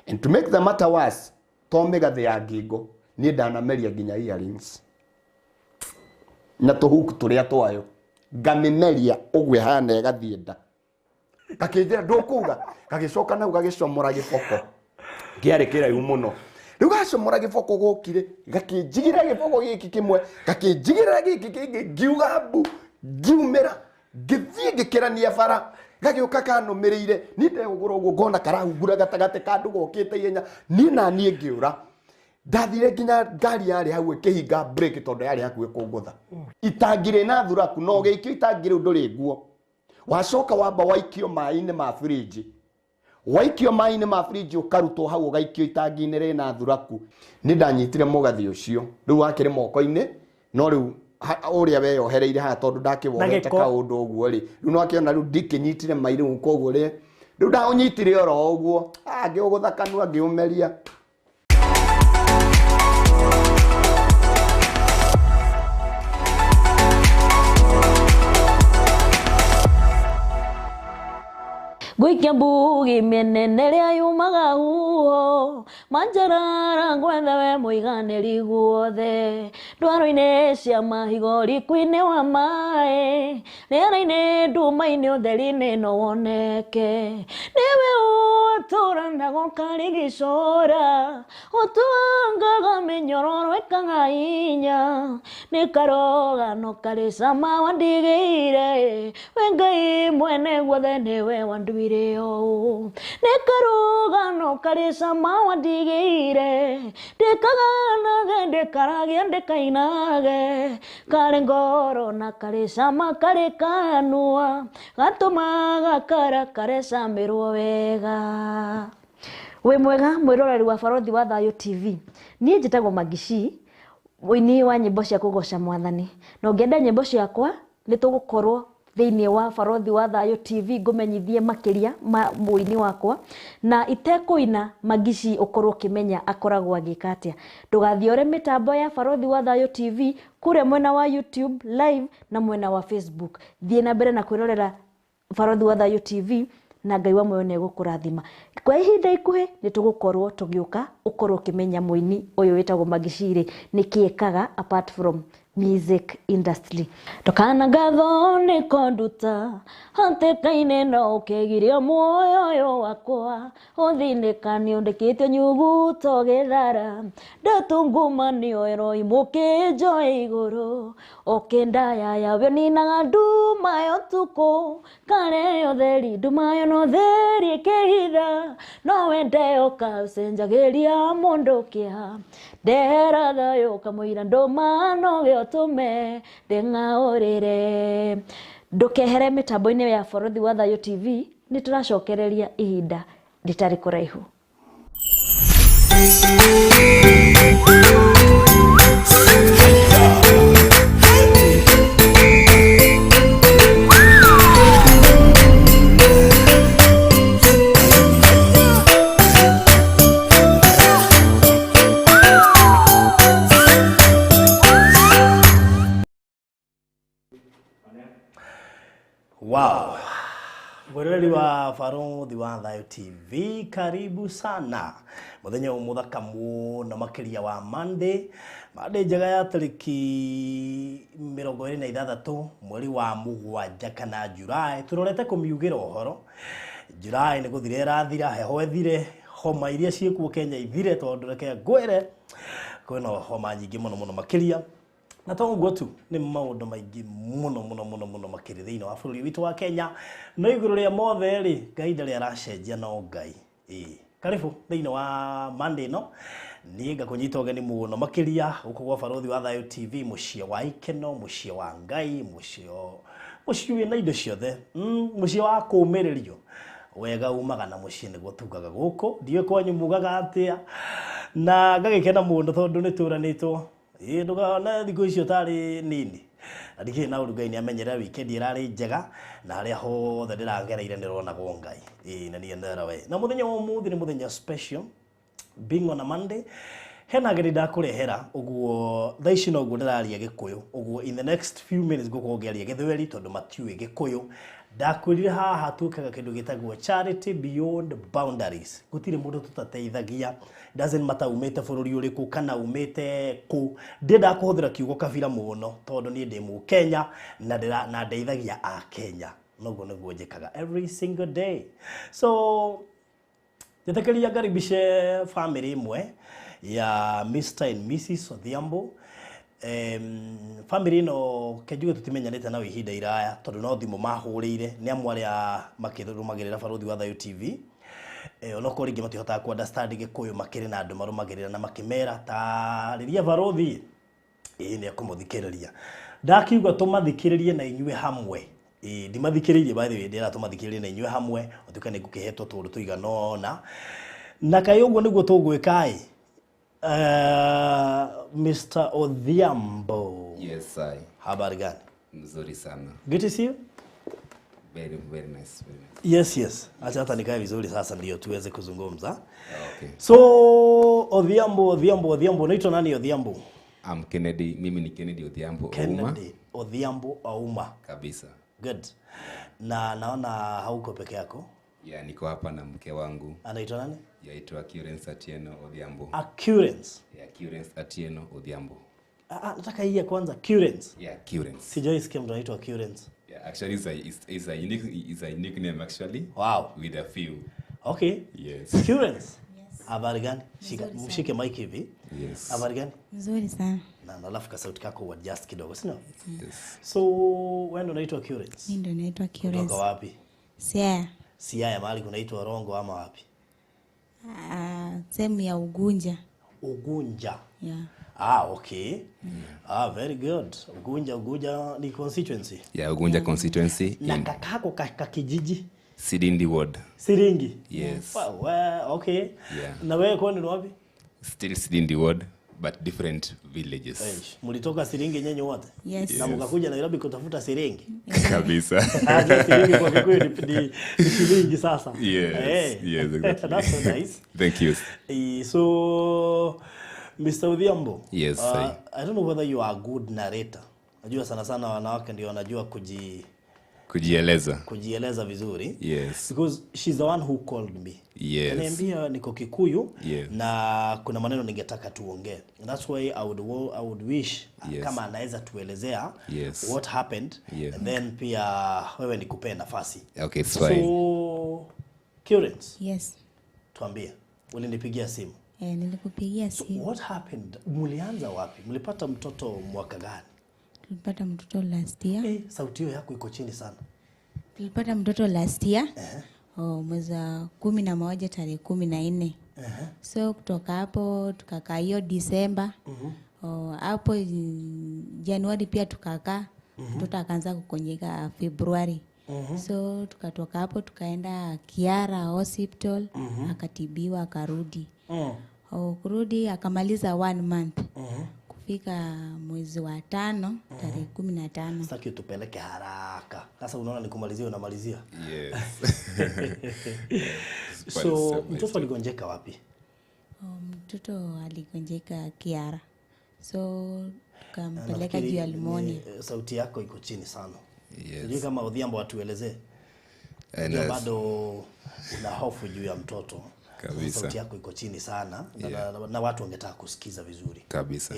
And to make the matter worse, Tomega the Agigo, ni ndanameria nginya earrings. Na tuhuku turia twayo. Ngamimeria ugwe hana gathienda. Gakinjira ndukuga, gagicoka nau gagicomora giboko. Giarekera yu muno. Riu gacomora giboko gukire, gakinjigira giboko giki kimwe, gakinjigira giki kingi ngiuga mbu, ngiumira, ngithie ngikirania bara. Gagioka kanumirire ni ndegugura uguo ngona karahungura gatagate kandu gokite ihenya ni na nie ngiura ndathire nginya ngari yari hau ikihinga break tondu yari hakuhe kungutha itangire na thuraku no gikio itangire nduri nguo wacoka wamba waikio mai-ini ma fridge waikio mai-ini ma fridge ukarutwo hau ugaikio itangi-ini rina thuraku ni ndanyitire mugathi ucio riu wakire moko-ini no riu uria we yohereire ha tondu ndakiwohete kaundu uguo ri riu no akiona riu ndikinyitire mairu koguo ri riu ndaunyitire oro uguo ngigutha kanua ngiumeria Gwikia mbugi menene ria yumaga huho manjarara gwetha we muiganiri guothe ndwaro-ini cia mahigo riku-ini wa mai riera-ini nduma-ini utheri-ini no woneke niwe utura nago karigicora utuangaga minyororo ikaga inya ni karogano kari cama wandigire we Ngai mwene guothe niwe wandu Nekaruga no karisa mawa digire dekagana dekaragia dekainage karengoro na karisa makare kanua gatumaga kara karesa mirwo wega we mwega mwiroreri wa Barothi wa Thayo TV nie njitagwo Magici wini wa nyimbo cia kugoca Mwathani no ngenda nyimbo ciakwa nitugukorwo thiini wa Barothi wa Thayo TV ngumenyithie makiria muini wakwa na itekuina Magici ukorwo kimenya akoragwo agikatia ndugathiore mitambo ya Barothi wa Thayo TV kure mwena wa YouTube live na mwena wa Facebook thie na mbere na kwirorera Barothi wa Thayo TV na Ngai wa moyo negukurathima kwa ihinda ikuhi nitugukorwo tugiuka ukorwo kimenya muini uyu witagwo Magici nikiekaga apart from music industry tokana gatho ni konduta hante kaine no kegiria moyo yo wakwa uthinikani undikitio nyugu togethara ndatunguma ni oero imukijo iguru okendaya yawe ninaga nduma yo tuko kare yo theri nduma yo no theri kehitha no wende ukacenjagiria mundu kia ndehera Thayo kamuira nduma no tume dengaorere ndukehere mitambo-ini ya Barothi wa Thayo TV ni turacokereria ihinda ritari kuraihu Wow. Mwiroreri wa Barothi wa Thayo TV karibu sana. Muthenya umuthaka muno makiria wa Monday njega ya tariki 26 mweri wa mugwanja kana Julai turorete kumiugira uhoro. Julai ni guthire rathira heho ethire homa iria ciekuo Kenya ithire tondu reke ngwire kwina homa nyingi muno makiria na tonguo tu ni maundu maingi muno makiri thiini wa bururi witu wa Kenya no iguru ria mothe ri Ngai ndari aracenjia no Ngai karibu thiini wa Monday no ni ngakunyita ugeni muno makiria ukugwa Barothi wa Thayo TV mucie wa ikeno mucie wa Ngai mucie wina indo ciothe mucie wa kumiririo wega umaga na mucie niguo tugaga guku ndiye kwanyu mugaga atia na ngagikena mundu tondu ni turanitwo ndugana thikũ icio tari nini ndikĩ na ũru Ngai ni amenyera weekend irarĩ njega na harĩa hothe ndĩragereire nĩronagwo Ngai na niĩ ndera we na mũthenya wa ũmũthĩ nĩ mũthenya special being on a Monday hena geri ndakurehera uguo thaa ici noguo ndĩraria Gĩkũyũ uguo in the next few minutes ngũkorwo ngĩaria Gĩthweri tondu matiũĩ Gĩkũyũ ndakwirire haha tukaga kindu gitagwo charity beyond boundaries gutire mundu tutateithagia doesn't matter umete bururi uriku kana umete ku ndenda kuhuthira kiugo kabira muno tondu ni ndi mu Kenya na ndeithagia a Kenya noguo niguo njikaga every single day. So ndetekeria ngaribishe family imwe ya Mr and Mrs Odhiambo. Family no kejuge tutimenyanite na ihinda iraya tondu no thimu mahurire ni amwe aria makirumagirira Baruthi wa Thayo TV onoko ringi matihota ku understand gikuyu makiri na andu marumagirira na makimera ta riria Baruthi ni akumuthikiriria ndakiuga tumathikiririe na inyue hamwe ndimathikiririe by the way ndira tumathikiririe na inyue hamwe otukane gukihetwo tundu tuiganona na kayoguo niguo tugwika Mr. Odhiambo. Yes, I. Habari gani? Mzuri sana. Good to see you. Very nice. Yes. Acha hata nikae vizuri sasa ndio tuweze kuzungumza. Okay. So, Odhiambo. Unaitwa nani Odhiambo? I'm Kennedy. Mimi ni Kennedy Odhiambo Ouma. Kennedy Odhiambo Ouma. Kabisa. Good. Na naona hauko peke yako? Yeah, niko hapa na mke wangu. Anaitwa nani? Yaitwa ATIENO Odhiambo. Currence. Yeah, ATIENO Odhiambo. Nataka hii ya kwanza Currence. Yeah, Currence. Sijaisikia mtu anaitwa Currence. Yeah, actually it's a unique name actually. Wow. With a few. Okay. Yes. Currence. Yes. Habari gani? Mshike mic hivi. Yes. Habari gani? Nzuri sana. Na alafu ka sauti kako adjust kidogo, sio? Yes. So, wewe ndo unaitwa Currence? Mimi ndo naitwa Currence. Kutoka wapi? Siaya. Siaya mahali kunaitwa Rongo ama wapi? Sehemu ya Ugunja. Ugunja. Yeah. Okay. Very good. Ugunja ni constituency. Yeah, Ugunja constituency. Na kakako kakijiji? Sidindi ward. Siringi? Yes. Well, okay. Yeah. Na wewe kwani ni wapi? Still Sidindi ward, but different villages. Mulitoka Siringi nyenye wote? Yes. Na mkakuja Nairobi kutafuta Siringi? Kabisa. Siringi kwa Kikuyu ni shilingi sasa. Yes, exactly. That's so nice. Thank you. So, Mr. Odhiambo. Yes, I don't know whether you are a good narrator. Najua sana wanawake ndio wanajua kujieleza vizuri. Yes. Because she's the one who called me. Yes. Kaniambia niko Kikuyu. Yes. Na kuna maneno ningetaka tuongee. That's why I would wish kama anaweza tuelezea what happened. Yes. And then pia wewe nikupe nafasi. Okay, it's fine. So, Currence. Yes. Tuambie. Ulinipigia simu. Nilikupigia simu. What happened? Mulianza wapi? Mlipata mtoto mwaka gani? Tulipata mtoto last year. Sauti yako iko chini sana. Tulipata mtoto last year. Mwezi wa 11 tarehe 14. So kutoka hapo tukakaa hiyo December. Hapo January pia tukakaa. Mtoto akaanza kukonjeka February. So tukatoka hapo tukaenda Kiara Hospital, akatibiwa akarudi. Kurudi akamaliza 1 month. Kufika mwezi wa 5 tarehe 15. Sasa tupeleke haraka. Sasa unaona nikumalizia unamalizia. Yes. So mtoto aligonjeka wapi? Mtoto aligonjeka Kiara. So tukampeleka juu ya pneumonia. Sauti yako iko chini sana. Yes. Sijui kama Odhiambo atuelezee. Ndio bado una hofu juu ya mtoto. Kabisa. Sauti yako iko chini sana na watu wangetaka kusikiza vizuri. Kabisa.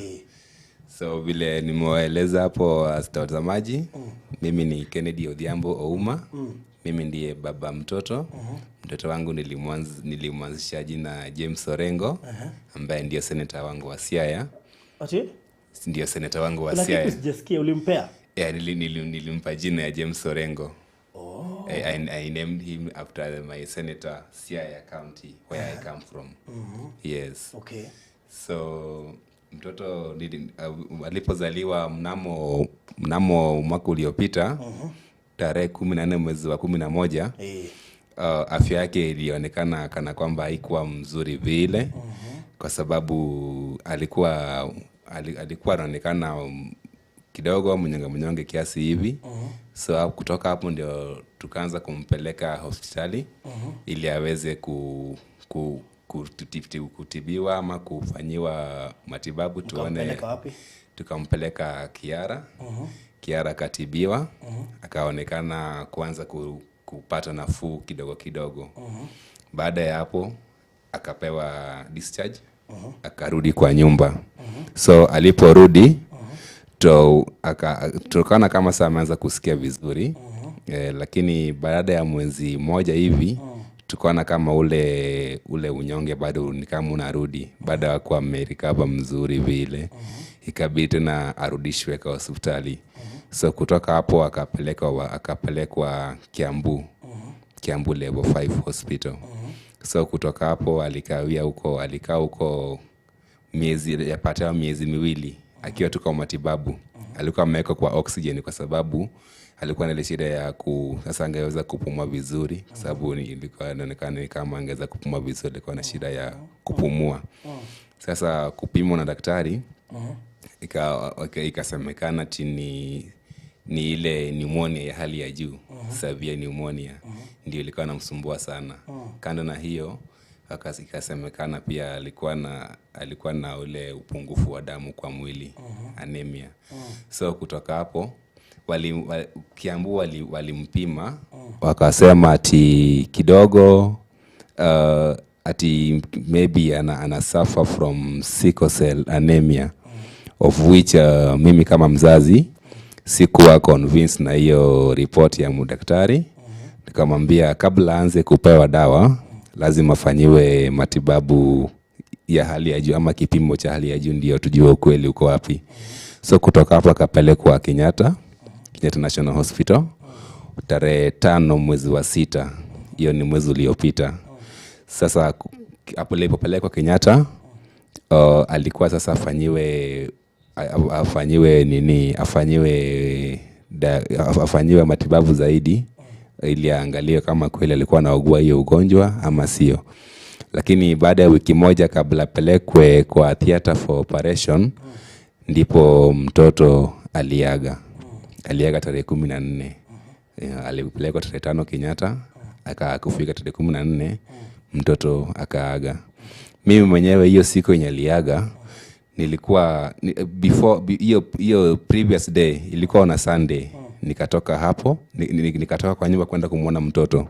So vile nimewaeleza hapo watazamaji, mimi ni Kennedy Odhiambo Ouma. Mimi ndiye baba mtoto. Mtoto wangu nilimwanzisha jina James Orengo, ambaye ndiye senator wangu wa Siaya. Ati? Ndiyo senator wangu wa Siaya. Lakini sijasikia ulimpea? Yeah, nilimpa jina ya James Orengo. I named him after my senator Siaya County, where I come from. Yes. Okay. So mtoto alipozaliwa mnamo mwaka uliopita, tarehe 14 mwezi wa 11, afya yake ilionekana kana kwamba haikuwa mzuri vile, kwa sababu alikuwa anaonekana kidogo mnyonge kiasi hivi. So kutoka hapo ndio tukaanza kumpeleka hospitali ili aweze kutibiwa ama kufanyiwa matibabu tuone. Tukampeleka Kiara. Kiara katibiwa. Akaonekana kuanza kupata nafuu kidogo kidogo. Baada ya hapo akapewa discharge. Akarudi kwa nyumba. So aliporudi tukaona kama sasa ameanza kusikia vizuri. Lakini baada ya mwezi moja hivi tukaona kama ule unyonge bado ni kama unarudi. Baada ya kuwa amerecover mzuri vile ikabidi tena arudishwe kwa hospitali. So kutoka hapo akapelekwa Kiambu level 5 hospital. So kutoka hapo alikaa huko yapata miezi miwili akiwa tu kwa matibabu. Alikuwa amewekwa kwa oxygen kwa sababu alikuwa na ile shida ya sasa angeweza kupumua vizuri kwa sababu ilikuwa inaonekana kama angeweza kupumua vizuri, alikuwa na shida ya kupumua. Sasa kupimwa na daktari ikasemekana ni ile pneumonia ya hali ya juu, severe pneumonia ndio ilikuwa inamsumbua sana. Kando na hiyo ikasemekana pia alikuwa na ule upungufu wa damu kwa mwili, anemia. So kutoka hapo Kiambu walimpima wakasema ati kidogo ati maybe ana suffer from sickle cell anemia, of which mimi kama mzazi sikuwa convinced na hiyo report ya daktari. Nikamwambia kabla aanze kupewa dawa lazima afanyiwe matibabu ya hali ya juu ama kipimo cha hali ya juu ndio tujue ukweli uko wapi. So kutoka hapo akapelekwa Kenyatta National Hospital tarehe 5 mwezi wa 6. Hiyo ni mwezi uliopita. Sasa hapo alipopelekwa Kenyatta alikuwa sasa afanyiwe matibabu zaidi ili aangaliwe kama kweli alikuwa anaugua hiyo ugonjwa ama sio. Lakini baada ya wiki moja kabla apelekwe kwa theater for operation ndipo mtoto aliaga tarehe 14. Alipelekwa tarehe 5 Kenyatta, akafika tarehe 14 mtoto akaaga. Mimi mwenyewe hiyo siku yenye aliaga nilikuwa before hiyo previous day ilikuwa na Sunday. Nikatoka hapo nikatoka kwa nyumba kwenda kumuona mtoto.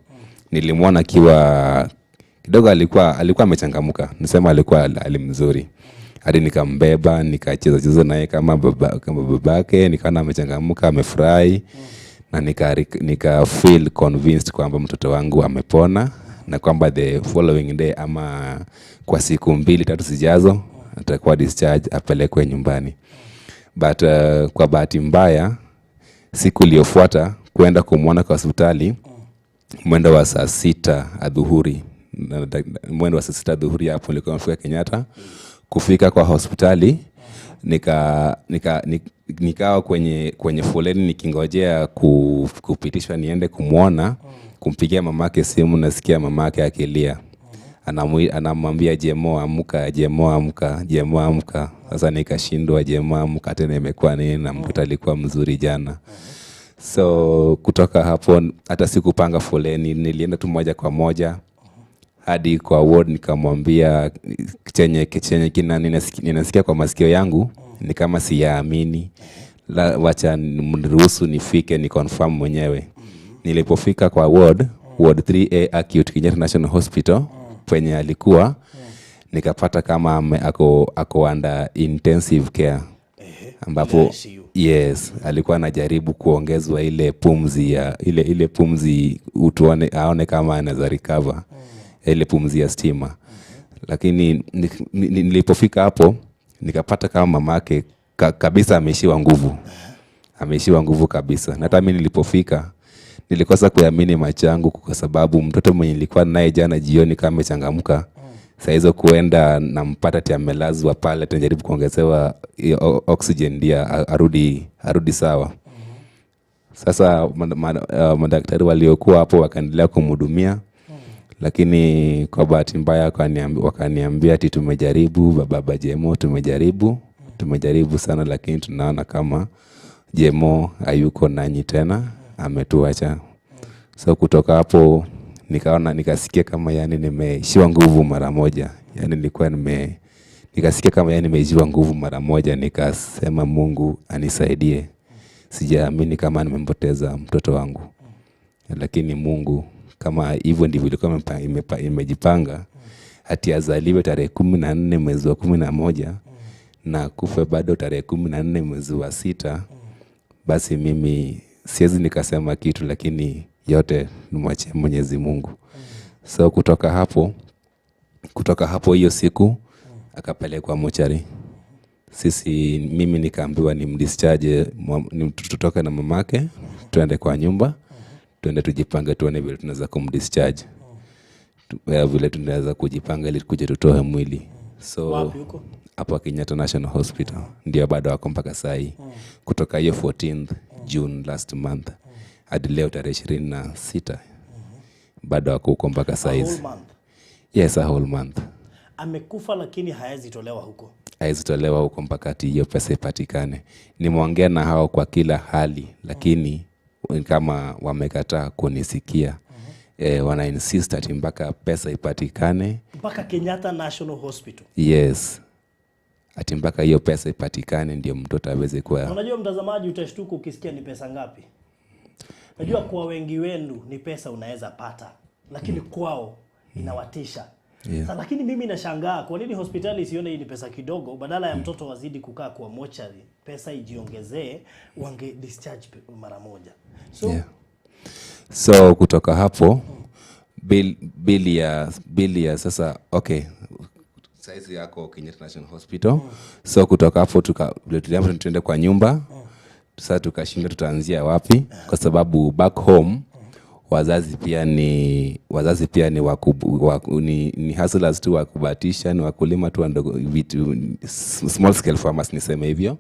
Nilimwona akiwa kidogo alikuwa amechangamka. Nisema alikuwa alimzuri. Hadi nikambeba, nikacheza naye kama babake, nikaona amechangamka, amefurahi na nika feel convinced kwamba mtoto wangu amepona na kwamba the following day ama kwa siku 2-3 zijazo atakuwa discharge apelekwe nyumbani. But kwa bahati mbaya siku iliyofuata kwenda kumuona kwa hospitali mwendo wa saa 6 adhuhuri. Mwendo wa saa 6 adhuhuri hapo nilikuwa nimefika Kenyatta. Kufika kwa hospitali nikawa kwenye foleni nikingojea kupitishwa niende kumuona. Kumpigia mamake simu, nasikia mamake akilia. Anamwambia Jemo amka. Sasa nikashindwa, Jemo amka tena imekuwa nini, na mtoto alikuwa mzuri jana. So kutoka hapo hata sikupanga foleni, nilienda tu moja kwa moja hadi kwa ward. Nikamwambia chenye ninasikia kwa masikio yangu ni kama siyaamini, wacha mniruhusu nifike ni confirm mwenyewe. Nilipofika kwa ward 3A acute Kenyatta National Hospital penye alikuwa, nikapata kama ako under intensive care, ambapo yes alikuwa anajaribu kuongezwa ile pumzi ya ile pumzi aone kama anaweza recover ile pumzi ya stima. Lakini nilipofika hapo nikapata kama mamake kabisa ameishiwa nguvu kabisa. Na hata mimi nilipofika nilikosa kuamini macho yangu kwa sababu mtoto mwenye nilikuwa naye jana jioni kama amechangamka, saa hizo kuenda nampata amelazwa pale, tunajaribu kuongezewa oxygen ndio arudi sawa. Sasa madaktari waliokuwa hapo wakaendelea kumhudumia, lakini kwa bahati mbaya wakaniambia ati tumejaribu baba Jemo, tumejaribu sana, lakini tunaona kama Jemo hayuko nanyi tena, ametuacha. So kutoka hapo nikasikia kama yani nimeishiwa nguvu mara moja. Yani nilikuwa nikasikia kama yani nimeishiwa nguvu mara moja, nikasema Mungu anisaidie. Sijaamini kama nimempoteza mtoto wangu. Lakini Mungu kama hivyo ndivyo ilikuwa imejipanga, ati azaliwe tarehe 14 mwezi wa 11 na kufe bado tarehe 14 mwezi wa 6. Basi mimi siwezi nikasema kitu, lakini yote nimwachie Mwenyezi Mungu. So kutoka hapo hiyo siku akapelekwa mochari. Mimi nikaambiwa ni discharge, tutoke na mamake tuende kwa nyumba, tuende tujipange tuone vile tunaweza kumdischarge. Vile tunaweza kujipanga ili kuja tutoe mwili. So Wapi huko? Hapa Kenyatta National Hospital. Ndio bado wako mpaka saa hii. Kutoka hiyo 14th June last month hadi leo tarehe 26 bado wako huko mpaka saa hizi. Yes, a whole month. Amekufa lakini haezi tolewa huko. Haezi tolewa huko mpaka hiyo pesa ipatikane. Nimeongea na hao kwa kila hali, lakini kama wamekataa kunisikia. Wana insist ati mpaka pesa ipatikane. Mpaka Kenyatta National Hospital. Yes. Ati mpaka hiyo pesa ipatikane ndio mtoto aweze kuwa. Unajua mtazamaji, utashtuka ukisikia ni pesa ngapi. Unajua kwa wengi wenu ni pesa unaweza pata, lakini kwao inawatisha. Yeah. Lakini mimi nashangaa kwa nini hospitali isione hii ni pesa kidogo, badala ya mtoto wazidi kukaa kwa mochari, pesa ijiongezee, wange discharge mara moja. So kutoka hapo bill ya sasa, okay, saizi yako Kenyatta National Hospital. So kutoka hapo tuende kwa nyumba. Sasa tukashinda tutaanzia wapi, kwa sababu back home wazazi pia ni ni hustlers tu, wakubatisha, ni wakulima tu ndogo, vitu small scale farmers niseme hivyo.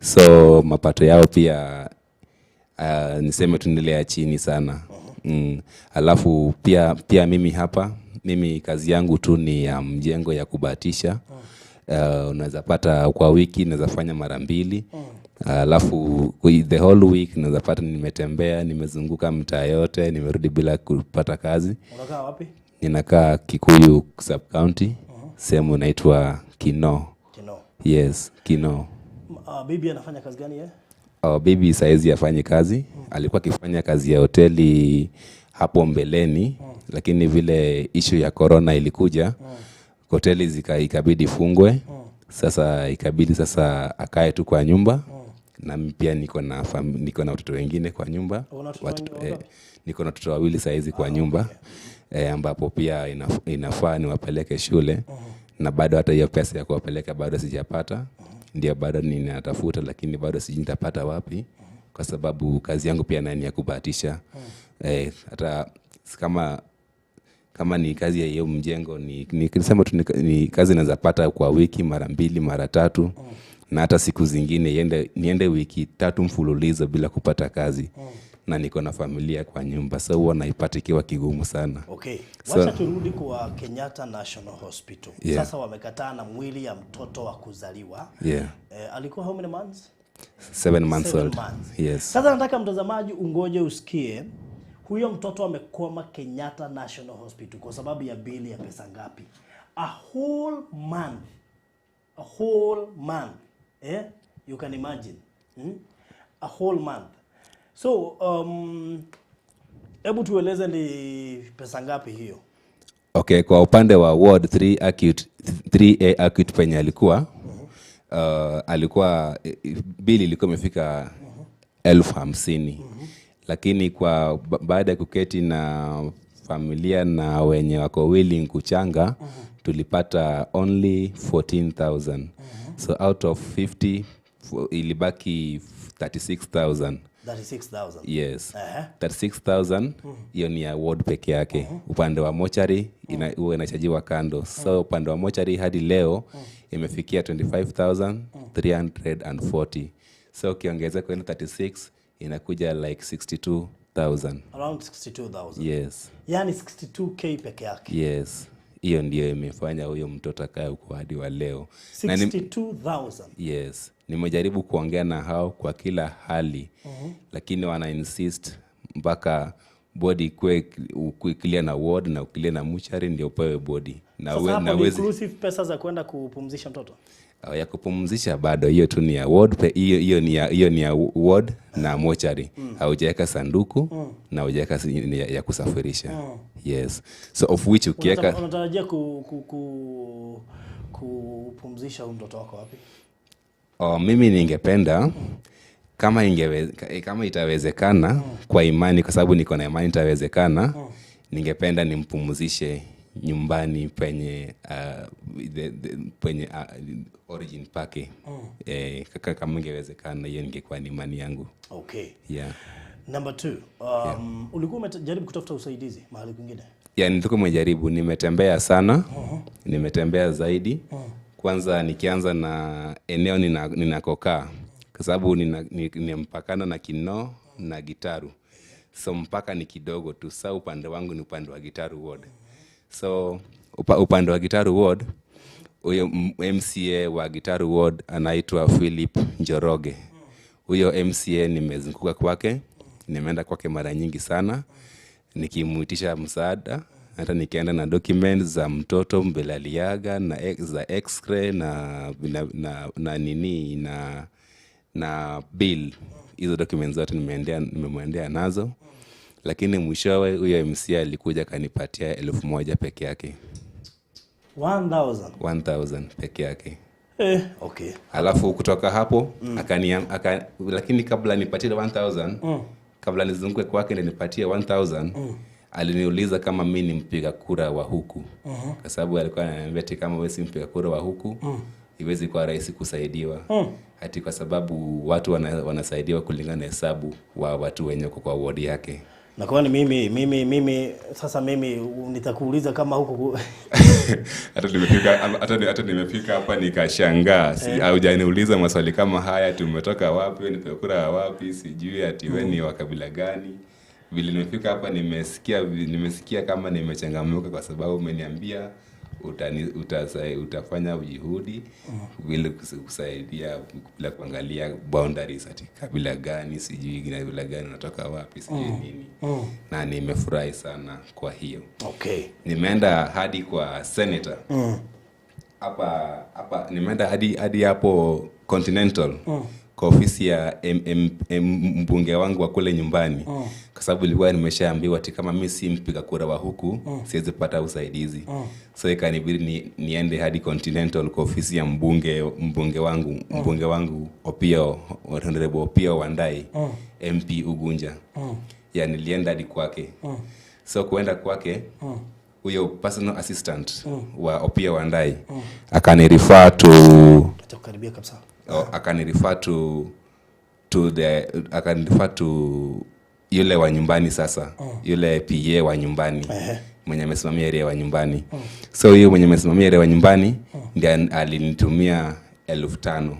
So mapato yao pia niseme tu nile ya chini sana. Alafu pia mimi kazi yangu tu ni ya mjengo ya kubatisha. Unaweza pata kwa wiki naweza fanya mara 2. Alafu the whole week naweza pata nimetembea, nimezunguka mtaa yote, nimerudi bila kupata kazi. Unakaa wapi? Ninakaa Kikuyu sub county, sehemu inaitwa Kino. Yes, Kino. Bibi anafanya kazi gani yeye? Bibi saizi afanye kazi. Alikuwa akifanya kazi ya hoteli hapo mbeleni, lakini vile issue ya corona ilikuja, hoteli ikabidi fungwe. Sasa ikabidi akae tu kwa nyumba. Na pia niko na watoto wengine kwa nyumba. Niko na watoto 2 saizi kwa nyumba. Ambapo pia inafaa niwapeleke shule. Na bado hata hiyo pesa ya kuwapeleka bado sijapata. Ndio bado ninatafuta, lakini bado sijui nitapata wapi, kwa sababu kazi yangu pia nani ya kubahatisha. Hata kama ni kazi ya hiyo mjengo nikisema tu ni kazi naweza pata kwa wiki mara 2 mara 3. Na hata siku zingine niende wiki 3 mfululizo bila kupata kazi. Na niko na familia kwa nyumba, so huwa naipata ikiwa kigumu sana. Okay. Wacha turudi kwa Kenyatta National Hospital. Yeah. Sasa wamekataa na mwili ya mtoto wa kuzaliwa. Yeah. Alikuwa how many months? 7 months 7 old. months. Yes. Sasa nataka mtazamaji ungoje usikie huyo mtoto amekoma Kenyatta National Hospital kwa sababu ya bili ya pesa ngapi? A whole month. A whole month. You can imagine. A whole month. So, hebu tueleze ni pesa ngapi hiyo? Okay, kwa upande wa ward 3A acute penye alikuwa, alikuwa bili ilikuwa imefika 50,000. Lakini kwa baada ya kuketi na familia na wenye wako willing kuchanga, tulipata only 14,000. So out of 50 ilibaki 36,000. 36,000. Yes. 36,000 hiyo ni ya ward peke yake. Upande wa mochari huwa inachajiwa kando. So upande wa mochari hadi leo imefikia 25,340. So ukiongeza kwa 36 inakuja like 62,000. Around 62,000. Yes. Yani 62k peke yake. Yes. Hiyo ndio imefanya huyo mtoto akae huko hadi wa leo. 62,000. Yes. Nimejaribu kuongea na hao kwa kila hali, lakini wana insist mpaka body kwe clear na ward na clear na muchari ndio upewe body. Na sasa na inclusive pesa za kwenda kupumzisha mtoto? Ya kupumzisha bado, hiyo tu ni ya ward, hiyo ni ya ward na mochari. Haujaweka sanduku na haujaweka ya kusafirisha. Yes. So of which ukiweka unatarajia kupumzisha mtoto wako wapi? Mimi ningependa kama itawezekana kwa imani, kwa sababu niko na imani itawezekana, ningependa nimpumzishe nyumbani penye origin pake. Kama ingewezekana, hiyo ningekuwa ni imani yangu. Okay. Yeah. Number 2, ulikuwa umejaribu kutafuta usaidizi mahali kwingine? Yeah, nilikuwa nimejaribu, nimetembea sana. Nimetembea zaidi. Kwanza nikianza na eneo ninakokaa, kwa sababu ninampakana na Kinoo na Gitaru. So mpaka ni kidogo tu. Sasa upande wangu ni upande wa Gitaru ward. So upande wa Gitaru ward, huyo MCA wa Gitaru ward anaitwa Philip Njoroge. Huyo MCA nimezunguka kwake, nimeenda kwake mara nyingi sana nikimuitisha msaada. Hata nikienda na documents za mtoto mbele aliaga na za x-ray na nini na bill. Hizo documents zote nimemwendea nazo. Lakini mwishowe huyo MCA alikuja kanipatia 1,000 peke yake. 1,000 peke yake. Okay. Alafu kutoka hapo lakini kabla nipatie 1,000, kabla nizunguke kwake ndio nipatie 1,000, aliniuliza kama mimi ni mpiga kura wa huku. Kwa sababu alikuwa ananiambia kama wewe si mpiga kura wa huku, iwezi kuwa rahisi kusaidiwa. Hati kwa sababu watu wanasaidiwa kulingana na hesabu wa watu wenye kwa ward yake. Na kwani mimi sasa nitakuuliza kama huko hata nimefika hapa nikashangaa. Haujaniuliza maswali kama haya, tumetoka wapi, nipe kura wapi, sijui ati wewe ni wa kabila gani. Vile nimefika hapa nimesikia kama nimechangamuka, kwa sababu umeniambia utafanya juhudi vile kusaidia bila kuangalia boundaries ati kabila gani, sijui kabila gani, unatoka wapi, sijui nini. Na nimefurahi sana kwa hiyo. Okay. Nimeenda hadi kwa senator. Hapa nimeenda hadi hapo Continental. Kwa ofisi ya mbunge wangu wa kule nyumbani. Kwa sababu nilikuwa nimeshaambiwa ati kama mimi si mpiga kura wa huku, siwezi pata usaidizi. So ikanibidi niende hadi Continental kwa ofisi ya mbunge wangu Honorable Opio Wandai, MP Ugunja. Nilienda hadi kwake. So kuenda kwake, huyo personal assistant wa Opio Wandai akanirefer kabisa. Akanirefer to yule wa nyumbani sasa. Yule PA wa nyumbani. Mwenye amesimamia area wa nyumbani. So yule mwenye amesimamia area wa nyumbani ndiye alinitumia 5,000.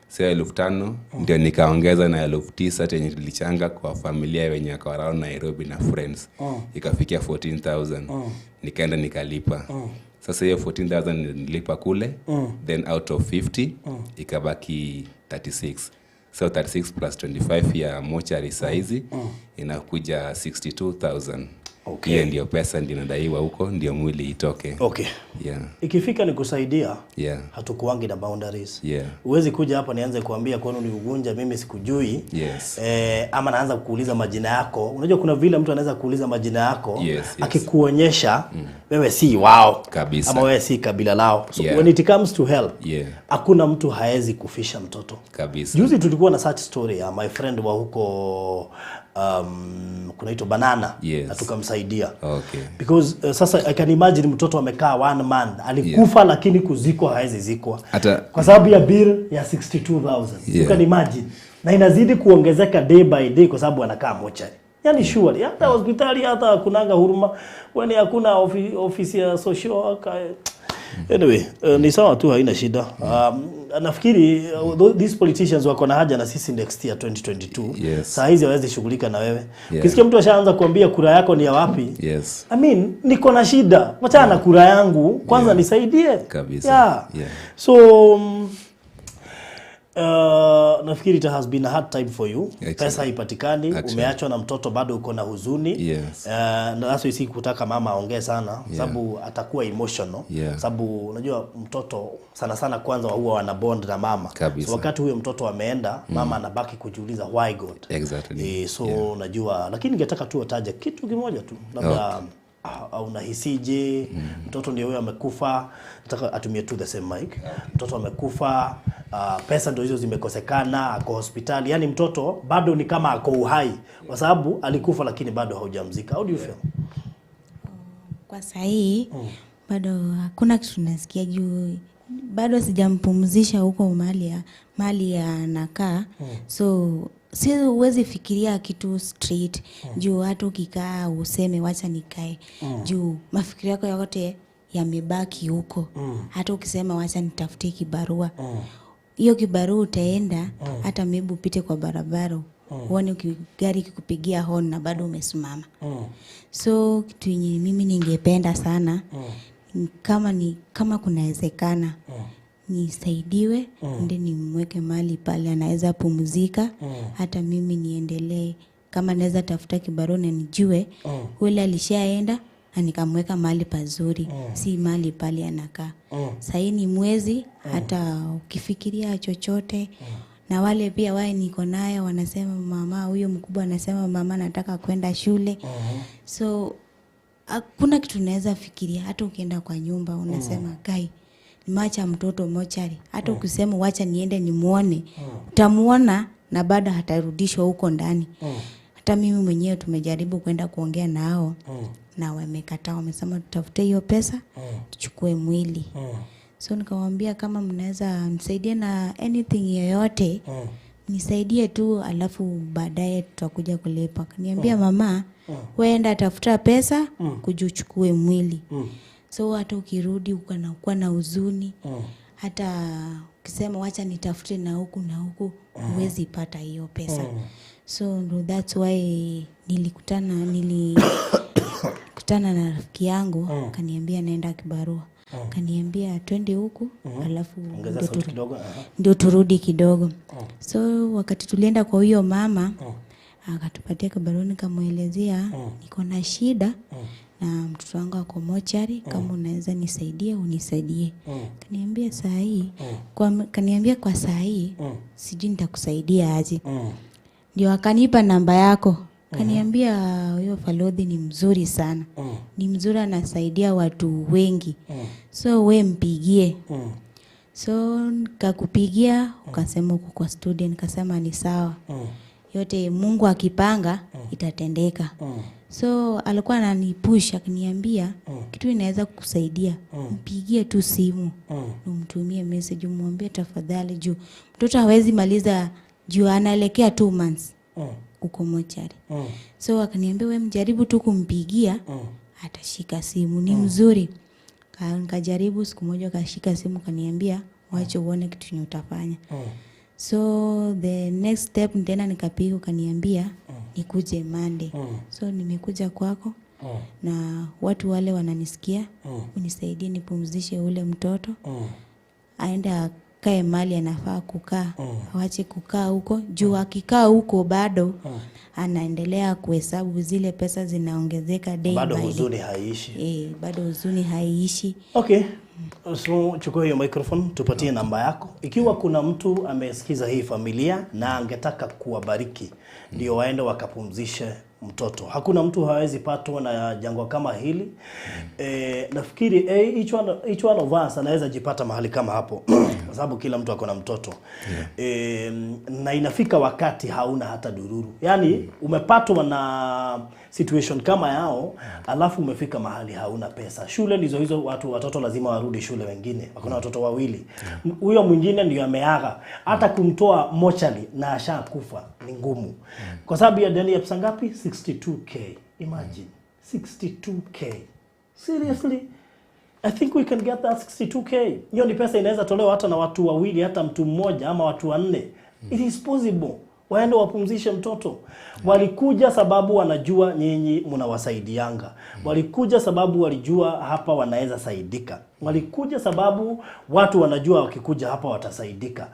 So 5,000 ndio nikaongeza na 9,000 yenye tulichanga kwa familia wenye kwa around Nairobi na friends. Ikafikia 14,000. Nikaenda nikalipa. Sasa hiyo 14,000 nilipa kule, then out of 50 ikabaki 36. So 36 plus 25 ya mochari saizi inakuja 62,000. Okay. Hiyo ndio pesa ndio nadaiwa huko, ndio mwili itoke. Okay. Yeah. Ikifika ni kusaidia, hatukuangi na boundaries. Uwezi kuja hapa nianze kuambia kwani ni Ugunja mimi sikujui. Yes. Ama naanza kukuuliza majina yako. Unajua kuna vile mtu anaweza kuuliza majina yako, akikuonyesha wewe si wao kabisa, ama wewe si kabila lao. So when it comes to help, hakuna mtu haezi kufisha mtoto kabisa. Juzi tulikuwa na such story ya my friend wa huko kunaitwa Banana, na tukamsaidia. Okay. Because sasa I can imagine mtoto amekaa 1 month alikufa, lakini kuzikwa haezi zikwa kwa sababu ya bill ya 62,000. You can imagine, na inazidi kuongezeka day by day kwa sababu anakaa mochari. Yani surely hata hospitali hata kunanga huruma when hakuna ofisi ya social worker. Anyway, ni sawa tu, haina shida. Nafikiri these politicians wako na haja na sisi next year 2022. Saa hizi hawezi shughulika na wewe. Ukisikia mtu ashaanza kuambia kura yako ni ya wapi? I mean, niko na shida. Wacha na kura yangu kwanza nisaidie. Kabisa. So Nafikiri it has been a hard time for you. Actually. Pesa haipatikani, umeachwa na mtoto, bado uko na huzuni. Yes. Na that's why kutaka mama aongee sana, sababu atakuwa emotional. Sababu unajua mtoto sana sana kwanza huwa wana bond na mama. So wakati huyo mtoto ameenda, mama anabaki kujiuliza why God. Exactly. So unajua, lakini ningetaka tu utaje kitu kimoja tu. Labda unahisije mtoto ndio huyo amekufa, nataka atumie tu the same mic. Mtoto amekufa, pesa ndio hizo zimekosekana, ako hospitali, yani mtoto bado ni kama ako uhai kwa sababu alikufa lakini bado haujamzika. How do you feel? Kwa sahi bado hakuna kitu nasikia juu bado sijampumzisha huko mahali ya nakaa. So siwezi fikiria kitu straight juu hata ukikaa useme wacha nikae juu mafikiri yako yote yamebaki huko. Hata ukisema wacha nitafute kibarua, hiyo kibarua utaenda hata maybe upite kwa barabara uone gari kikupigia horn na bado umesimama. So kitu yenye mimi ningependa sana kama kunawezekana nisaidiwe ndio nimweke mahali pale anaweza pumzika, hata mimi niendelee. Kama naweza tafuta kibarua na nijue yule alishaenda na nikamweka mahali pazuri, si mahali pale anakaa. Sasa ni mwezi, hata ukifikiria chochote na wale pia wao niko naye wanasema mama, huyo mkubwa anasema mama nataka kwenda shule. So hakuna kitu naweza fikiria. Hata ukienda kwa nyumba unasema kai nimeacha mtoto mochari, hata ukisema wacha niende nimuone utamuona na bado hatarudishwa huko ndani. Hata mimi mwenyewe tumejaribu kwenda kuongea nao na wamekataa, wamesema tutafute hiyo pesa tuchukue mwili. So nikamwambia kama mnaweza nisaidie na anything yoyote nisaidie tu, alafu baadaye tutakuja kulipa. Kaniambia mama weenda tafuta pesa kujuchukue mwili. So hata ukirudi uko na huzuni, hata ukisema wacha nitafute na huku huwezi pata hiyo pesa. So that's why nilikutana na rafiki yangu kaniambia naenda kibarua. Kaniambia twende huku alafu ndio turudi kidogo. So wakati tulienda kwa huyo mama akatupatia kibarua, nikamuelezea niko na shida na mtoto wangu ako mochari, kama unaweza nisaidia unisaidie. Kaniambia saa hii kwa saa hii sijui nitakusaidia aje. Ndio akanipa namba yako. Kaniambia huyo Falodhi ni mzuri sana. Ni mzuri, anasaidia watu wengi. So we mpigie. So nikakupigia, ukasema uko kwa student, nikasema ni sawa. Yote Mungu akipanga itatendeka. So alikuwa ananipush akiniambia kitu inaweza kukusaidia, mpigie tu simu, umtumie message, umwambie tafadhali juu mtoto hawezi maliza juu anaelekea 2 months uko mochari. So akaniambia wewe mjaribu tu kumpigia atashika simu, ni mzuri. Nikajaribu siku moja akashika simu, kaniambia wacha uone kitu utafanya. So the next step tena nikapiga, kaniambia nikuje Monday. So nimekuja kwako na watu wale wananisikia, unisaidie nipumzishe ule mtoto aende kae mali anafaa kukaa, awache kukaa huko juu akikaa huko bado anaendelea kuhesabu zile pesa zinaongezeka day bado by day. Huzuni haiishi. Bado huzuni haiishi. Okay. So chukua hiyo microphone, tupatie namba yako. Ikiwa kuna mtu amesikiza hii familia na angetaka kuwabariki ndio waende wakapumzishe mtoto. Hakuna mtu hawezi patwa na jangwa kama hili. Nafikiri each one of us anaweza jipata mahali kama hapo kwa sababu kila mtu ako na mtoto. Na inafika wakati hauna hata dururu. Yaani umepatwa na situation kama yao, alafu umefika mahali hauna pesa. Shule ndizo hizo, watoto lazima warudi shule wengine. Wakona watoto wawili. Huyo mwingine ndio ameaga. Hata kumtoa mochari na ashakufa ni ngumu. Kwa sababu ya deni ya pesa ngapi? 62k. Imagine. 62k. Seriously? I think we can get that 62k. Hiyo ni pesa inaweza tolewa hata na watu wawili, hata mtu mmoja ama watu 4. It is possible. Waende wapumzishe mtoto. Walikuja sababu wanajua nyinyi mnawasaidianga. Walikuja sababu walijua hapa wanaweza saidika. Walikuja sababu watu wanajua wakikuja hapa watasaidika.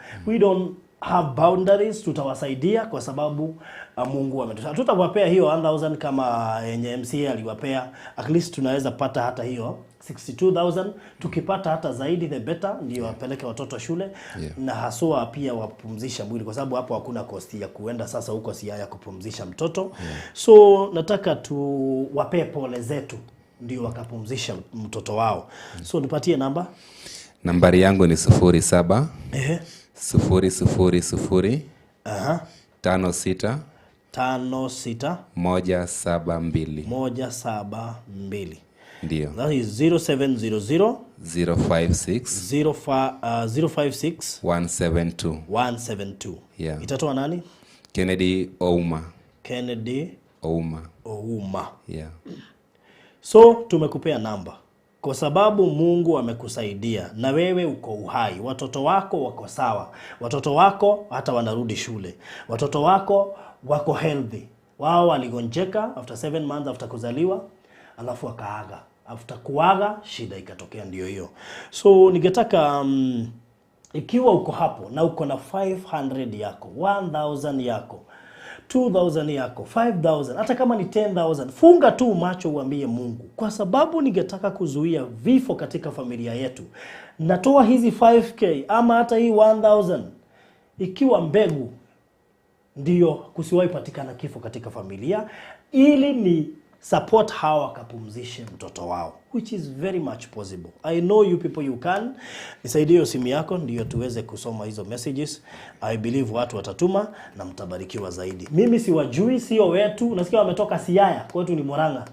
have boundaries, tutawasaidia kwa sababu Mungu ametosha. Tutawapea hiyo 1000 kama yenye MCA aliwapea. At least tunaweza pata hata hiyo 62,000. Tukipata hata zaidi the better, ndio wapeleke watoto shule na haswa pia wapumzisha mwili kwa sababu hapo hakuna cost ya kuenda sasa huko Siaya kupumzisha mtoto. So nataka tuwapee pole zetu ndio wakapumzisha mtoto wao. So nipatie namba. Nambari yangu ni 07 000 56 172. Ndio. That is 0700 056 172. Yeah. Itatoa nani? Kennedy Ouma. Kennedy Ouma. Yeah. So tumekupea namba kwa sababu Mungu amekusaidia na wewe uko uhai. Watoto wako wako sawa. Watoto wako hata wanarudi shule. Watoto wako wako healthy. Wao waligonjeka after 7 months after kuzaliwa, alafu wakaaga. After kuaga shida ikatokea, ndio hiyo. So ningetaka ikiwa uko hapo na uko na 500 yako, 1000 yako, 2000 yako, 5000, hata kama ni 10000, funga tu macho uambie Mungu, kwa sababu ningetaka kuzuia vifo katika familia yetu. Natoa hizi 5k ama hata hii 1000 ikiwa mbegu ndio kusiwahi patikana kifo katika familia, ili ni support hawa wakapumzishe mtoto wao, which is very much possible. I know you people you can. Nisaidie hiyo simu yako ndio tuweze kusoma hizo messages. I believe watu watatuma na mtabarikiwa zaidi. Mimi siwajui, sio wetu. Unasikia wametoka Siaya, kwetu ni Murang'a.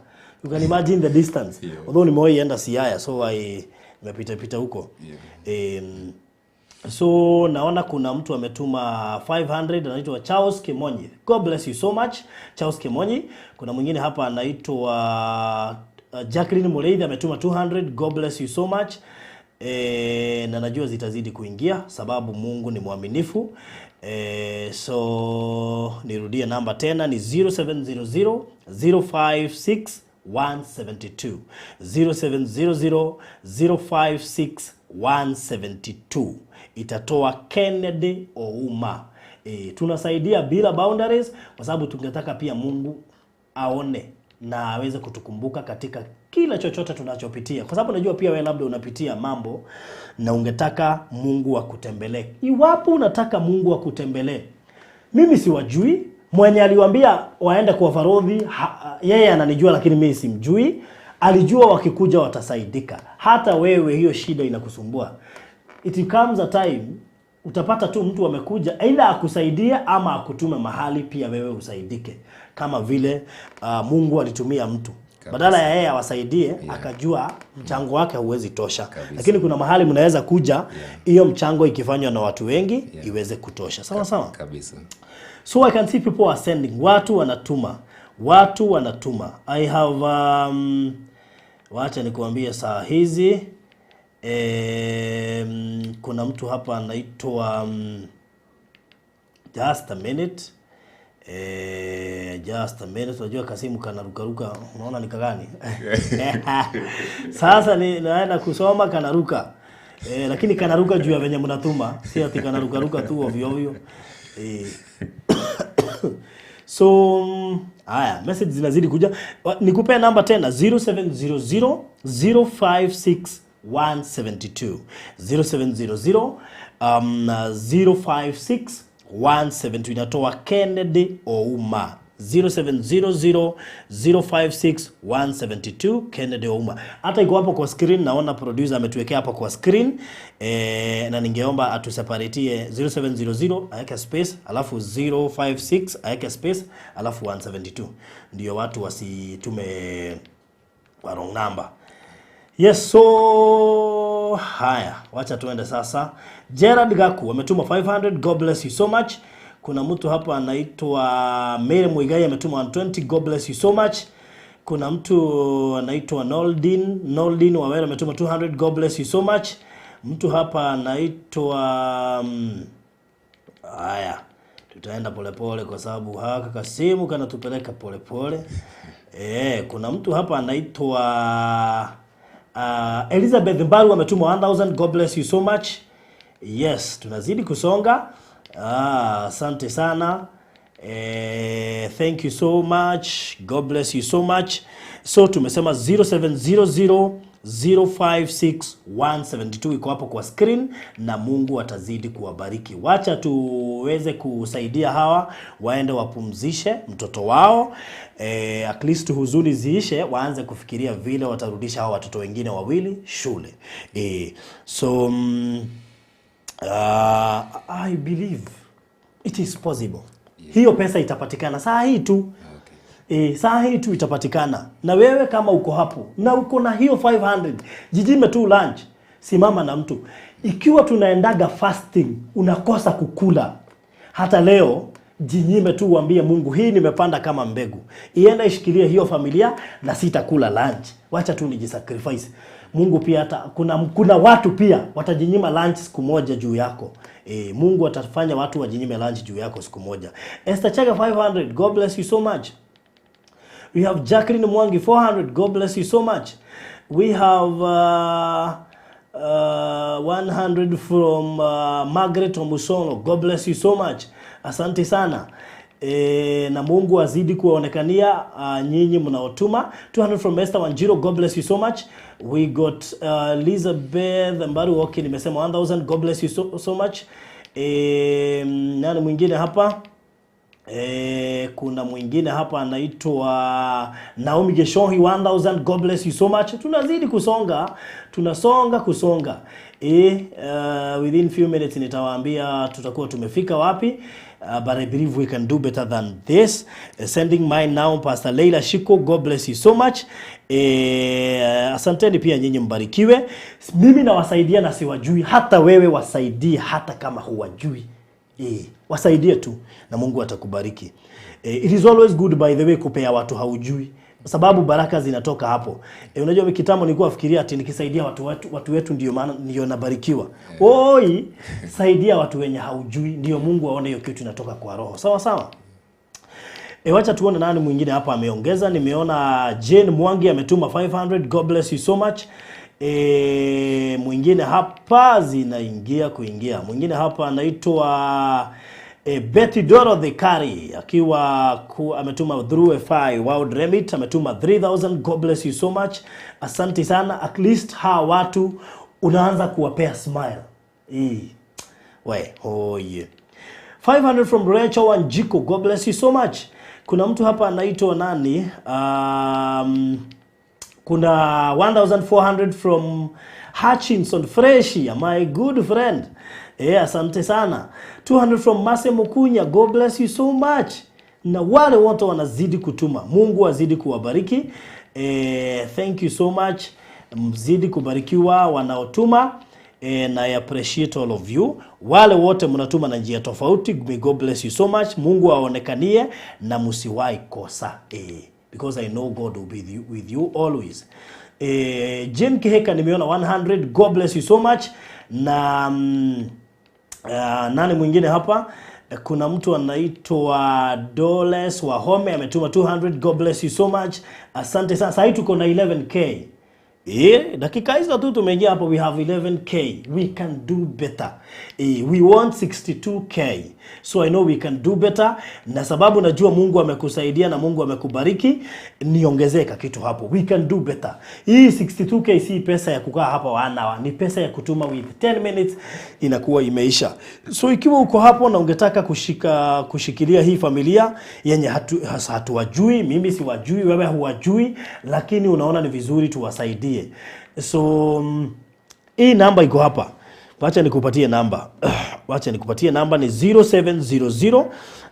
You can imagine the distance. Although nimewahi enda Siaya, so nimepita huko. So naona kuna mtu ametuma 500, anaitwa Charles Kemonyi. God bless you so much Charles Kemonyi. Kuna mwingine hapa anaitwa Jacqueline Mureithi ametuma 200. God bless you so much. Na najua zitazidi kuingia sababu Mungu ni mwaminifu. So nirudie namba tena ni 0700 056 172. 0700 056 172. Itatoa Kennedy Ouma. Tunasaidia bila boundaries kwa sababu tungetaka pia Mungu aone na aweze kutukumbuka katika kila chochote tunachopitia. Kwa sababu najua pia wewe labda unapitia mambo na ungetaka Mungu akutembelee. Iwapo unataka Mungu akutembelee, mimi siwajui. Mwenye aliwaambia waende kwa Farodhi, yeye ananijua lakini mimi simjui. Alijua wakikuja watasaidika. Hata wewe hiyo shida inakusumbua, it comes a time utapata tu mtu amekuja aidha akusaidia ama akutume mahali pia wewe usaidike, kama vile Mungu alitumia mtu badala ya yeye awasaidie, akajua mchango wake hauwezi tosha. Lakini kuna mahali mnaweza kuja hiyo mchango ikifanywa na watu wengi iweze kutosha. Sawa kabisa. So I can see people are sending, watu wanatuma. I have wacha nikuambie saa hizi kuna mtu hapa anaitwa just a minute. Unajua Kasimu kanaruka, unaona ni kagani? Sasa naenda kusoma kanaruka. Lakini kanaruka juu ya venye mnatuma, si ati kanaruka tu ovyo ovyo. So haya message zinazidi kuja. Nikupe namba tena 0700 056 172. 0700 056 172. Inatoa Kennedy Ouma. 0700 056 172 Kennedy Ouma. Hata iko hapo kwa screen, naona producer ametuwekea hapo kwa screen. Na ningeomba atuseparatie 0700 aweke space alafu 056 aweke space alafu 172, ndio watu wasitume wrong number. Yes, so haya, wacha tuende sasa. Gerard Gaku ametuma 500. God bless you so much. Kuna mtu hapa anaitwa Mary Muigai ametuma 120. God bless you so much. Kuna mtu anaitwa Noldin Wawera ametuma 200. God bless you so much. Mtu hapa anaitwa haya, tutaenda polepole kwa sababu haka Kasimu kanatupeleka polepole. Kuna mtu hapa anaitwa Elizabeth Mbaru ametuma 1000. God bless you so much. Yes, tunazidi kusonga. Asante sana. Thank you so much. God bless you so much. So tumesema 0700056172 iko hapo kwa screen, na Mungu atazidi kuwabariki. Wacha tuweze kusaidia hawa waende wapumzishe mtoto wao, at least huzuni ziishe, waanze kufikiria vile watarudisha hawa watoto wengine wawili shule. So I believe it is possible. Yeah. Hiyo pesa itapatikana saa hii tu. Okay. Saa hii tu itapatikana. Na wewe kama uko hapo na uko na hiyo 500, jijime tu lunch, simama na mtu. Ikiwa tunaendaga fasting, unakosa kukula, hata leo jinyime tu, uambie Mungu, hii nimepanda kama mbegu, ienda ishikilie hiyo familia na sitakula lunch. Wacha tu nijisacrifice. Mungu pia hata kuna watu pia watajinyima lunch siku moja juu yako. Mungu atafanya watu wajinyime lunch juu yako siku moja. Esther Chega 500, God bless you so much. We have Jacqueline Mwangi 400, God bless you so much. We have 100 from Margaret Omusono, God bless you so much. Asante sana. Na Mungu azidi kuonekania nyinyi mnaotuma. 200 from Esther Wanjiro, God bless you so much. We got Elizabeth Mbaru, okay, nimesema 1000, God bless you so much. Nani mwingine hapa? Kuna mwingine hapa anaitwa Naomi Geshohi 1000, God bless you so much. Tunazidi kusonga, kusonga. Within few minutes nitawaambia tutakuwa tumefika wapi. But I believe we can do better than this. Sending mine now, Pastor Leila Shiko, God bless you so much. Asanteni pia nyinyi, mbarikiwe. Mimi nawasaidia na siwajui, hata wewe wasaidie hata kama huwajui. Wasaidie tu na Mungu atakubariki. It is always good, by the way, kupea watu haujui, sababu baraka zinatoka hapo. Unajua kitambo nilikuwa nafikiria ati nikisaidia watu wetu ndio maana ndio nabarikiwa. Oi, saidia watu wenye haujui ndio Mungu aone hiyo kitu inatoka kwa roho. Sawa sawa. Wacha tuone nani mwingine hapa ameongeza. Nimeona Jane Mwangi ametuma 500, God bless you so much. Mwingine hapa zinaingia kuingia. Mwingine hapa anaitwa Betty Doro the Kari akiwa ametuma through FI World Remit, ametuma 3000, God bless you so much. Asante sana. At least hawa watu unaanza kuwapea smile. Oh yeah. 500 from Rachel Wanjiko, God bless you so much. Kuna mtu hapa anaitwa nani? Kuna 1400 from Hutchinson Freshi, my good friend. Asante sana. 200 from Mase Mukunya, God bless you so much. Na wale wote wanazidi kutuma, Mungu azidi kuwabariki. Thank you so much. Mzidi kubarikiwa wanaotuma. And I appreciate all of you. Wale wote mnatuma na njia tofauti, may God bless you so much. Mungu aonekanie na msiwahi kosa. Because I know God will be with you always. Jane Kiheka nimeona 100, God bless you so much. Na nani mwingine hapa? Kuna mtu anaitwa Doles wa Home ametuma 200, God bless you so much. Asante sana. Sasa tuko na 11k. Dakika hizo tu tumeingia hapo, we have 11k. We can do better. We want 62k. So I know we can do better. Na sababu najua Mungu amekusaidia na Mungu amekubariki, niongezeka kitu hapo. We can do better. Hii 62k si pesa ya kukaa hapa wana, ni pesa ya kutuma with 10 minutes inakuwa imeisha. So ikiwa uko hapo na ungetaka kushikilia hii familia yenye hatuwajui, mimi siwajui, wewe huwajui, lakini unaona ni vizuri tuwasaidie. So hii namba iko hapa. Wacha nikupatie namba. Namba ni 0700.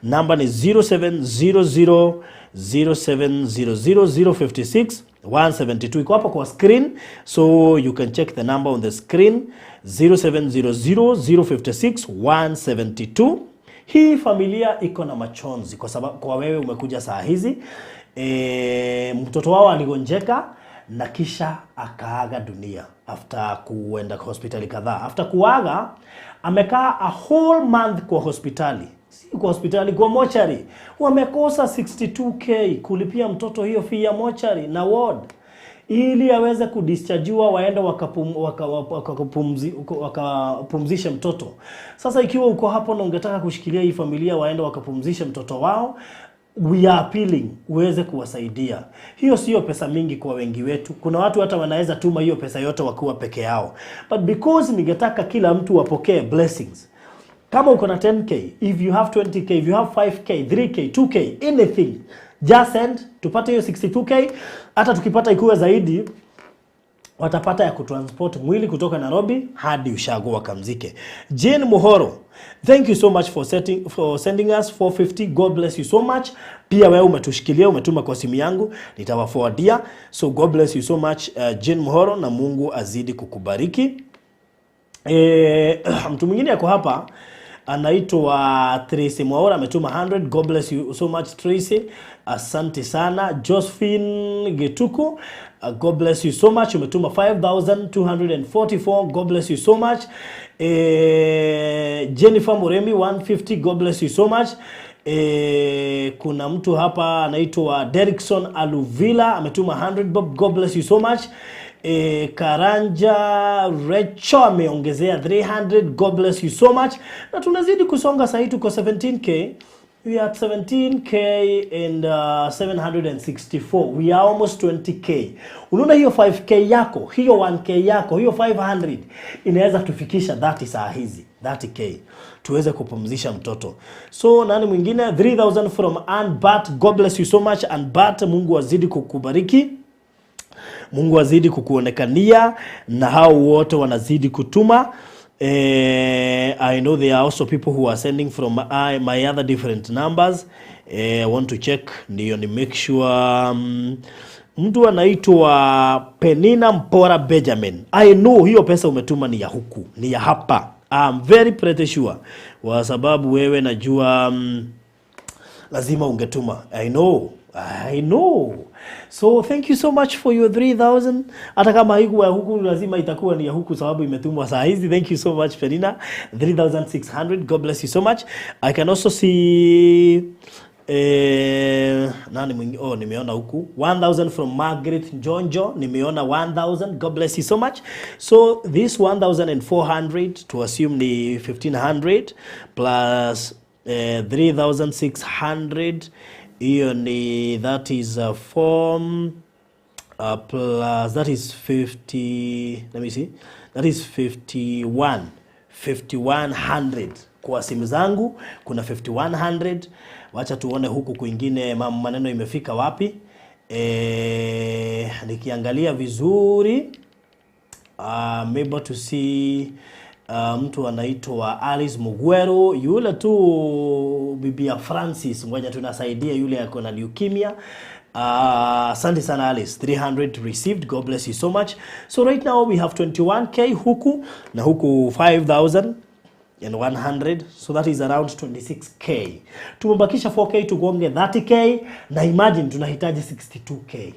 Namba ni 07000700056172. Iko hapa kwa screen. So you can check the number on the screen. 0700056172. Hii familia iko na machonzi kwa sababu kwa wewe umekuja saa hizi. Mtoto wao aligonjeka na kisha akaaga dunia after kuenda hospitali kadhaa. After kuaga amekaa a whole month kwa hospitali. Si kwa hospitali, kwa mochari. Wamekosa 62k kulipia mtoto hiyo fee ya mochari na ward. ili aweze kudischargewa waende wakapumzishe mtoto. Sasa ikiwa uko hapo na ungetaka kushikilia hii familia waende wakapumzishe mtoto wao, we are appealing uweze kuwasaidia. Hiyo sio pesa mingi kwa wengi wetu. Kuna watu hata wanaweza tuma hiyo pesa yote wakiwa peke yao. But because ningetaka kila mtu wapokee blessings. Kama uko na 10k, if you have 20k, if you have 5k, 3k, 2k, anything, just send, tupate hiyo 62k. Hata tukipata ikuwe zaidi, watapata ya kutransport mwili kutoka Nairobi hadi Ushago wakamzike. Jane Muhoro, thank you so much for sending us 450. God bless you so much. Pia wewe umetushikilia, umetuma kwa simu yangu, nitawaforwardia. So God bless you so much Jane Muhoro, na Mungu azidi kukubariki. Mtu mwingine yako hapa anaitwa Tracy Mwaura, ametuma 100. God bless you so much Tracy. Asante sana. Josephine Getuku, God bless you so much, umetuma 5244. God bless you so much. Jennifer Moremi 150. God bless you so much. Kuna mtu hapa anaitwa Derrickson Aluvila, ametuma 100 bob. God bless you so much. Karanja Recho ameongezea 300. God bless you so much. Na tunazidi kusonga sasa, tuko 17k. We are at 17k and 764. We are almost 20k. Unaona hiyo 5k yako, hiyo 1k yako, hiyo 500 inaweza tufikisha 30 saa hizi, 30k. Tuweze kupumzisha mtoto. So nani mwingine? 3000 from Anbat. God bless you so much Anbat. Mungu azidi kukubariki. Mungu azidi kukuonekania, na hao wote wanazidi kutuma. I know there are also people who are sending from my other different numbers. I want to check ndio ni make sure. Mtu anaitwa Penina Mpora Benjamin. I know hiyo pesa umetuma ni ya huku, ni ya hapa. I'm very pretty sure. Kwa sababu wewe najua lazima ungetuma. I know. So thank you so much for your 3000. Hata kama haikuwa ya huku, lazima itakuwa ni ya huku sababu imetumwa saa hizi. Thank you so much Penina. 3600. God bless you so much. I can also see nani mwingi? Oh, nimeona huku 1000 from Margaret Njonjo. Nimeona 1000. God bless you so much. So this 1400 to assume ni 1500 plus 3600. Hiyo ni, that is a form plus that is 50. Let me see, that is 5100 kwa simu zangu. Kuna 5100. Wacha tuone huku kwingine maneno imefika wapi. Nikiangalia vizuri, I'm able to see mtu anaitwa Alice Mugwero, yule tu bibia Francis, ngoja tunasaidia yule yako na leukemia. Asante sana Alice. 300 received. God bless you so much. So right now we have 21k huku, na huku 5100. So that is around 26k. Tumebakisha 4k tugonge 30k, na imagine tunahitaji 62k.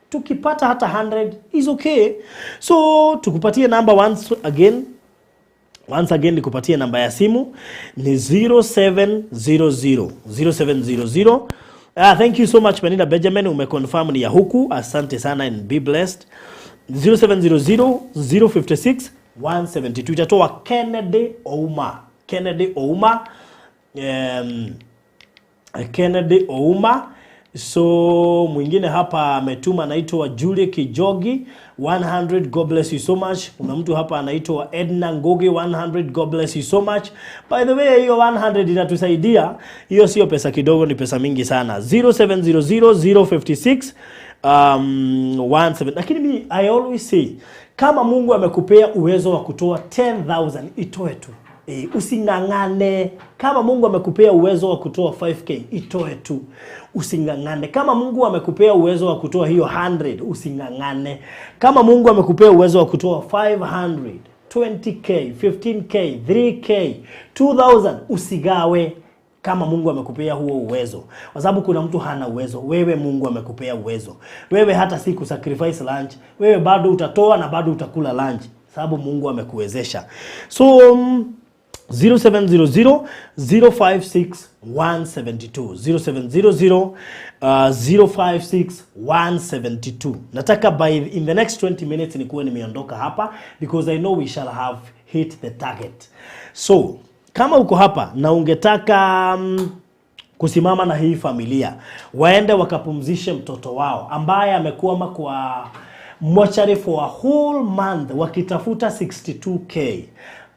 Tukipata hata 100 is okay. So tukupatie number once again nikupatie namba ya simu ni 0700. Thank you so much Penina Benjamin, umeconfirm ni ya huku. Asante sana and be blessed. 0700 056 172. Itatoa Kennedy Ouma. So mwingine hapa ametuma anaitwa Julie Kijogi 100. God bless you so much. Kuna mtu hapa anaitwa Edna Ngoge 100. God bless you so much. By the way, hiyo 100 inatusaidia. Hiyo sio pesa kidogo, ni pesa mingi sana. 0700 056 17. Lakini mimi I always say, kama Mungu amekupea uwezo wa kutoa 10,000, itoe tu. Usingangane. Kama Mungu amekupea uwezo wa kutoa 5k, itoe tu. Usingangane. Kama Mungu amekupea uwezo wa kutoa hiyo 100, usingangane. Kama Mungu amekupea uwezo wa kutoa 500, 20k, 15k, 3k, 2000, usigawe. Kama Mungu amekupea huo uwezo, kwa sababu kuna mtu hana uwezo. Wewe Mungu amekupea uwezo. Wewe hata si kusacrifice lunch, wewe bado utatoa na bado utakula lunch, sababu Mungu amekuwezesha. So 0700 056 172 0700 056 172. Nataka in the next 20 minutes nikuwe nimeondoka hapa because I know we shall have hit the target. So kama uko hapa na ungetaka kusimama na hii familia waende wakapumzishe mtoto wao ambaye amekuwa kwa mochari for a whole month wakitafuta 62k,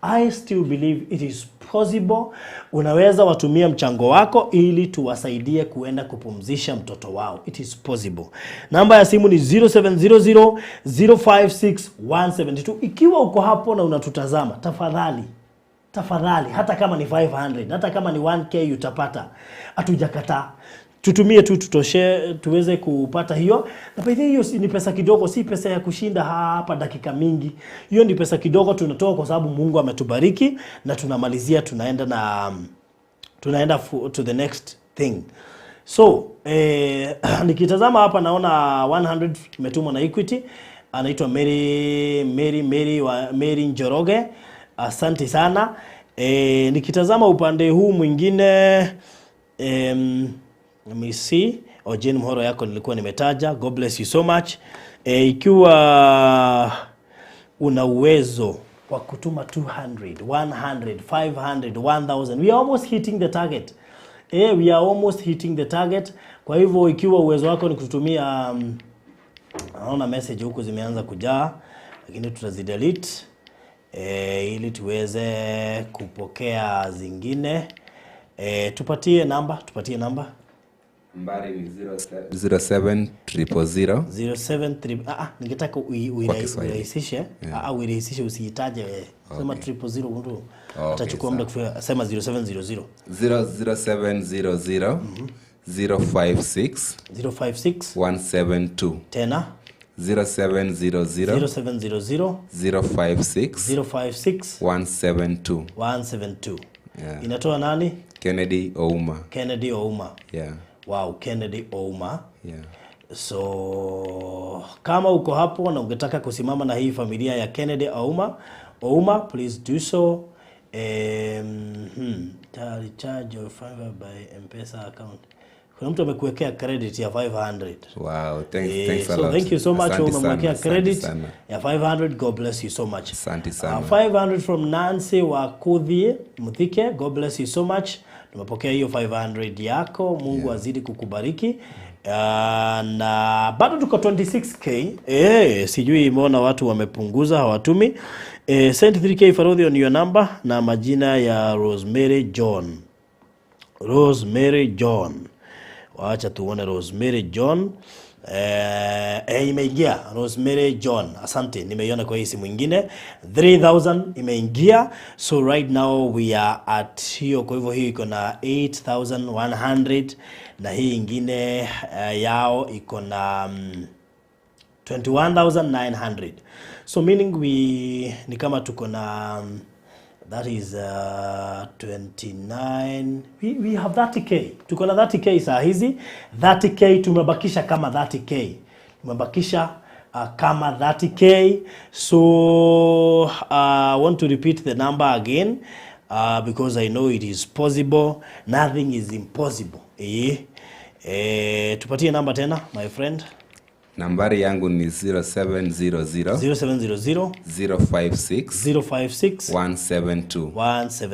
I still believe it is possible. Unaweza watumia mchango wako ili tuwasaidie kuenda kupumzisha mtoto wao. It is possible. Namba ya simu ni 0700 056 172. Ikiwa uko hapo na unatutazama, tafadhali hata kama ni 500, hata kama ni 1k utapata. Hatujakataa. Tutumie tu tutoshe tuweze kupata hiyo. Na by the way, hiyo ni pesa kidogo, si pesa ya kushinda hapa dakika mingi. Hiyo ni pesa kidogo tunatoa kwa sababu Mungu ametubariki na tunamalizia tunaenda to the next thing. So, nikitazama hapa naona 100 imetumwa na Equity. Anaitwa Mary Njoroge. Asante sana. Nikitazama upande huu mwingine let me see. Jane Mhoro yako nilikuwa nimetaja. God bless you so much. Ikiwa una uwezo wa kutuma 200, 100, 500, 1000, we are almost hitting the target. We are almost hitting the target. Kwa hivyo ikiwa uwezo wako ni kututumia naona message huko zimeanza kujaa lakini tutazidelete ili tuweze kupokea zingine. Tupatie namba. Nambari ni 0700 ningetaka uirahisishe. Uirahisishe usihitaje sema 000 mtu atachukua muda kufika. Sema 0700 0700 056 172. Tena 0700 056 172. Yeah. Inatoa nani? Kennedy Ouma. Yeah. Wow, Kennedy Ouma. Yeah. So kama uko hapo na ungetaka kusimama na hii familia ya Kennedy Ouma, please do so. Charge your fiber by M-Pesa account. Kuna mtu amekuwekea credit ya 500. Wow, thanks a lot. So thank you so much. Umemwekea credit ya 500. God bless you so much. Asante sana. 500 from Nancy wa Kudhi Muthike. God bless you so much. Tumepokea hiyo 500 yako. Mungu azidi kukubariki. Na bado tuko 26k. Sijui imeona watu wamepunguza hawatumi. Send 3k Farodhi on your number na majina ya Rosemary John. Waacha tuone Rosemary John. Imeingia Rosemary John. Asante, nimeiona kwa hii simu nyingine. 3000 imeingia. So right now we are at hiyo, kwa hivyo hii iko na 8100 na hii nyingine yao iko na 21900. So meaning ni kama tuko na that is 29. We have 30k. Tuko na 30k saa hizi. 30k tumebakisha kama 30k. Tumebakisha kama 30k. So I want to repeat the number again because I know it is possible. Nothing is impossible. Tupatie namba tena my friend. Nambari yangu ni 0700 056 172. Once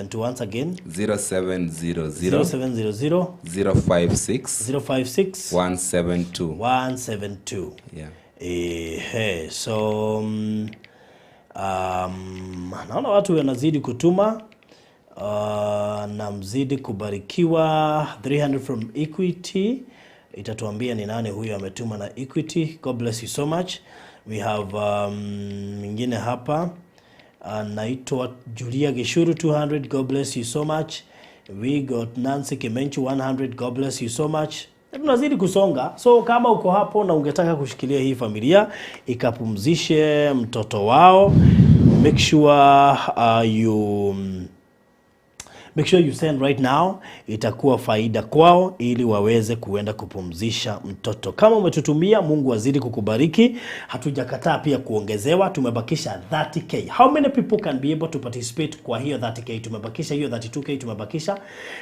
again 0700 056 172. Yeah. So naona watu wanazidi kutuma na mzidi kubarikiwa. 300 from Equity. Itatuambia ni nani huyo ametuma na Equity. God bless you so much. We have mwingine hapa anaitwa Julia Gishuru 200. God bless you so much. We got Nancy Kimenchu 100. God bless you so much. Tunazidi kusonga. So kama uko hapo na ungetaka kushikilia hii familia ikapumzishe mtoto wao, make sure make sure you send right now. Itakuwa faida kwao ili waweze kuenda kupumzisha mtoto. Kama umetutumia, Mungu azidi kukubariki. Hatujakataa pia kuongezewa. Tumebakisha 30k. How many people can be able to participate kwa hiyo 30k? Tumebakisha hiyo 32k tumebakisha.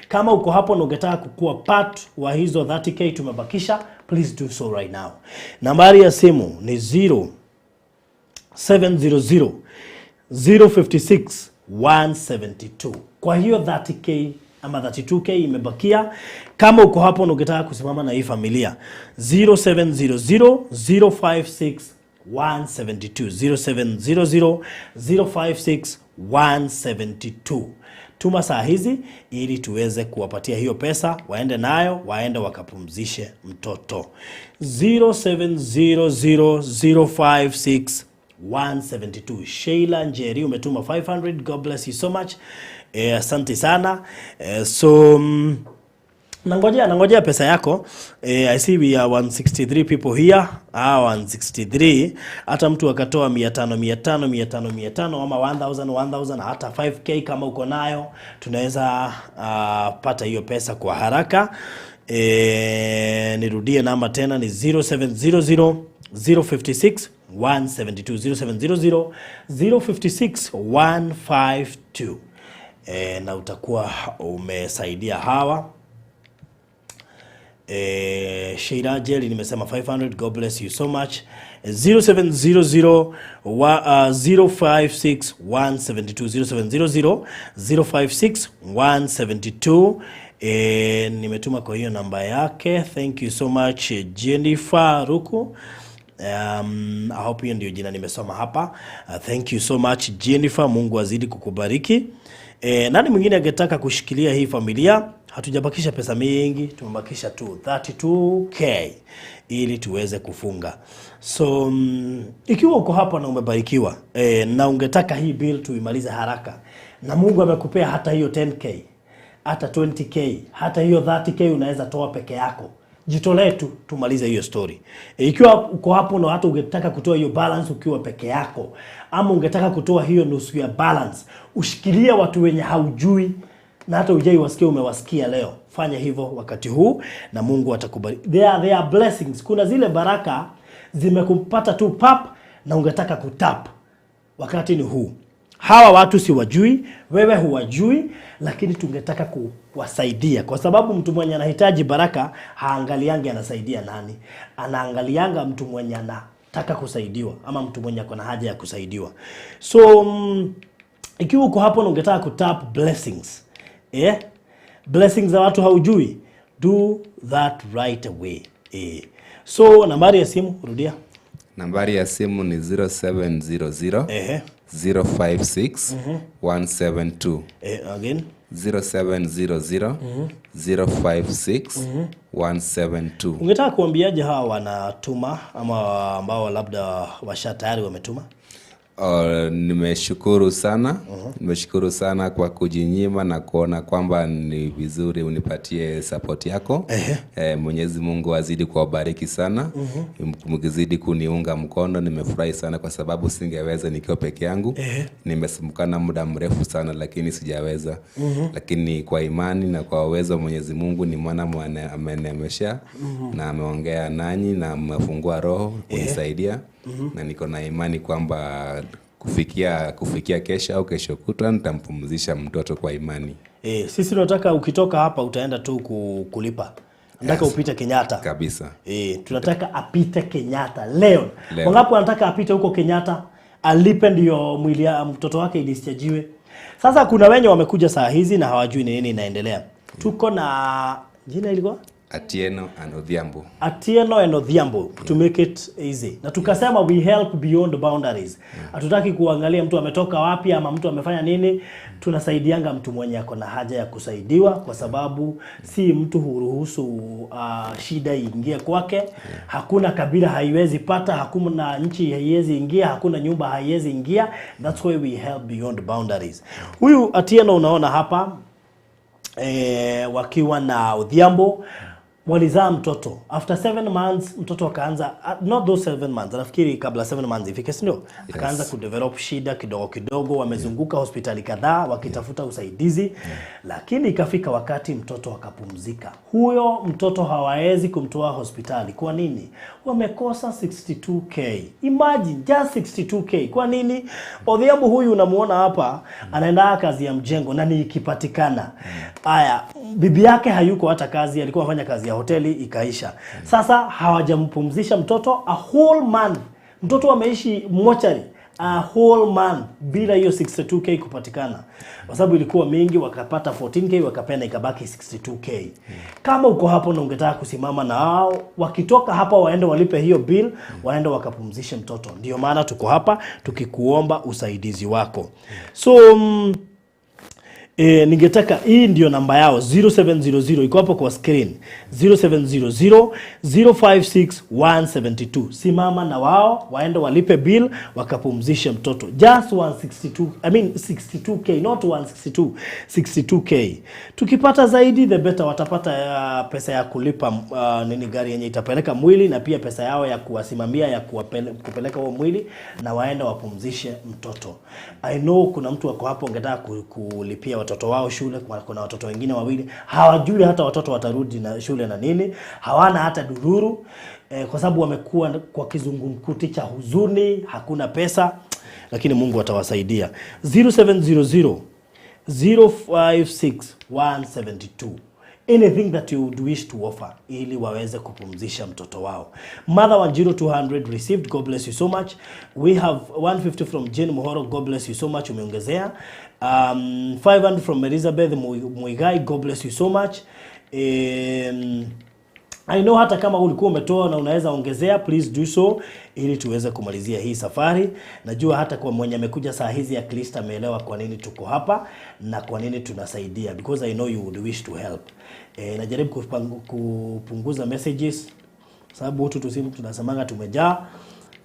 Kama uko hapo na ungetaka kukua part wa hizo 30k tumebakisha, please do so right now. Nambari ya simu ni 0700 056 172. Kwa hiyo 30k ama 32k imebakia. Kama uko hapo na ungetaka kusimama na hii familia, 0700 056 172, 0700 056 172. Tuma saa hizi ili tuweze kuwapatia hiyo pesa, waende nayo, waende wakapumzishe mtoto. 0700 056 172. Sheila Njeri umetuma 500. God bless you so much. Asante sana. Nangojea pesa yako. I see we are 163 people here. 163. Hata mtu akatoa 500 ama 1000 hata 5k kama uko nayo, tunaweza pata hiyo pesa kwa haraka. Nirudie namba tena ni 0700 056 172, 0700 056 152. Na utakuwa umesaidia hawa. Sheila Jeli nimesema 500. God bless you so much. 0700 056 172, 0700 056 172. Nimetuma kwa hiyo namba yake. Thank you so much Jennifer Ruku. I hope hiyo ndio jina nimesoma hapa. Thank you so much Jennifer, Mungu azidi kukubariki. Nani mwingine angetaka kushikilia hii familia? Hatujabakisha pesa mingi, tumebakisha tu 32k ili tuweze kufunga. So ikiwa uko hapa na umebarikiwa na ungetaka hii bill tuimalize haraka, na Mungu amekupea hata hiyo 10k, hata 20k, hata hiyo 30k unaweza toa peke yako. Jitolee tu tumalize hiyo story. Ikiwa uko hapo na hata ungetaka kutoa hiyo balance ukiwa peke yako, ama ungetaka kutoa hiyo nusu ya balance, ushikilie watu wenye haujui na hata ujai wasikia umewasikia leo. Fanya hivyo wakati huu na Mungu atakubariki. There are blessings. Kuna zile baraka zimekupata tu pap na ungetaka kutap. Wakati ni huu. Hawa watu si wajui, wewe huwajui, lakini tungetaka kuwasaidia. Kwa sababu mtu mwenye anahitaji baraka haangaliangi anasaidia nani. Anaangalianga mtu mwenye anataka kusaidiwa ama mtu mwenye ako na haja ya kusaidiwa. So ikiwa uko hapo na ungetaka kutap blessings, blessings za watu haujui, do that right away. So nambari ya simu rudia. Nambari ya simu ni 0700 056 172. Again 0700 056 172. Ungetaka kuambiaje hawa wanatuma ama ambao labda washa tayari wametuma? Nimeshukuru sana. Nimeshukuru sana kwa kujinyima na kuona kwamba ni vizuri unipatie support yako. Mwenyezi Mungu azidi kuwabariki sana. Mkizidi kuniunga mkono, nimefurahi sana kwa sababu singeweza nikiwa peke yangu. Nimesumukana muda mrefu sana lakini sijaweza. Lakini kwa imani na kwa uwezo Mwenyezi Mungu ni mwana amenemesha na ameongea nanyi na amefungua roho kunisaidia. Na niko na imani kwamba kufikia kesho au kesho kutwa nitampumzisha mtoto kwa imani. Sisi tunataka ukitoka hapa utaenda tu kulipa. Nataka upite Kenyatta. Kabisa. Tunataka apite Kenyatta leo. Wangapi wanataka apite huko Kenyatta alipe ndio mwili ya mtoto wake ilisiajiwe. Sasa kuna wenye wamekuja saa hizi na hawajui nini inaendelea. Tuko na jina ilikuwa ATIENO and ODHIAMBO. ATIENO and ODHIAMBO, to make it easy. Na tukasema we help beyond boundaries. Hatutaki kuangalia mtu ametoka wapi ama mtu amefanya nini. Tunasaidianga mtu mwenye ako na haja ya kusaidiwa kwa sababu si mtu huruhusu shida iingie kwake. Hakuna kabila haiwezi pata, hakuna nchi haiwezi ingia, hakuna nyumba haiwezi ingia. That's why we help beyond boundaries. Huyu ATIENO unaona hapa wakiwa na ODHIAMBO walizaa mtoto. After 7 months mtoto akaanza, not those 7 months, nafikiri kabla 7 months ifike, si ndio? Akaanza kudevelop shida kidogo kidogo, wamezunguka hospitali kadhaa wakitafuta usaidizi, lakini ikafika wakati mtoto akapumzika. Huyo mtoto hawawezi kumtoa hospitali. Kwa nini? Wamekosa 62k. Imagine, just 62k. Kwa nini? Odhiambo huyu unamuona hapa anaenda kazi ya mjengo na ni ikipatikana. Aya, bibi yake hayuko hata kazi, alikuwa anafanya kazi ya hoteli ikaisha. Sasa hawajampumzisha mtoto a whole month. Mtoto ameishi mochari a whole month bila hiyo 62k kupatikana. Kwa sababu ilikuwa mingi, wakapata 14k, wakapenda ikabaki 62k. Kama uko hapo na ungetaka kusimama na hao, wakitoka hapa waende walipe hiyo bill, waende wakapumzishe mtoto. Ndio maana tuko hapa tukikuomba usaidizi wako. So ningetaka, hii ndio namba yao 0700, iko hapo kwa screen, 0700 056 172. Simama na wao waende walipe bill wakapumzishe mtoto. Just 162, I mean 62k, not 162, 62k. Tukipata zaidi the better, watapata pesa ya kulipa gari yenye itapeleka mwili, na pia pesa yao ya kuwasimamia ya kupeleka huo mwili na waende wapumzishe mtoto. I know kuna mtu wako hapo ungetaka kulipia watoto wao shule. Kuna watoto wengine wawili hawajui hata watoto watarudi na shule na nini, hawana hata dururu kwa sababu wamekuwa kwa kizungumkuti cha huzuni, hakuna pesa, lakini Mungu atawasaidia. 0700 056 172. Anything that you would wish to offer ili waweze kupumzisha mtoto wao. Mother 10200 received, God bless you so much. We have 150 from Jane Muhoro, God bless you so much, umeongezea. 500 from Elizabeth Muigai, God bless you so much. I know hata kama ulikuwa umetoa na unaweza ongezea, please do so ili tuweze kumalizia hii safari. Najua hata kwa mwenye amekuja saa hizi at least ameelewa kwa nini tuko hapa na kwa nini tunasaidia, because I know you would wish to help. Najaribu kupunguza messages sababu watu tusimu tunasemanga tumejaa,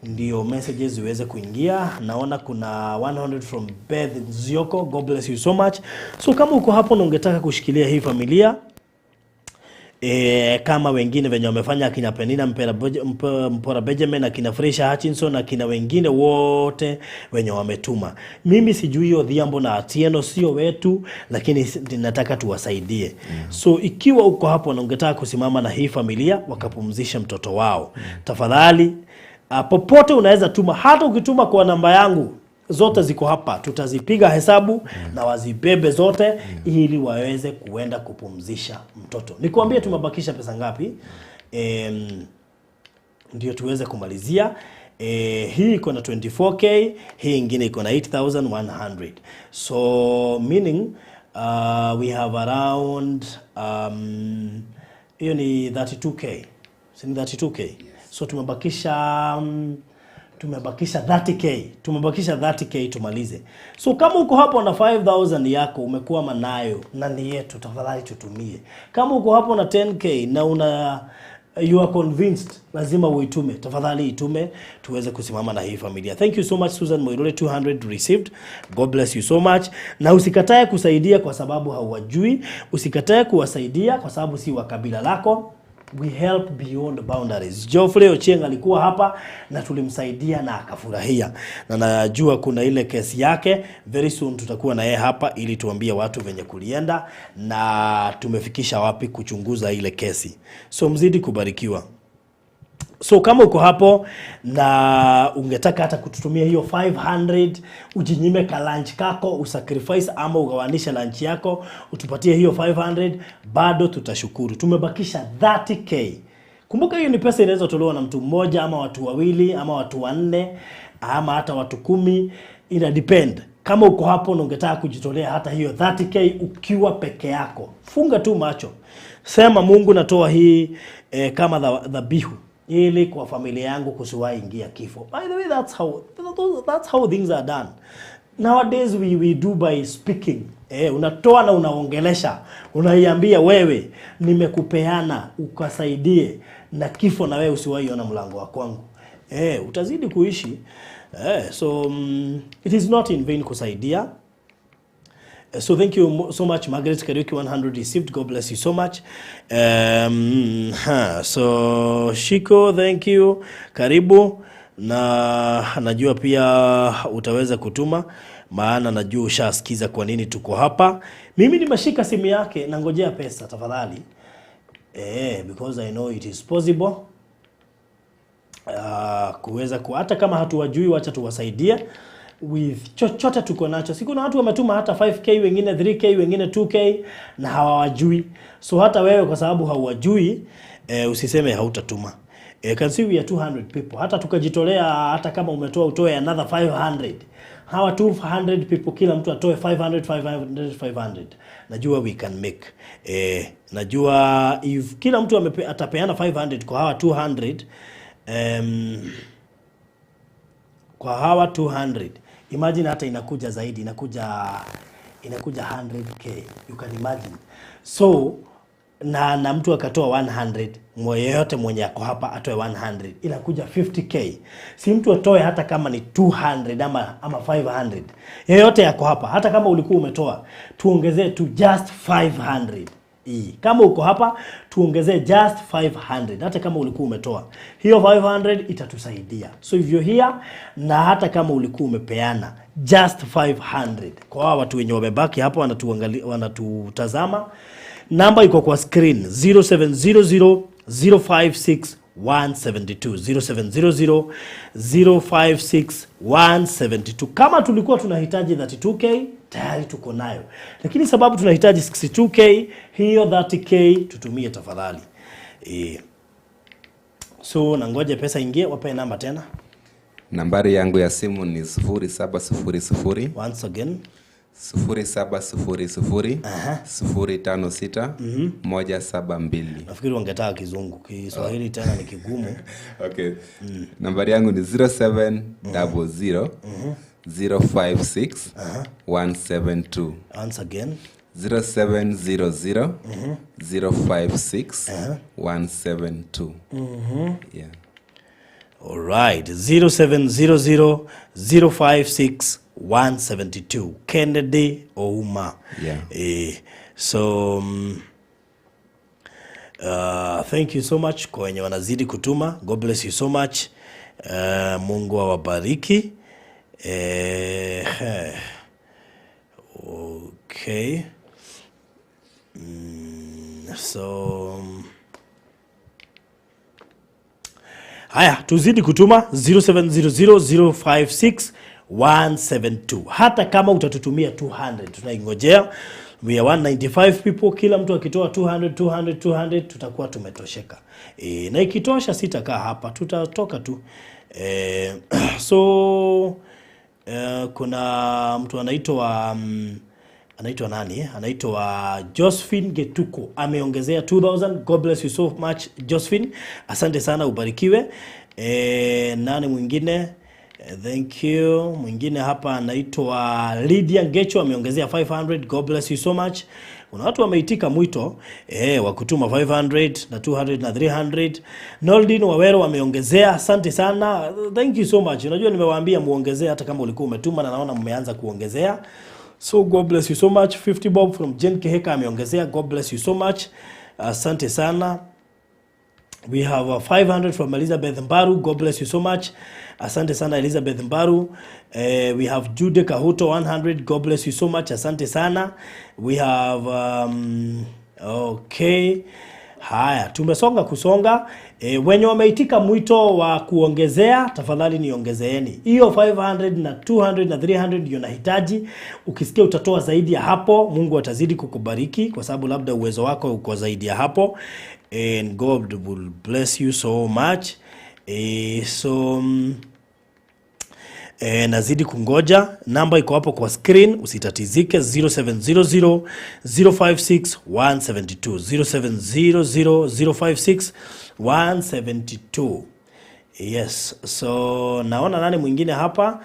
ndio messages ziweze kuingia. Naona kuna 100 from Beth Nzioko, God bless you so much. So kama uko hapo na ungetaka kushikilia hii familia kama wengine wenye wamefanya, akina Penina Mpora Benjamin, akina Fresha Hutchinson, akina wengine wote wenye wametuma, mimi sijui Odhiambo na Atieno sio wetu, lakini ninataka tuwasaidie. So ikiwa uko hapo na ungetaka kusimama na hii familia wakapumzisha mtoto wao, tafadhali popote unaweza tuma. Hata ukituma kwa namba yangu, zote ziko hapa, tutazipiga hesabu na wazibebe zote ili waweze kuenda kupumzisha mtoto. Nikwambie tumebakisha pesa ngapi ndio tuweze kumalizia. Hii iko na 24k, hii ingine iko na 8100. So meaning we have around hiyo ni 32k. Si 32k? So tumebakisha 30k. Tumebakisha 30k tumalize. So kama uko hapo na 5000 yako umekuwa manayo na ni yetu, tafadhali tutumie. Kama uko hapo na 10k na you are convinced lazima uitume, tafadhali itume tuweze kusimama na hii familia. Thank you so much Susan Moirole, 200 received. God bless you so much. Na usikatae kusaidia kwa sababu hauwajui, usikatae kuwasaidia kwa sababu si wa kabila lako. We help beyond boundaries. Geoffrey Ochieng alikuwa hapa na tulimsaidia na akafurahia. Na najua kuna ile kesi yake, very soon tutakuwa na yeye hapa ili tuambie watu venye kulienda na tumefikisha wapi kuchunguza ile kesi. So mzidi kubarikiwa. So kama uko hapo na ungetaka hata kututumia hiyo 500, ujinyime ka lunch kako, usacrifice ama ugawanisha lunch yako, utupatie hiyo 500, bado tutashukuru. Tumebakisha 30k. Kumbuka hiyo ni pesa inaweza tolewa na mtu mmoja ama watu wawili ama watu wanne ama hata watu 10, ina depend. Kama uko hapo na ungetaka kujitolea hata hiyo 30k ukiwa peke yako, funga tu macho, sema Mungu natoa hii kama dhabihu ili kwa familia yangu kusiwahi ingia kifo. By the way, that's how things are done nowadays. We do by speaking. Unatoa na unaongelesha, unaiambia wewe nimekupeana ukasaidie na kifo, na wewe usiwahi ona mlango wa kwangu. Utazidi kuishi. So it is not in vain kusaidia. So thank you so much, Margaret Kariuki, 100 received. God bless you so much. So Shiko, thank you. Karibu. Na najua pia utaweza kutuma, maana najua ushasikiza kwa nini tuko hapa. Mimi nimeshika simu yake na ngojea pesa tafadhali. Because I know it is possible. Kuweza hata kama hatuwajui, wacha tuwasaidie with chochote tuko nacho. Siku na watu wametuma hata 5k, wengine 3k, wengine 2k na hawajui. So hata wewe kwa sababu hauwajui, usiseme hautatuma. Can see we are 200 people. Hata tukajitolea, hata kama umetoa utoe another 500. Hawa 200 people kila mtu atoe 500. Najua we can make. Najua if kila mtu atapeana 500 kwa hawa 200, kwa hawa 200, imagine hata inakuja zaidi, inakuja 100k, you can imagine. So na mtu akatoa 100, yeyote mwenye ako hapa atoe 100, inakuja 50k. Si mtu atoe hata kama ni 200 ama 500, yeyote yako hapa, hata kama ulikuwa umetoa, tuongezee to just 500. Kama uko hapa tuongezee just 500, hata kama ulikuwa umetoa hiyo 500 itatusaidia. So if you're here na hata kama ulikuwa umepeana just 500, kwa watu wenye wamebaki hapa wanatutazama, namba iko kwa screen 0700 056 172 0700 056 Kama tulikuwa tunahitaji 32k tayari tuko nayo, lakini sababu tunahitaji 62k, hiyo 30k tutumie tafadhali. So nangoje pesa ingie. Wape namba tena. Nambari yangu ya simu ni 0700 once again 0700 056 172. Nafikiri wangetaka kizungu, Kiswahili tena ni kigumu. Okay. Nambari yangu ni 0700 056 172. Once again 0700 056 172. Yeah. All right, 0700 056 172. Kennedy Ouma. Yeah. So thank you so much kwa wenye wanazidi kutuma. God bless you so much. Mungu awabariki. Okay. So haya, tuzidi kutuma 0700 056 172. Hata kama utatutumia 200 tunaingojea. We are 195 people, kila mtu akitoa 200 tutakuwa tumetosheka. Na ikitosha sitakaa hapa, tutatoka tu. So kuna mtu anaitwa nani? Anaitwa Josephine Getuko, ameongezea 2000. God bless you so much Josephine, asante sana, ubarikiwe. Nani mwingine? Thank you. Mwingine hapa anaitwa Lydia Ngecho, ameongezea 500. God bless you so much. Kuna watu wameitika mwito wa kutuma 500 na 200 na 300. Noldin Wawero ameongezea, asante sana. Thank you so much. Unajua nimewaambia muongezea hata kama ulikuwa umetuma, na naona mmeanza kuongezea. So God bless you so much. 50 bob from Jen Keheka ameongezea. God bless you so much. Asante sana. We have 500 from Elizabeth Mbaru. God bless you so much. Asante sana Elizabeth Mbaru. We have Jude Kahuto 100. God bless you so much. Asante sana. We have okay. Haya, tumesonga kusonga. Wenye wameitika mwito wa kuongezea, tafadhali niongezeeni. Hiyo 500 na 200 na 300 ndio nahitaji. Ukisikia utatoa zaidi ya hapo, Mungu atazidi kukubariki kwa sababu labda uwezo wako uko zaidi ya hapo. And God will bless you so much. Nazidi kungoja. Namba iko hapo kwa screen, usitatizike. 0700 056 172 0700 056 172. Yes. So naona nani mwingine hapa?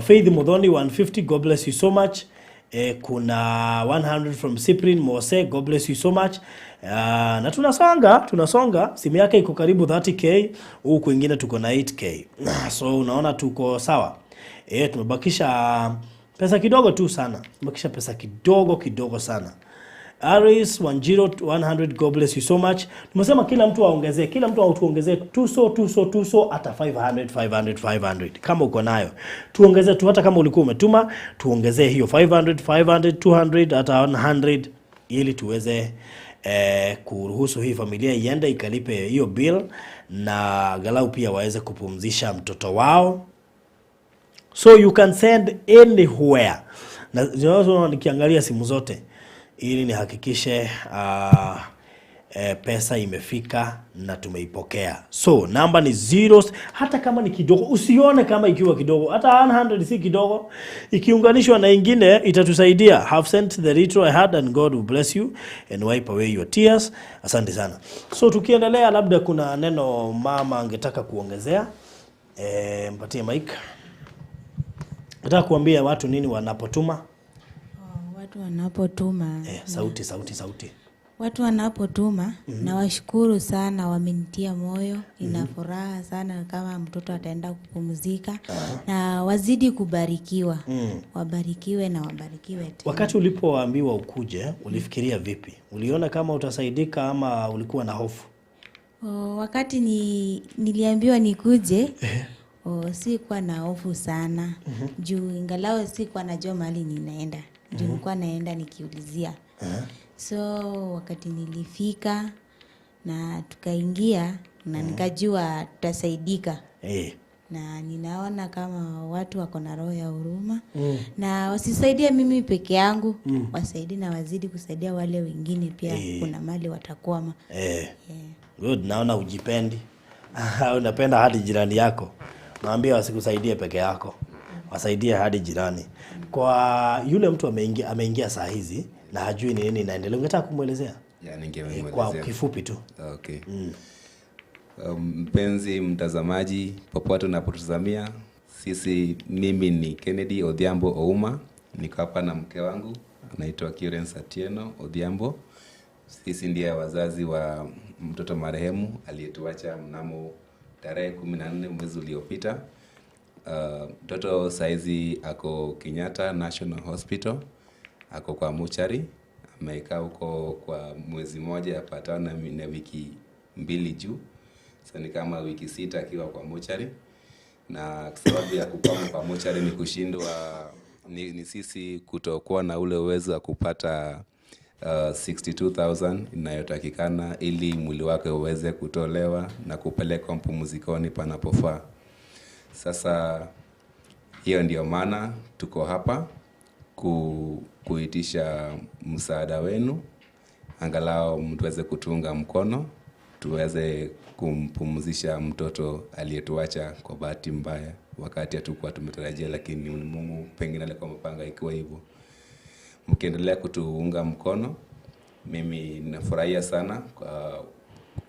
Faith Mudhoni 150. God bless you so much. Kuna 100 from Cyprian Mose. God bless you so much. Na tunasonga. Simu yake iko karibu 30k, huku kwingine tuko na 8k. So unaona tuko sawa. Tumebakisha Pesa kidogo tu sana. Mbakisha pesa kidogo sana. Aris 10100, God bless you so much. Tumesema kila mtu aongezee, tuongezee tuso hata 500. Kama uko nayo tuongezee tu, hata kama ulikuwa umetuma tuongezee hiyo 500 200 hata 100 ili tuweze kuruhusu hii familia iende ikalipe hiyo bill na galau pia waweze kupumzisha mtoto wao. So you can send anywhere. Na nikiangalia simu zote ili nihakikishe pesa imefika na tumeipokea. So namba ni 0, hata kama ni kidogo, usione kama ikiwa kidogo, hata 100 si kidogo, ikiunganishwa na ingine itatusaidia. Have sent the retro I had and God will bless you and wipe away your tears. Asante sana. So tukiendelea, labda kuna neno mama angetaka kuongezea. Mpatie mic. Nataka kuambia watu nini wanapotuma. Watu wanapotuma. Sauti. Watu wanapotuma na washukuru sana, wamenitia moyo. Nina furaha sana kama mtoto ataenda kupumzika na wazidi kubarikiwa. Wabarikiwe na wabarikiwe tena. Wakati ulipoambiwa ukuje, ulifikiria vipi? Uliona kama utasaidika ama ulikuwa na hofu? Wakati niliambiwa nikuje, sikuwa na hofu sana. Juu ingalau sikuwa najua mahali ninaenda. Juu nilikuwa naenda nikiulizia. So wakati nilifika na tukaingia na nikajua tutasaidika. Na ninaona kama watu wako na roho ya huruma. Na wasisaidia mimi peke yangu, wasaidie na wazidi kusaidia wale wengine pia. Kuna mali watakwama. Good, naona ujipendi. Unapenda hadi jirani yako. Naambia wasikusaidie peke yako, wasaidie hadi jirani. Kwa yule mtu ameingia saa hizi na hajui ni nini inaendelea, ungetaka kumuelezea? Ningemwelezea kwa kifupi tu. Okay. Mpenzi mtazamaji, popote unapotazamia, mimi ni Kennedy Odhiambo Ouma, niko hapa na mke wangu anaitwa ATIENO Odhiambo. Sisi ndiye wazazi wa mtoto marehemu aliyetuacha mnamo tarehe 14 mwezi uliopita. Mtoto saizi ako Kenyatta National Hospital, ako kwa mochari, amekaa huko kwa mwezi moja yapatana na wiki 2 juu. Sasa ni kama wiki 6 akiwa kwa mochari, na sababu ya kukaa kwa mochari ni kushindwa ni sisi kutokuwa na ule uwezo wa kupata 62,000 inayotakikana ili mwili wake uweze kutolewa na kupelekwa mpumzikoni panapofaa. Sasa hiyo ndio maana tuko hapa kuitisha msaada wenu, angalau mtuweze kutunga mkono tuweze kumpumzisha mtoto aliyetuacha kwa bahati mbaya wakati hatukuwa tumetarajia, lakini Mungu pengine alikuwa amepanga ikiwa hivyo. Mkiendelea kutuunga mkono, mimi nafurahia sana kwa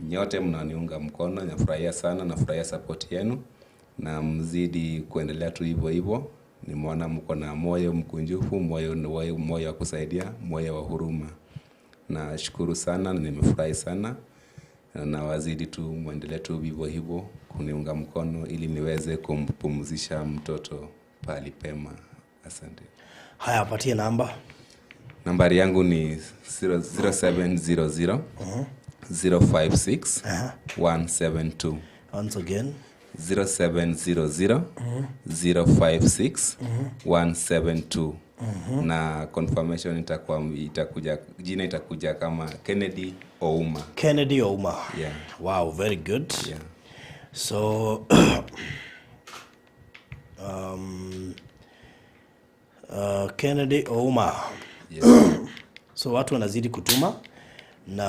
nyote mnaniunga mkono, nafurahia sana, nafurahia support yenu, na mzidi kuendelea tu hivyo. Nimeona mko na moyo mkunjufu, moyo wa kusaidia, moyo wa huruma. Nashukuru sana na nimefurahi sana, na wazidi tu muendelee tu hivyo kuniunga mkono ili niweze kumpumzisha mtoto pali pema. Asante. Haya, patie namba. Nambari yangu ni 0700 056 172. Once again 0700 056 172. Na confirmation itakuja, jina itakuja kama Kennedy Ouma. Kennedy Ouma. Yeah. Wow, very good. Yeah. So Kennedy Ouma. Yes. So watu wanazidi kutuma na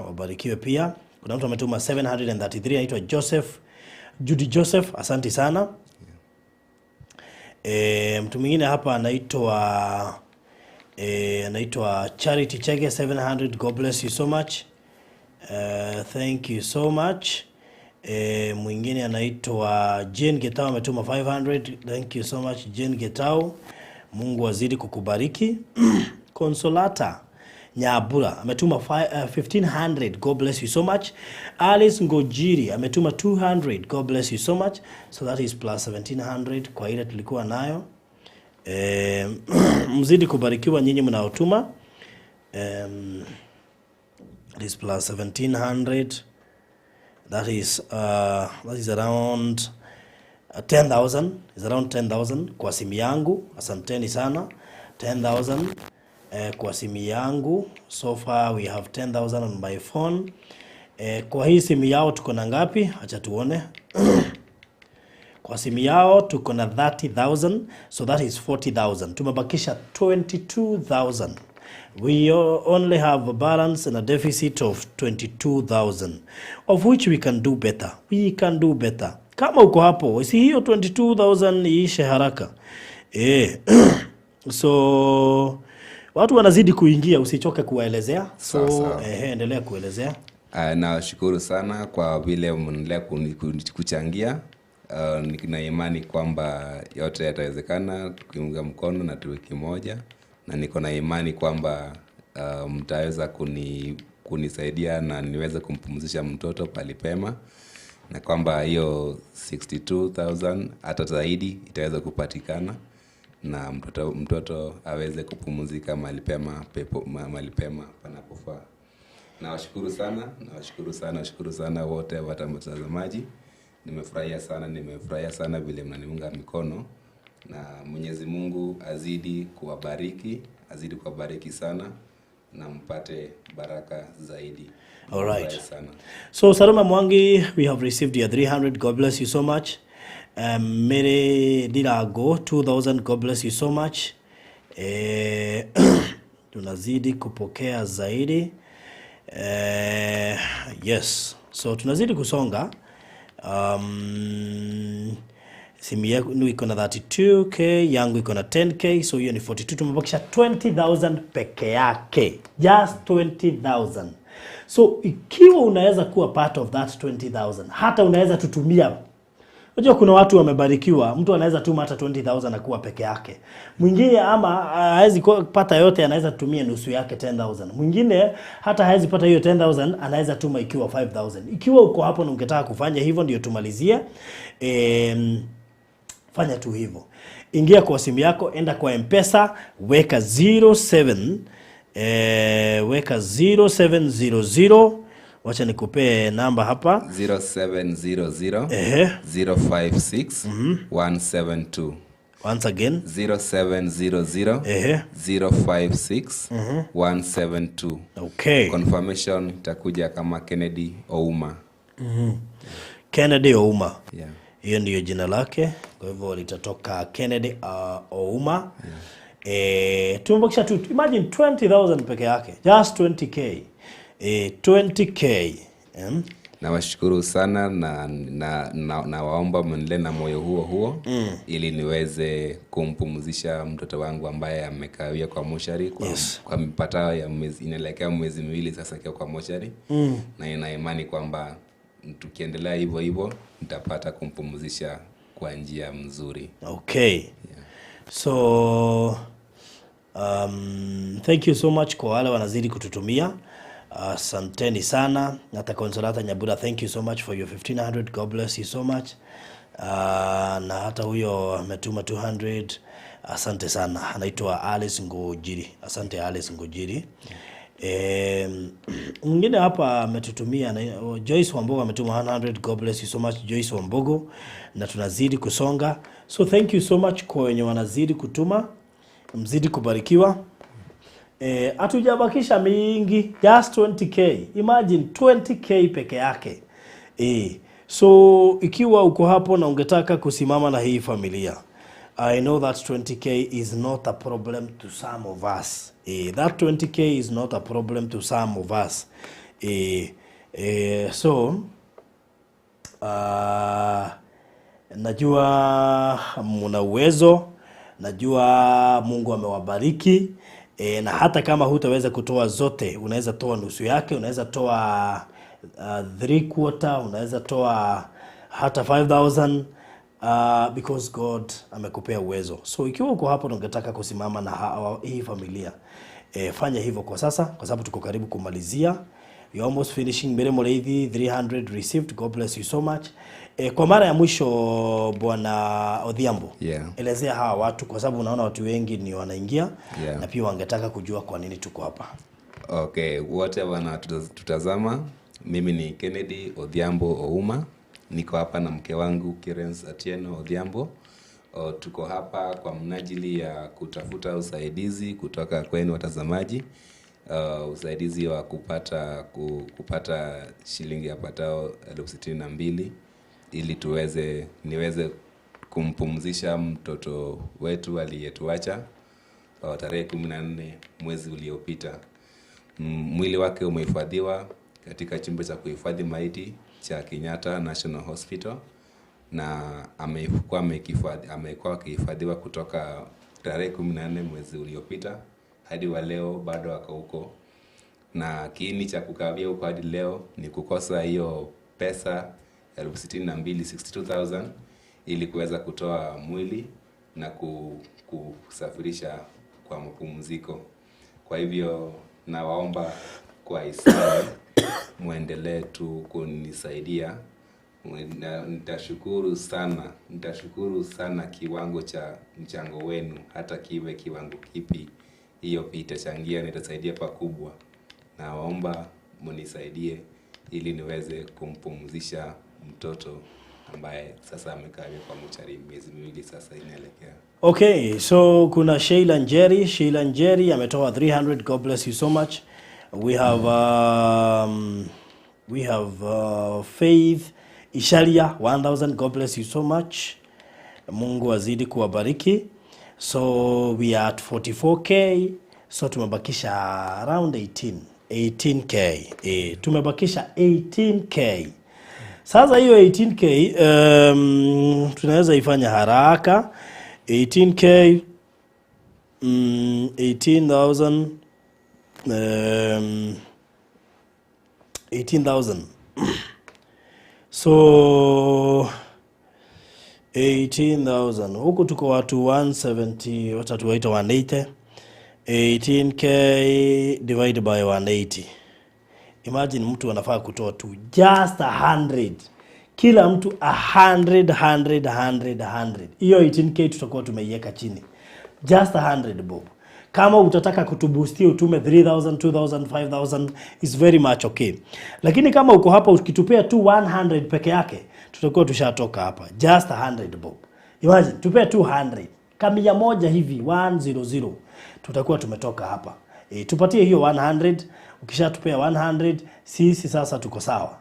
wabarikiwe pia. Kuna mtu ametuma 733, anaitwa Judy Joseph, asante sana. Mtu mwingine hapa anaitwa Charity Chege 700, God bless you so much. Thank you so much. Mwingine anaitwa Jane Getao ametuma 500, thank you so much Jane Getao. Mungu azidi kukubariki. Consolata Nyabura ametuma 1500, God bless you so much. Alice Ngojiri ametuma 200, God bless you so much. So that is plus 1700 kwa ile tulikuwa nayo. Mzidi kubarikiwa nyinyi mnaotuma. This plus 1700, that is around 10,000, is around 10,000 kwa simu yangu. Asanteni sana. 10,000 kwa simu yangu. So far we have 10,000 on my phone. Kwa hii simu yao tuko na ngapi? Acha tuone. Kwa simu yao tuko na 30,000, so that is 40,000. Tumebakisha 22,000. We only have a balance and a deficit of 22,000, of which we can do better. We can do better. Kama uko hapo, si hiyo 22,000 iishe haraka. So watu wanazidi kuingia, usichoke kuwaelezea. So endelea kuelezea. Nawashukuru sana kwa vile mnaendelea kuchangia. Nina imani kwamba yote yatawezekana tukiunga mkono na tuwe kimoja, na niko na imani kwamba mtaweza kunisaidia na niweze kumpumzisha mtoto palipema, na kwamba hiyo 62,000 hata zaidi itaweza kupatikana na mtoto aweze kupumzika malipema panapofaa. Nawashukuru sana wote watazamaji. Nimefurahia sana vile mnaniunga mikono, na Mwenyezi Mungu azidi kuwabariki sana na mpate baraka zaidi. All right. So Saloma Mwangi, we have received your 300. God bless you so much. Mere Dirago 2,000. God bless you so much. Tunazidi kupokea zaidi. Yes. So tunazidi kusonga. Simu yangu iko na 32k, yangu iko na 10k, so hiyo ni 42. Tumebakisha 20,000 peke yake, just 20,000. So ikiwa unaweza kuwa part of that 20,000, hata unaweza tutumia. Unajua kuna watu wamebarikiwa, mtu anaweza tuma hata 20,000 na kuwa peke yake. Mwingine ama hawezi pata yote, anaweza tumia nusu yake 10,000. Mwingine hata hawezi pata hiyo 10,000, anaweza tuma ikiwa 5,000. Ikiwa uko hapo na ungetaka kufanya hivyo, ndio tumalizie. Fanya tu hivyo. Ingia kwa simu yako, enda kwa M-Pesa, weka 0700. Wacha nikupe namba hapa. 0700 056 172. Once again. 0700 056 172. Okay. Confirmation itakuja kama Kennedy Ouma. Kennedy Ouma. Yeah. Hiyo ndio jina lake. Kwa hivyo litatoka Kennedy Ouma. Yeah. Tumebakisha tu, imagine 20,000 peke yake. Just 20k. 20k. Nawashukuru sana na waomba mwendelee na moyo huo ili niweze kumpumzisha mtoto wangu ambaye amekawia kwa moshari kwa mipatao ya mwezi, inaelekea mwezi miwili sasa kwa moshari. Na ina imani kwamba tukiendelea hivyo nitapata kumpumzisha kwa njia mzuri. Okay. Yeah. So thank you so much kwa wale wanazidi kututumia. Asanteni sana. Hata Consolata Nyabura, thank you so much for your 1,500. God bless you so much. Na hata huyo ametuma 200. Asante sana. Anaitwa Alice Ngojiri. Asante Alice Ngojiri. Mwingine hapa ametutumia Joyce Wambogo ametuma 100. God bless you so much Joyce Wambogo. Na tunazidi kusonga. So thank you so much kwa wenye wanazidi kutuma. Mzidi kubarikiwa. Hatujabakisha mingi, just 20k. Imagine 20k peke yake. So ikiwa uko hapo na ungetaka kusimama na hii familia, I know that 20k is not a problem to some of us. That 20k is not a problem to some of us. So najua mna uwezo, najua Mungu amewabariki. Na hata kama hutaweza kutoa zote, unaweza toa nusu yake, unaweza toa 3/4, unaweza toa hata 5,000, because God amekupea uwezo. So ikiwa uko hapo na ungetaka kusimama na hii familia, fanya hivyo kwa sasa, kwa sababu tuko karibu kumalizia. We almost finishing. Mere Moleithi 300 received. God bless you so much. Kwa mara ya mwisho Bwana Odhiambo, Yeah. elezea hawa watu kwa sababu unaona watu wengi ni wanaingia, Yeah. na pia wangetaka kujua kwa nini tuko hapa. Okay, wote tutazama. Mimi ni Kennedy Odhiambo Ouma. Niko hapa na mke wangu Kirens Atieno Odhiambo. Tuko hapa kwa mnajili ya kutafuta usaidizi kutoka kwenu watazamaji. Usaidizi wa kupata shilingi yapatao 62,000 ili niweze kumpumzisha mtoto wetu aliyetuacha tarehe 14 mwezi uliopita. Mwili wake umehifadhiwa katika chumba cha kuhifadhi maiti cha Kenyatta National Hospital, na amekuwa akihifadhiwa kutoka tarehe 14 mwezi uliopita hadi wa leo bado ako huko, na kiini cha kukawia huko hadi leo ni kukosa hiyo pesa 62,000 ili kuweza kutoa mwili na kusafirisha kwa mapumziko. Kwa hivyo nawaomba kwa hisani muendelee tu kunisaidia. Nitashukuru sana kiwango cha mchango wenu, hata kiwe kiwango kipi, hiyo itachangia, nitasaidia pakubwa. Nawaomba munisaidie ili niweze kumpumzisha mtoto ambaye sasa amekaa kwa mochari miezi miwili sasa inaelekea. Okay, so kuna Sheila Njeri ametoa 300. God bless you so much. We have Faith Ishalia 1,000. God bless you so much. Mungu azidi kuwabariki. So we are at 44k. So tumebakisha around 18k. Tumebakisha 18k. Sasa hiyo 18k tunaweza ifanya haraka. 18k 18,000 18,000. So 18,000 huku tuko watu 170, watatu waita 180. 18k divided by 180. Imagine mtu anafaa kutoa tu just 100. Kila mtu 100. Hiyo 18k tutakuwa tumeiweka chini. Just 100 bob. Kama utataka kutuboostia utume 3,000, 2,000, 5,000 is very much okay. Lakini kama uko hapa ukitupea tu 100 peke yake, tutakuwa tushatoka hapa. Just 100 bob. Imagine tupea 200. Kama 100 hivi 100 tutakuwa tumetoka hapa. Tupatie hiyo 100. Ukishatupea 100, sisi sasa tuko sawa.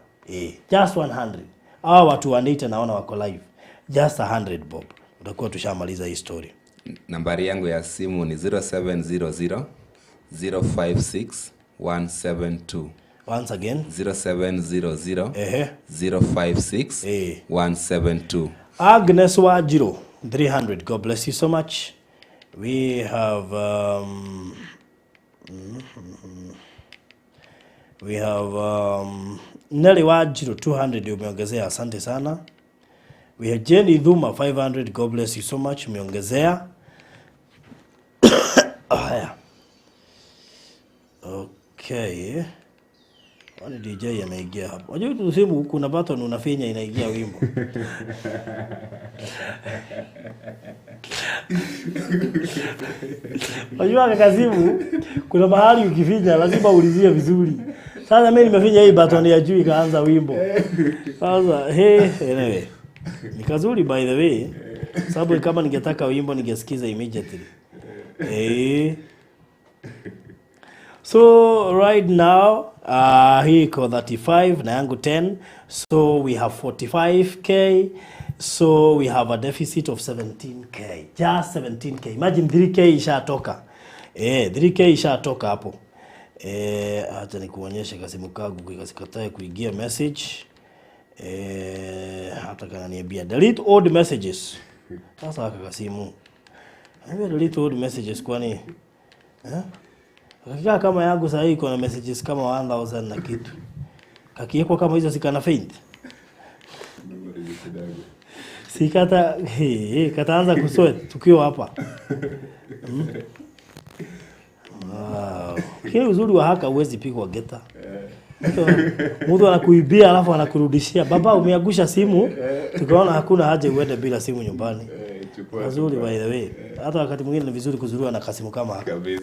Just 100. Hawa watu wanaita naona wako live. Just 100 bob. Utakuwa tushamaliza hii story. Nambari yangu ya simu ni 0700 056 172. Once again 0700 056 172. Agnes Wajiro 300. God bless you so much. We have Nelly Wajiro 200 umeongezea, asante sana. We have Jenny Dhuma 500. God bless you so much, umeongezea. Haya. Okay. Wani DJ ameingia hapo. Unajua tusimu kuna button unafinya inaingia wimbo. Unajua kakazimu kuna mahali ukifinya lazima ulizie vizuri. Sasa mimi nimefinya hii button ya juu ikaanza wimbo. Sasa anyway. Ni kazuri by the way. Sababu kama ningetaka wimbo ningesikiza immediately. So right now hii iko 35 na yangu 10. So we have 45k. So we have a deficit of 17k. Just 17k. Imagine 3k ishatoka. 3k ishatoka hapo. Acha nikuonyeshe kasimu kangu kasikatae kuingia message. Hata kana niambia delete old messages. Sasa haka kasimu. Niambia delete old messages kwani Kakia kama yangu sasa iko na messages kama 1000 na kitu. Kakieko kama hizo sikana faint. Sikata kataanza kusweat tukiwa hapa. Wow. Kile uzuri wa haka uwezi pigwa geta. Mtu anakuibia alafu anakurudishia. Baba umeangusha simu. Tukaona hakuna haja uende bila simu nyumbani. Nzuri by the way. Hata wakati mwingine ni vizuri kuzurua na kasimu kama haka. Kabisa.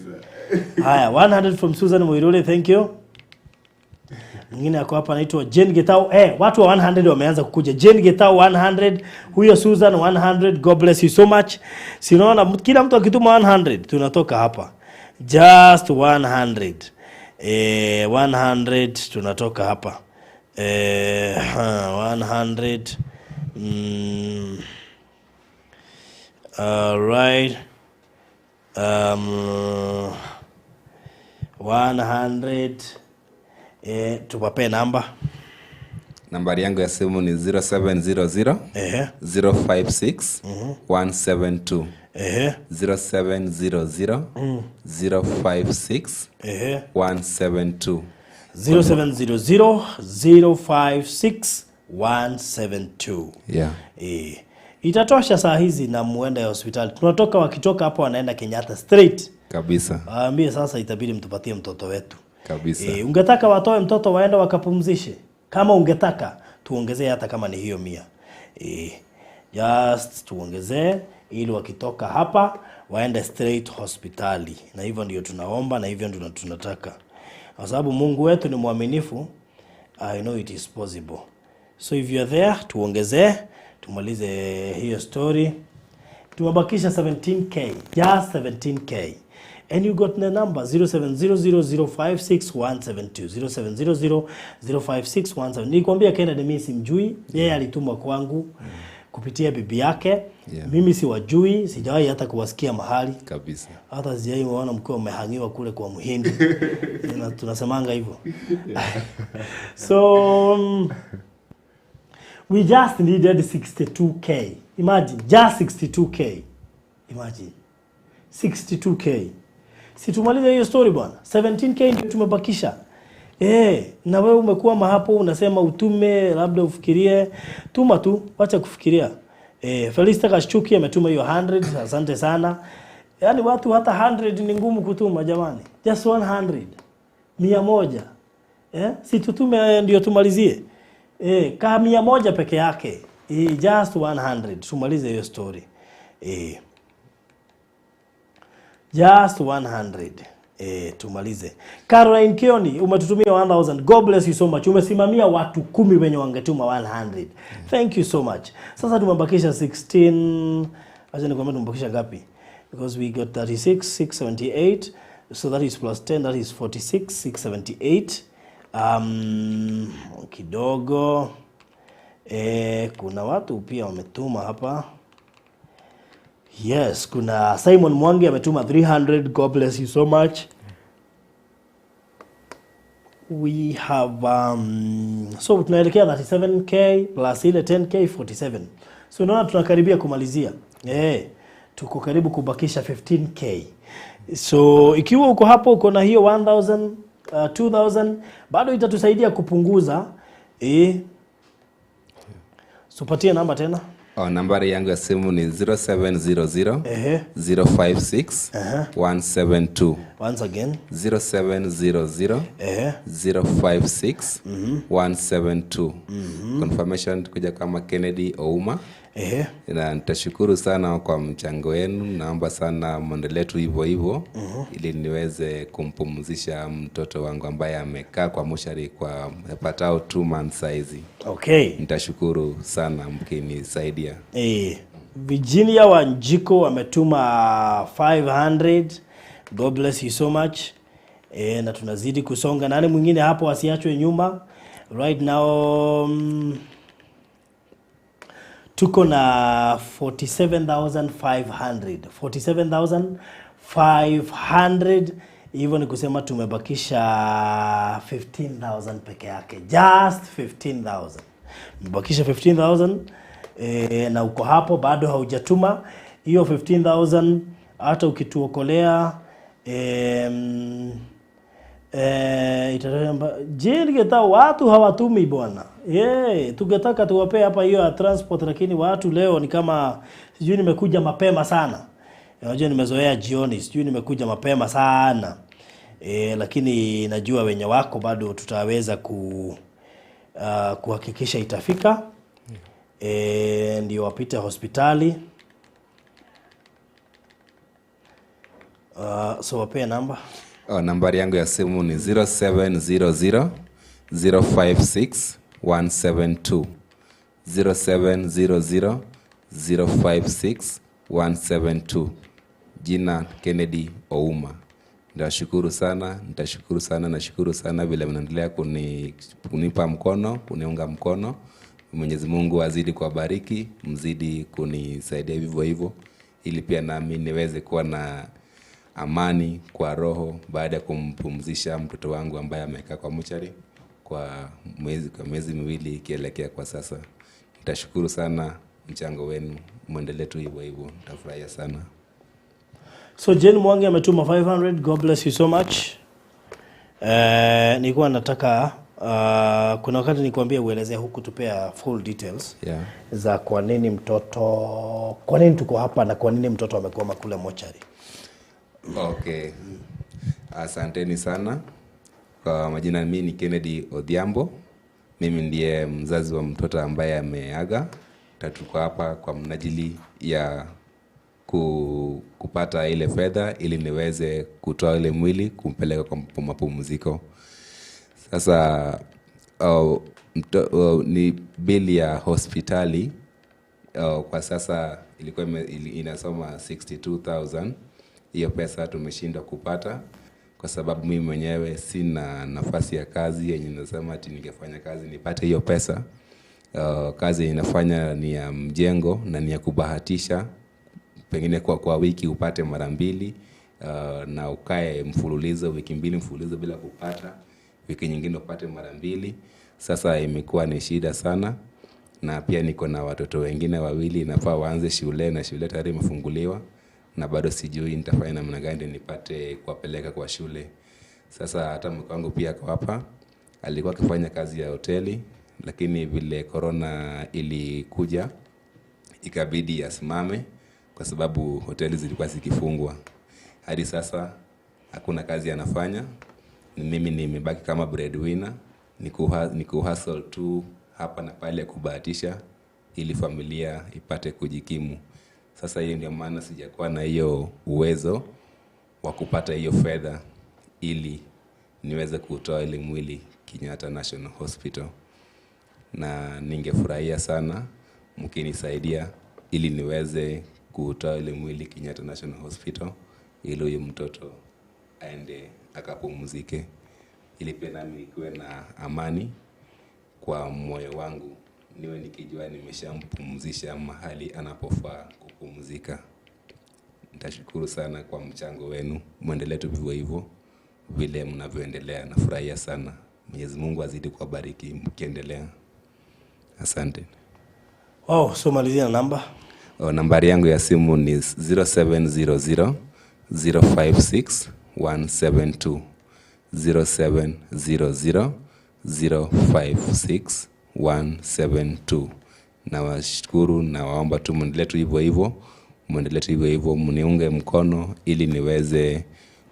Haya, 100 from Susan Moirole, thank you. Mwingine ako hapa anaitwa Jane Getao. Watu wa 100 wameanza kukuja. Jane Getao 100, huyo Susan 100. God bless you so much. Sinaona kila mtu akituma 100 tunatoka hapa. Just 100. 100 tunatoka hapa. 100. Right. 100. Tupape namba. Nambari yangu ya simu ni 0700 056 172. 0700 056 172. 0700 056 172. Yeah. Itatosha saa hizi na muende hospitali. Tunatoka wakitoka hapo wanaenda Kenyatta straight. Kabisa. Ambie sasa itabidi mtupatie mtoto wetu. Kabisa. Ungetaka watoe mtoto waende wakapumzishe. Kama ungetaka tuongezee hata kama ni hiyo 100. Just tuongezee ili wakitoka hapa waende straight hospitali. Na hivyo ndio tunaomba na hivyo ndio tunataka. Kwa sababu Mungu wetu ni mwaminifu. I know it is possible. So if you are there tuongezee, tumalize hiyo story. Tumebakisha 17k, just 17k. And you got the number 0700056172. 0700056172. Nilikwambia Kennedy mimi simjui, yeye alitumwa kwangu kupitia bibi yake. Yeah. Mimi siwajui, sijawahi hata kuwasikia mahali. Kabisa. Hata sijawahi kuona mkeo umehangiwa kule kwa Muhindi. Tunasemanga hivyo. So we just needed 62k. Imagine, just 62k. Imagine. 62k. Si tumalize hiyo story bwana. 17k ndio tumebakisha. Na wewe umekuwa hapo unasema utume, labda ufikirie, tuma tu, acha kufikiria. Felista Kashuki ametuma hiyo 100, asante sana. Yaani watu hata 100 ni ngumu kutuma jamani. Just 100. 100. Si tutume ndio tumalizie. Kama 100 peke yake. Just 100. Tumalize hiyo story. Just 100. Tumalize. Caroline Kioni umetutumia 1000. God bless you so much. Umesimamia watu 10 wenye wangetuma 100. Thank you so much. Sasa tumebakisha 16. Acha nikwambie tumebakisha ngapi? Because we got 36 678. So that is plus 10, that is 46 678. Kidogo. Kuna watu pia wametuma hapa. Yes, kuna Simon Mwangi ametuma 300. God bless you so much. We have so tunaelekea 37k plus ile 10k 47. So naona tunakaribia kumalizia. Tuko karibu kubakisha 15k. So ikiwa uko hapo uko na hiyo 1000 2000 bado itatusaidia kupunguza. Supatie namba tena. Nambari yangu ya simu ni 0700 056 172. Once again 0700 056 172. Confirmation kuja kama Kennedy Ouma. Na nitashukuru sana kwa mchango wenu. Naomba sana muendelee tu hivyo hivyo ili niweze kumpumzisha mtoto wangu ambaye amekaa kwa moshari kwa yapatao 2 months saizi. Okay. Nitashukuru sana mkinisaidia. Virginia Wanjiko ametuma 500. God bless you so much. Na tunazidi kusonga. Nani mwingine hapo asiachwe nyuma? Right now tuko na 47,500. 47,500. Hivyo ni kusema tumebakisha 15,000 peke yake. Just 15,000. Tumebakisha 15,000. Na uko hapo bado haujatuma hiyo 15,000 hata ukituokolea Jengeta watu hawatumi bwana. Tungetaka tuwape hapa hiyo transport lakini watu leo ni kama sijui nimekuja mapema sana. Unajua nimezoea jioni, sijui nimekuja mapema sana. lakini najua wenye wako bado tutaweza kuhakikisha itafika. Ndio wapite hospitali. So wapea namba. Nambari yangu ya simu ni 0700 056 172. 0700 056 172. Jina Kennedy Ouma. Nashukuru sana vile mnaendelea kunipa mkono, kuniunga mkono. Mwenyezi Mungu azidi kuwabariki, mzidi kunisaidia vivyo hivyo, ili pia nami niweze kuwa na amani kwa roho baada ya kumpumzisha mtoto wangu ambaye amekaa kwa mochari kwa miezi miwili ikielekea kwa sasa. Nitashukuru sana mchango wenu, muendelee tu hivyo hivyo, nitafurahia sana. So Jane Mwangi ametuma 500. God bless you so much. Nilikuwa nataka kuna wakati nikwambia uelezea huku tupea full details za kwa nini tuko hapa na kwa nini mtoto amekoma kule mochari. Okay. Asanteni sana. Kwa majina mimi ni Kennedy Odhiambo. Mimi ndiye mzazi wa mtoto ambaye ameaga. Tuko hapa kwa mnajili ya kupata ile fedha ili niweze kutoa ile mwili kumpeleka kwa mapumziko. Sasa ni bili ya hospitali kwa sasa ilikuwa inasoma 62,000. Hiyo pesa tumeshindwa kupata kwa sababu mimi mwenyewe sina nafasi ya kazi yenye nasema ati ningefanya kazi nipate hiyo pesa. Kazi inafanya ni ya mjengo na ni ya kubahatisha, pengine kwa wiki upate mara 2 na ukae mfululizo wiki 2 mfululizo bila kupata, wiki nyingine upate mara 2. Sasa imekuwa ni shida sana, na pia niko na watoto wengine 2 nafaa waanze shule na shule tayari imefunguliwa, na bado sijui nitafanya namna gani nipate kuwapeleka kwa shule. Sasa hata mke wangu pia kwa hapa alikuwa akifanya kazi ya hoteli, lakini vile corona ilikuja ikabidi asimame kwa sababu hoteli zilikuwa zikifungwa. Hadi sasa hakuna kazi anafanya. Mimi nimebaki kama breadwinner, ni kuhustle tu hapa na pale kubahatisha ili familia ipate kujikimu. Sasa hiyo ndio maana sijakuwa na hiyo uwezo wa kupata hiyo fedha ili niweze kutoa ile mwili Kenyatta National Hospital. Na ningefurahia sana mkinisaidia ili niweze kutoa ile mwili Kenyatta National Hospital ili huyu mtoto aende akapumzike, ili pia nami nikuwe na amani kwa moyo wangu, niwe nikijua nimeshampumzisha mahali anapofaa kupumzika. Nitashukuru sana kwa mchango wenu, muendelee tu vivyo hivyo vile mnavyoendelea. Nafurahia sana. Mwenyezi Mungu azidi kuwabariki mkiendelea. Asante. So malizia namba. Nambari yangu ya simu ni 0700 056 172. 0700 056 172. Nawashukuru na waomba tu muendelee tu hivyo hivyo, mniunge mkono ili niweze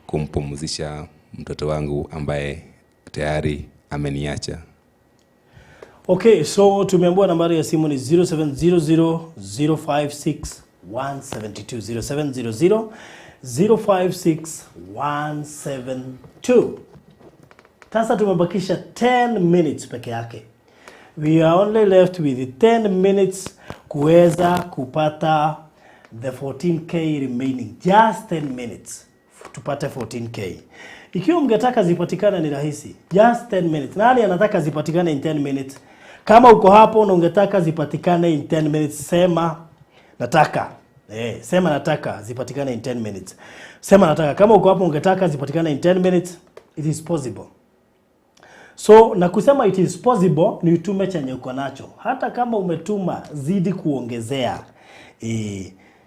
kumpumzisha mtoto wangu ambaye tayari ameniacha. Okay, so tumeambiwa nambari ya simu ni 0700 056 172. 0700 056 172. Sasa tumebakisha 10 minutes peke yake. We are only left with 10 minutes kuweza kupata the 14k remaining. Just 10 minutes tupate 14k. Ikiwa mngetaka zipatikane ni rahisi. Just 10 minutes. Nani anataka zipatikane in 10 minutes? Kama uko hapo na ungetaka zipatikane in 10 minutes, sema nataka. Sema nataka zipatikane in 10 minutes. Sema nataka. Kama uko hapo ungetaka zipatikane in 10 minutes, it is possible. So na kusema it is possible ni utume chenye uko nacho. Hata kama umetuma zidi kuongezea.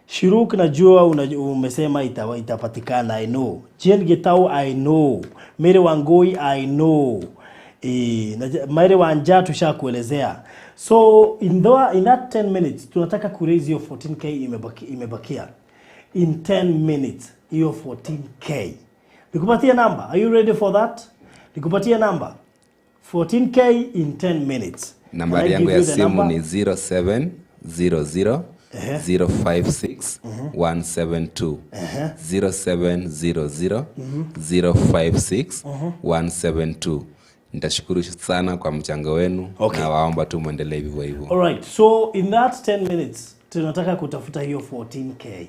Shiruk najua umesema itapatikana, I know. Jane Gitau, I know. Mary Wangoi, I know. Mary Wanja tushakuelezea. So in that 10 minutes tunataka ku raise hiyo 14k imebakia. In 10 minutes hiyo 14k Nikupatie number. Are you ready for that? Nikupatie number. 14K in 10 minutes. Nambari yangu ya simu ni 0700 056 172 0700 056 172. Nitashukuru sana kwa mchango wenu na waomba tu muendelee hivyo hivyo. All right. So in that 10 minutes tunataka kutafuta hiyo 14K.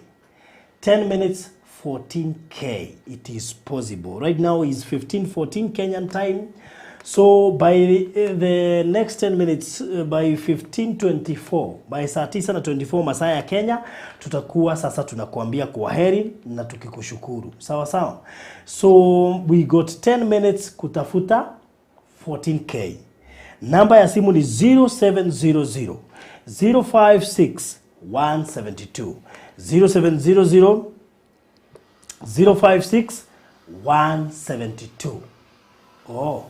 10 minutes 14K. It is possible. Right now is 15:14 Kenyan time. So by the next 10 minutes, by 15:24, by saa 9:24 masaa ya Kenya, tutakuwa sasa tunakuambia kwaheri na tukikushukuru. Sawa sawa. So we got 10 minutes kutafuta 14K. Namba ya simu ni 0700 056 172. 0700 056 172. Oh.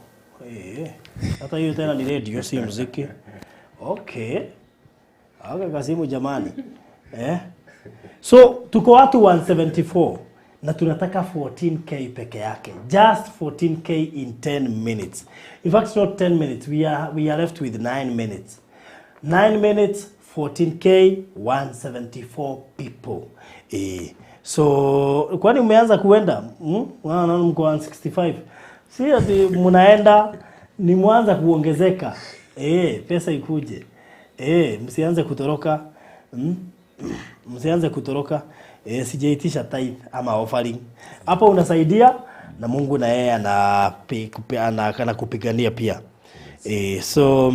Hata hiyo tena ni radio, si muziki. Okay. Aga kasimu jamani. So tuko watu 174 na tunataka 14K peke yake. Just 14K in 10 minutes. In fact not 10 minutes. We are left with 9 minutes. 9 minutes 14K 174 people. So kwani umeanza kuenda? Wana mko 165. Si ati mnaenda ni mwanza kuongezeka. Pesa ikuje. Msianze kutoroka. Msianze kutoroka. Sijaitisha tithe ama offering. Hapo unasaidia na Mungu na yeye anakupigania pia. So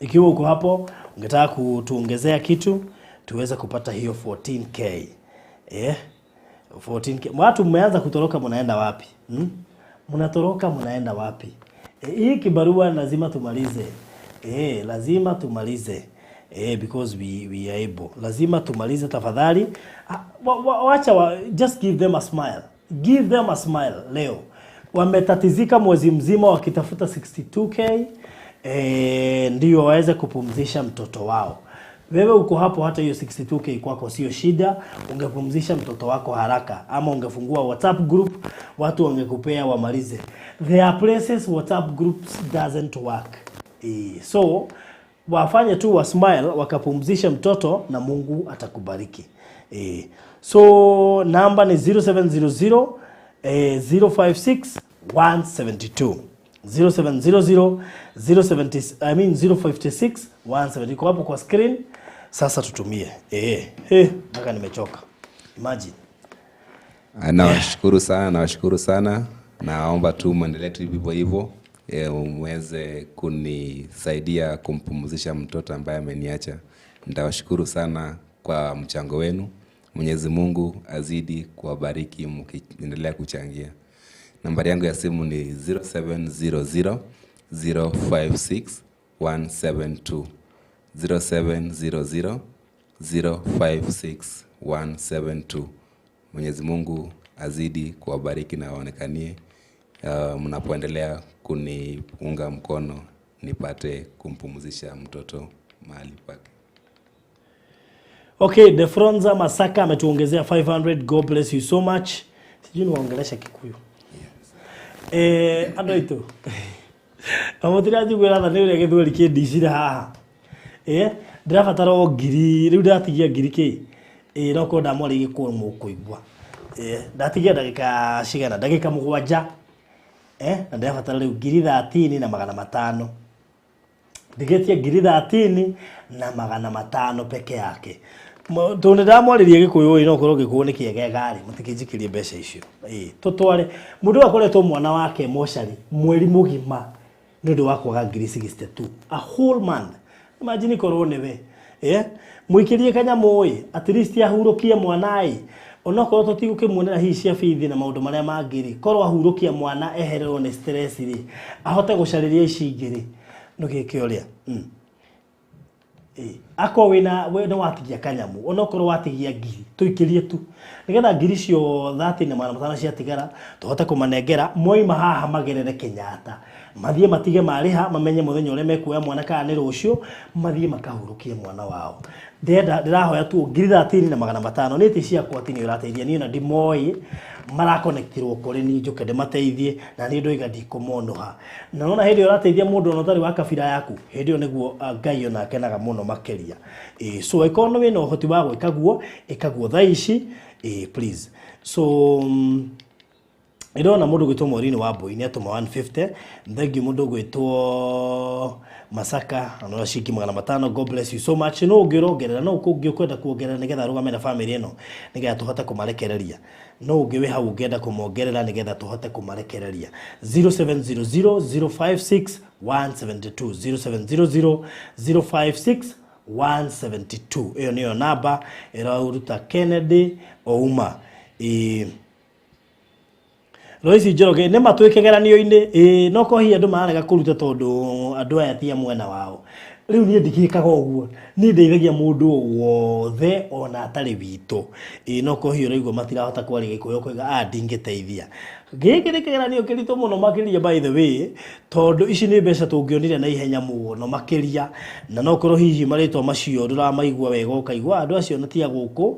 ikiwa uko hapo ungetaka kutuongezea kitu tuweze kupata hiyo 14K. 14K. Watu mmeanza kutoroka mnaenda wapi? Mnatoroka mnaenda wapi? Hii kibarua lazima tumalize. Lazima tumalize. Because we are able. Lazima tumalize tafadhali. Wacha just give them a smile. Give them a smile leo. Wametatizika mwezi mzima wakitafuta 62K. Ndio waweze kupumzisha mtoto wao. Wewe uko hapo hata hiyo 62K kwako sio shida, ungepumzisha mtoto wako haraka ama ungefungua WhatsApp group watu wangekupea wamalize. There are places WhatsApp groups doesn't work. So wafanye tu wa smile wakapumzisha mtoto na Mungu atakubariki. So namba ni 0700 056 172. 0700 056 170. Kwa hapo kwa screen sasa tutumie. Mpaka nimechoka. Imagine. Nawashukuru sana. Naomba tu muendelee tu hivyo hivyo. Muweze kunisaidia kumpumzisha mtoto ambaye ameniacha. Nitawashukuru sana kwa mchango wenu. Mwenyezi Mungu azidi kuwabariki mkiendelea kuchangia. Nambari yangu ya simu ni 0700 056 172. 0700 056 172. Mwenyezi Mungu azidi kuwabariki na waonekanie mnapoendelea kuniunga mkono nipate kumpumzisha mtoto mahali pake. Okay, Defronza Masaka ametuongezea 500. God bless you so much. Sijui niwaongelesha Kikuyu. Ando ito. Amotiraji gwera na nire githweri kindicira haha. Ndirabatara o ngiri, riu ndatigia ngiri ki. Noko ndamwari gikuo mukuigwa. Ndatigia ndagika cigana, ndagika 7. Na ndirabatara riu ngiri 13 na 500. Ndigetia ngiri 13 na 500 peke yake. Tonde ndamwaririe gikuyu ino korwo gikuo ni kiege gari mutikinjikirie mbeca icio. Tutware mundu akoretwo mwana wake moshari mweri mugima ndio wako ga ngiri 62 a whole month. Imagine korwo newe muikirie kanya moyi at least ahurukie mwanai onokorwo tutigukimwonera hii cia bithi na maundu maria mangiri korwo ahurukia mwana ehererwo ni stress ri ahote gucariria ici ingiri nugike uria ako wina watigia kanyamu onokorwo watigia ngiri tuikirie tu nigetha ngiri cio 30 na 500 cia tigara tuhote kumanengera moima haha magerere Kenyatta mathie matige mariha mamenye muthenya ule mekuoya mwana kana ni rucio mathie makahurukie mwana wao ndirahoya tu ngiri 30 na 500 niti cia kwatini urateithia ni na ndimoi marakonektirwo kuri ni njuke ndĩmateithie na nĩ ndoiga ndikũmonoha. Na nona hĩndĩ ũrateithia mũndũ ona ũtarĩ wa kabira yaku, hĩndĩ ĩyo nĩguo Ngai ona akenaga mũno makĩria. So ĩkorwo wĩna ũhoti wa gwĩka guo, ĩka guo thaa ici, please. So ndĩrona mũndũ gwĩtwo Morini wa Mbũi nĩ atũma 150. Thank you mũndũ gwĩtwo Masaka ana shiki 500. God bless you so much. No ũngĩrongerera, no ũngĩkwenda kuongerera nĩgetha arũgame na family ĩno nĩgetha tũhote kũmarekereria. No ũngĩwe hau ũngĩenda kũmongerera nĩgetha tũhote kũmarekereria. 0700 056 172 0700 056 172. Ĩyo nĩyo namba ĩraruta Kennedy Ouma. Loisi Njoroge nĩ matwĩkegeranio-inĩ no ko hiya andũ marega kũruta tondũ andũ aya ti mwena wao. Rĩu niĩ ndikĩkaga ũguo, niĩ ndeithagia mũndũ wothe ona atarĩ witũ. No ko hiyo rĩigua matirahota kwaria Gĩkũyũ koiga ndingĩteithia. Gĩkĩ nĩ kĩgeranio kĩritũ mũno makĩria by the way, tondũ ici nĩ mbeca tũngĩonire na ihenya mũno makĩria, na no korwo hihi marĩtwa macio ndũramaigua wega ũkaigua andũ acio na tia gũkũ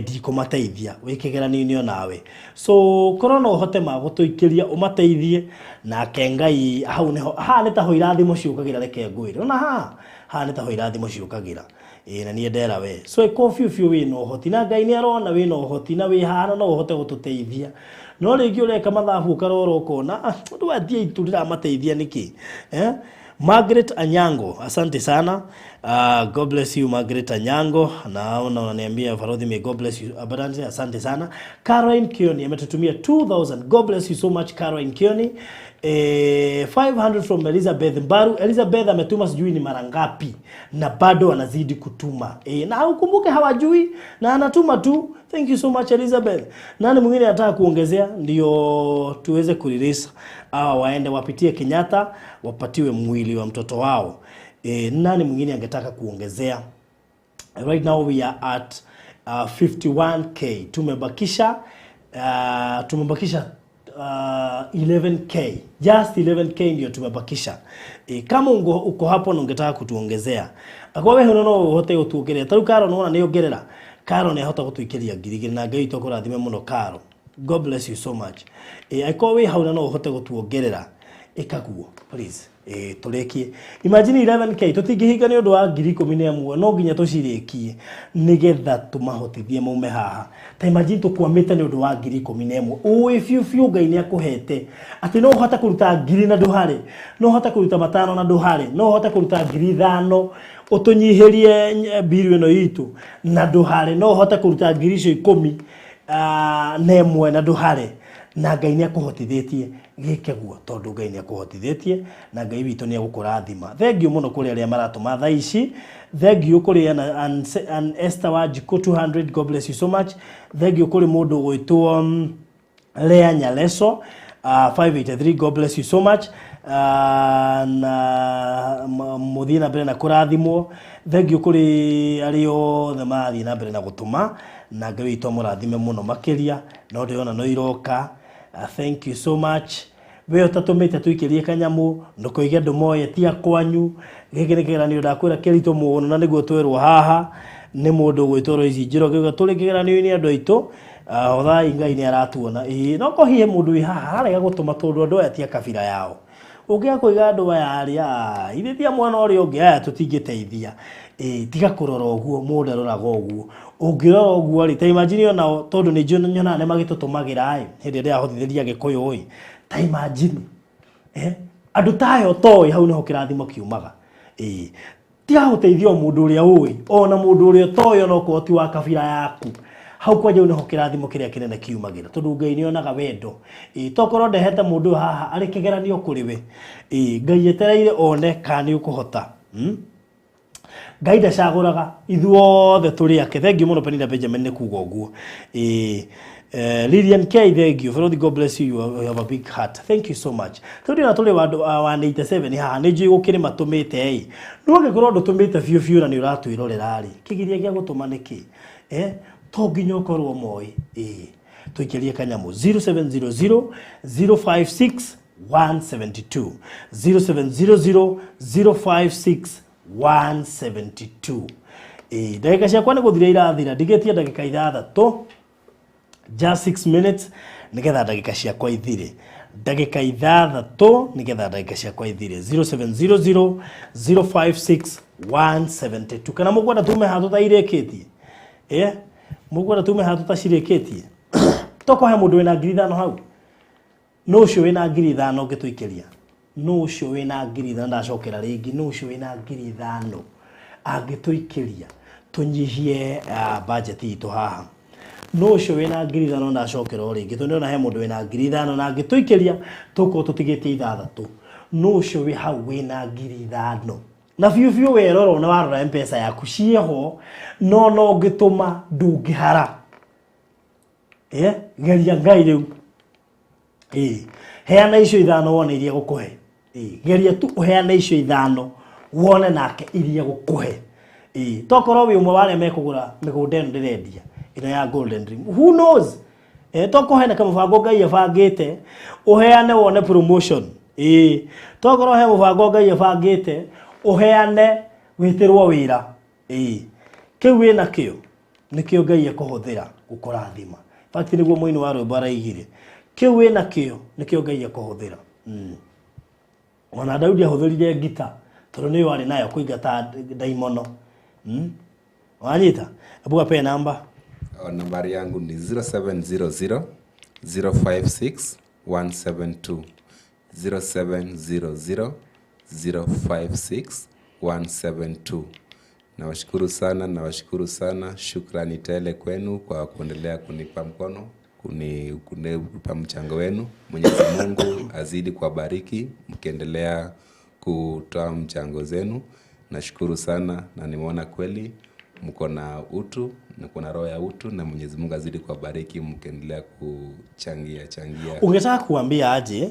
ndikũmateithia wĩ kĩgeranio-inĩ onawe. So korwo no ũhote magũtũikĩria ũmateithie nake Ngai hau nĩho nĩ taho irathimo ciũkagĩra reke ngwĩre. Ona haha nĩ taho irathimo ciũkagĩra. Na niĩ ndera we. So ĩko biũ wĩna ũhoti na Ngai nĩ arona wĩna ũhoti na wĩ haha no ũhote gũtũteithia. No rĩngĩ ũreka mathabu ũkarora ũkona ndũ atie iturira mateithia nĩkĩ. Margaret Anyango, asante sana. God bless you Margaret Anyango. Na unaniambia Farodhi, may God bless you abundantly. Asante sana. Caroline Kioni ametutumia 2000. God bless you so much Caroline Kioni. 500 from Elizabeth Mbaru. Elizabeth ametuma sijui ni mara ngapi na bado anazidi kutuma. Na ukumbuke hawajui na anatuma tu. Thank you so much Elizabeth. Nani mwingine anataka kuongezea ndio tuweze kurelease waende wapitie Kenyatta wapatiwe mwili wa mtoto wao. Nani mwingine angetaka kuongezea? Right now we are at 51k. Tumebakisha 11k. Just 11k ndio tumebakisha. Kama uko hapo na ungetaka kutuongezea. Kwa wewe no uhote gutuongerera. Taru Karo no na niongerera. Karo nĩ ahota gũtwĩkĩria ngirigiri na Ngai tũkũrathime mũno Karo. God bless you so much. Aiko we hau na no ũhote gũtuongerera ĩkaguo please. Tũrĩkie. Imagine 11k tũtingĩhinga nĩ ũndũ wa 11,000 no nginya tũcirĩkie nĩgetha tũmahotithie maume haha. Ta imagine tũkwamĩte nĩ ũndũ wa 11,000. Ũĩ biũ Ngai nĩ akũhete. Atĩ no ũhote kũruta 1,000 na ndũharĩ. No ũhote kũruta 5,000 na ndũharĩ. No ũhote kũruta 5,000 utunyihirie biru ino itu na nduhare. No ũhote kũruta 10,000 na ĩmwe na ndũharĩ. Na Ngai nĩ akũhotithĩtie gĩke guo tondũ Ngai nĩ akũhotithĩtie na Ngai witũ nĩ agũkũrathima. Thengiũ mũno kũrĩ arĩa maratũma thaa ici. Thengiũ kũrĩ an Esther wa Jiko 200. God bless you so much. Thengiũ kũrĩ mũndũ gwĩtwo Lea Nyaleso 583. God bless you so much. Na muthii na mbere na kũrathimwo. Thengiũ kũrĩ arĩo othe marathiĩ na mbere na gũtũma na Ngai witũ amũrathime mũno makĩria. No ndĩrona no iroka. Thank you so much. We ũtatũmĩte tũikĩrie kanyamũ ndũkoige andũ moye tia kwanyu. Gĩkĩ nĩ kĩgeranio ndakwĩra kĩritũ mũno na nĩguo twerwo haha nĩ mũndũ gwĩtwo Loisi Njoroge. Tũrĩ kĩgeranio-inĩ andũ aitũ othai Ngai nĩ aratuona. No ko hihi mũndũ wĩ haha arega gũtũma tondũ andũ aya ti kabira yao. Ũngĩa kũiga andũ aya arĩa ithĩtia mwana ũrĩa ũngĩ aya tũtingĩteithia. Tiga kũrora ũguo mũndũ aroraga ũguo. Ũngĩrora ũguo rĩ ta imagine ona tondũ nĩ nyona nĩ magĩtũtũmagĩra hĩndĩ ĩrĩa ahotithĩria Gĩkũyũ ta imagine andũ tayo toĩ hau nĩho kĩrathimo kiumaga. Tiga gũteithia mũndũ ũrĩa ũĩ ona mũndũ ũrĩa toĩ ona okorwo ti wa kabira yaku. Hau kwanja nĩho kĩrathimo kĩrĩa kĩnene kiumagĩra tondũ Ngai nĩ onaga wendo. Tokorwo ndehete mũndũ haha arĩ kĩgeranio kũrĩ we. Ngai etereire one kana nĩ ũkũhota. Ngai ndacagũraga ithuothe tũrĩ ake. Thengiũ mũno Penina Benjamin nĩ kuuga ũguo. Lilian K, thank you. Father, God bless you. You have a big heart. Thank you so much. Tũrĩ na tũrĩ wa 87 haha nĩ njũĩ gũkĩrĩ matũmĩte no ngĩkorwo ndũtũmĩte biũ na nĩ ũratwĩrorera rĩ kĩgiria gĩa gũtũma nĩkĩ to nginya ũkorwo moĩ. Tũikĩrie kanyamũ 0700 056 172 0700 056 172. Ndagĩka ciakwa nĩ gũthira irathira ndigĩtie ndagĩka 6 just 6 minutes nigetha ndagika ciakwa ithire, ndagika ithathatũ nigetha ndagika ciakwa ithire. 0700 056 172 kana mũkwenda tume handũ ta irĩkĩtie mũkwenda tume handũ ta cirĩkĩtie tokohe mũndũ wĩna ngiri ithano hau, no ũcio wĩna ngiri ithano ũngĩtũikĩria, no ũcio wĩna ngiri ithano, ndacokera rĩngĩ, no ũcio wĩna ngiri ithano angĩtũikĩria tũnyihie budget itũ haha, no ũcio wĩna ngiri ithano ndacokera rĩngĩ, tondũ nĩona he mũndũ wĩna ngiri ithano na angĩtũikĩria tũkorwo tũtigĩtie ithathatũ, no ũcio wĩ hau wĩna ngiri ithano na biũ werora na warora mpesa yaku cieho no ũngĩtũma ndũngĩhara geria ngai rĩu heana icio ithano wone iria gũkũhe, geria tu uheane icio ithano wone nake iria gũkũhe. Tokorwo wĩ ũmwe warĩa mekũgũra mĩgũnda ĩno ndĩrendia ĩno ya Golden Ring, who knows, tokorwo hena kamũbango ngai ebangĩte uheane wone promotion, tokorwo he mũbango ngai ebangĩte uheane wĩtĩrwo wĩra, kĩu wĩna kĩo nĩkĩo ngai ekũhũthĩra gũkũrathima. Fact nĩguo mũini wa rwĩmbo araigire, kĩu wĩna kĩo nĩkĩo ngai ekũhũthĩra. Ona Daudi ahũthĩrire ngita tondũ nĩyo arĩ nayo kũingata ndaimono. Wanyita abu ape namba. Nambari yangu ni 0700 056 172 0700 056 172. Nawashukuru sana, shukrani tele kwenu kwa kuendelea kunipa mkono, kunipa mchango wenu. Mwenyezi Mungu azidi kuwabariki mkiendelea kutoa mchango zenu. Nashukuru sana na nimeona kweli mko na utu, mko na roho ya utu, na Mwenyezi Mungu azidi kuwabariki mkiendelea kuchangia. Ungetaka kuambia aje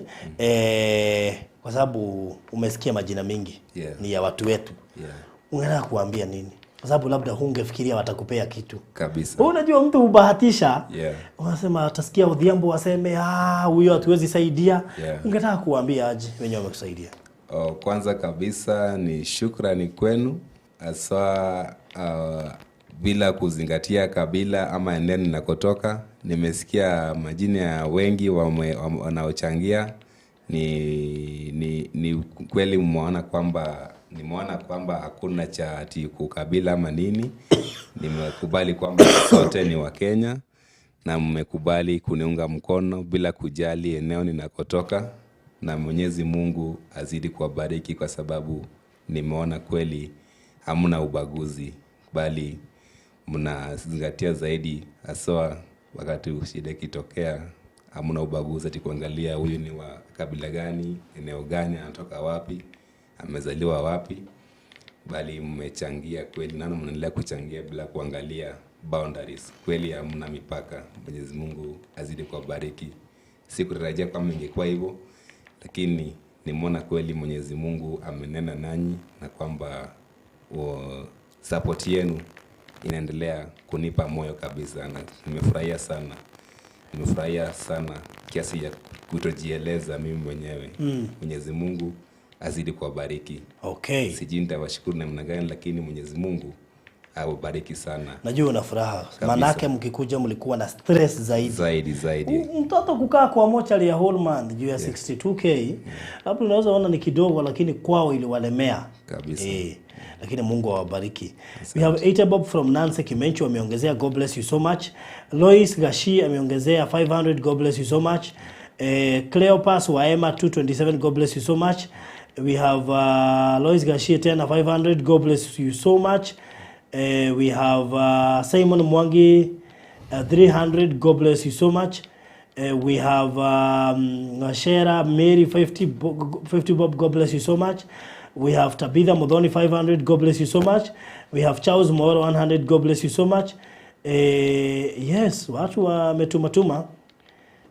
kwa sababu umesikia majina mingi ni ya watu wetu. Ungetaka kuambia nini? Kwa sababu labda hungefikiria watakupea kitu. Kabisa. Unajua mtu ubahatisha. Unasema atasikia Odhiambo waseme huyo hatuwezi saidia. Ungetaka kuambia aje wenye wamekusaidia? Kwanza kabisa ni shukrani kwenu, aswa bila kuzingatia kabila ama eneo ninakotoka. Nimesikia majina ya wengi wanaochangia. Ni kweli nimeona kwamba hakuna cha ati kukabila ama nini. Nimekubali kwamba sote ni wa Kenya na mmekubali kuniunga mkono bila kujali eneo ninakotoka, na Mwenyezi Mungu azidi kuwabariki kwa sababu nimeona kweli hamna ubaguzi, bali mnazingatia zaidi, haswa wakati shida kitokea hamna ubaguzi ati kuangalia huyu ni wa kabila gani, eneo gani, anatoka wapi, amezaliwa wapi, bali mmechangia kweli na mnaendelea kuchangia bila kuangalia boundaries. Kweli hamna mipaka. Mwenyezi Mungu azidi kuwabariki. Sikutarajia kama ingekuwa hivyo, lakini nimeona kweli Mwenyezi Mungu amenena nanyi na kwamba support yenu inaendelea kunipa moyo kabisa, na nimefurahia sana kiasi ya kutojieleza mimi mwenyewe. Mwenyezi Mungu azidi kuwabariki. Sijui nitawashukuru namna gani, lakini Mwenyezi Mungu awabariki sana. Najua una furaha. Manake mkikuja mlikuwa na stress zaidi. Mtoto kukaa kwa mochari ya whole month juu ya 62k. Hapo unaweza ona ni kidogo, lakini kwao iliwalemea kabisa. Lakini Mungu awabariki. We have ATIENO from Nancy Kimencho ameongezea, God bless you so much. Lois Gashi ameongezea 500, God bless you so much. Cleopas Waema 227, God bless you so much. We have Lois Gashi tena 500, God bless you so much. We have Simon Mwangi 300, God bless you so much. We have Shera Mary 50 bob, God bless you so much. We have Tabitha Modoni 500, God bless you so much. We have Charles Moro 100, God bless you so much. Yes, watu wametumatuma.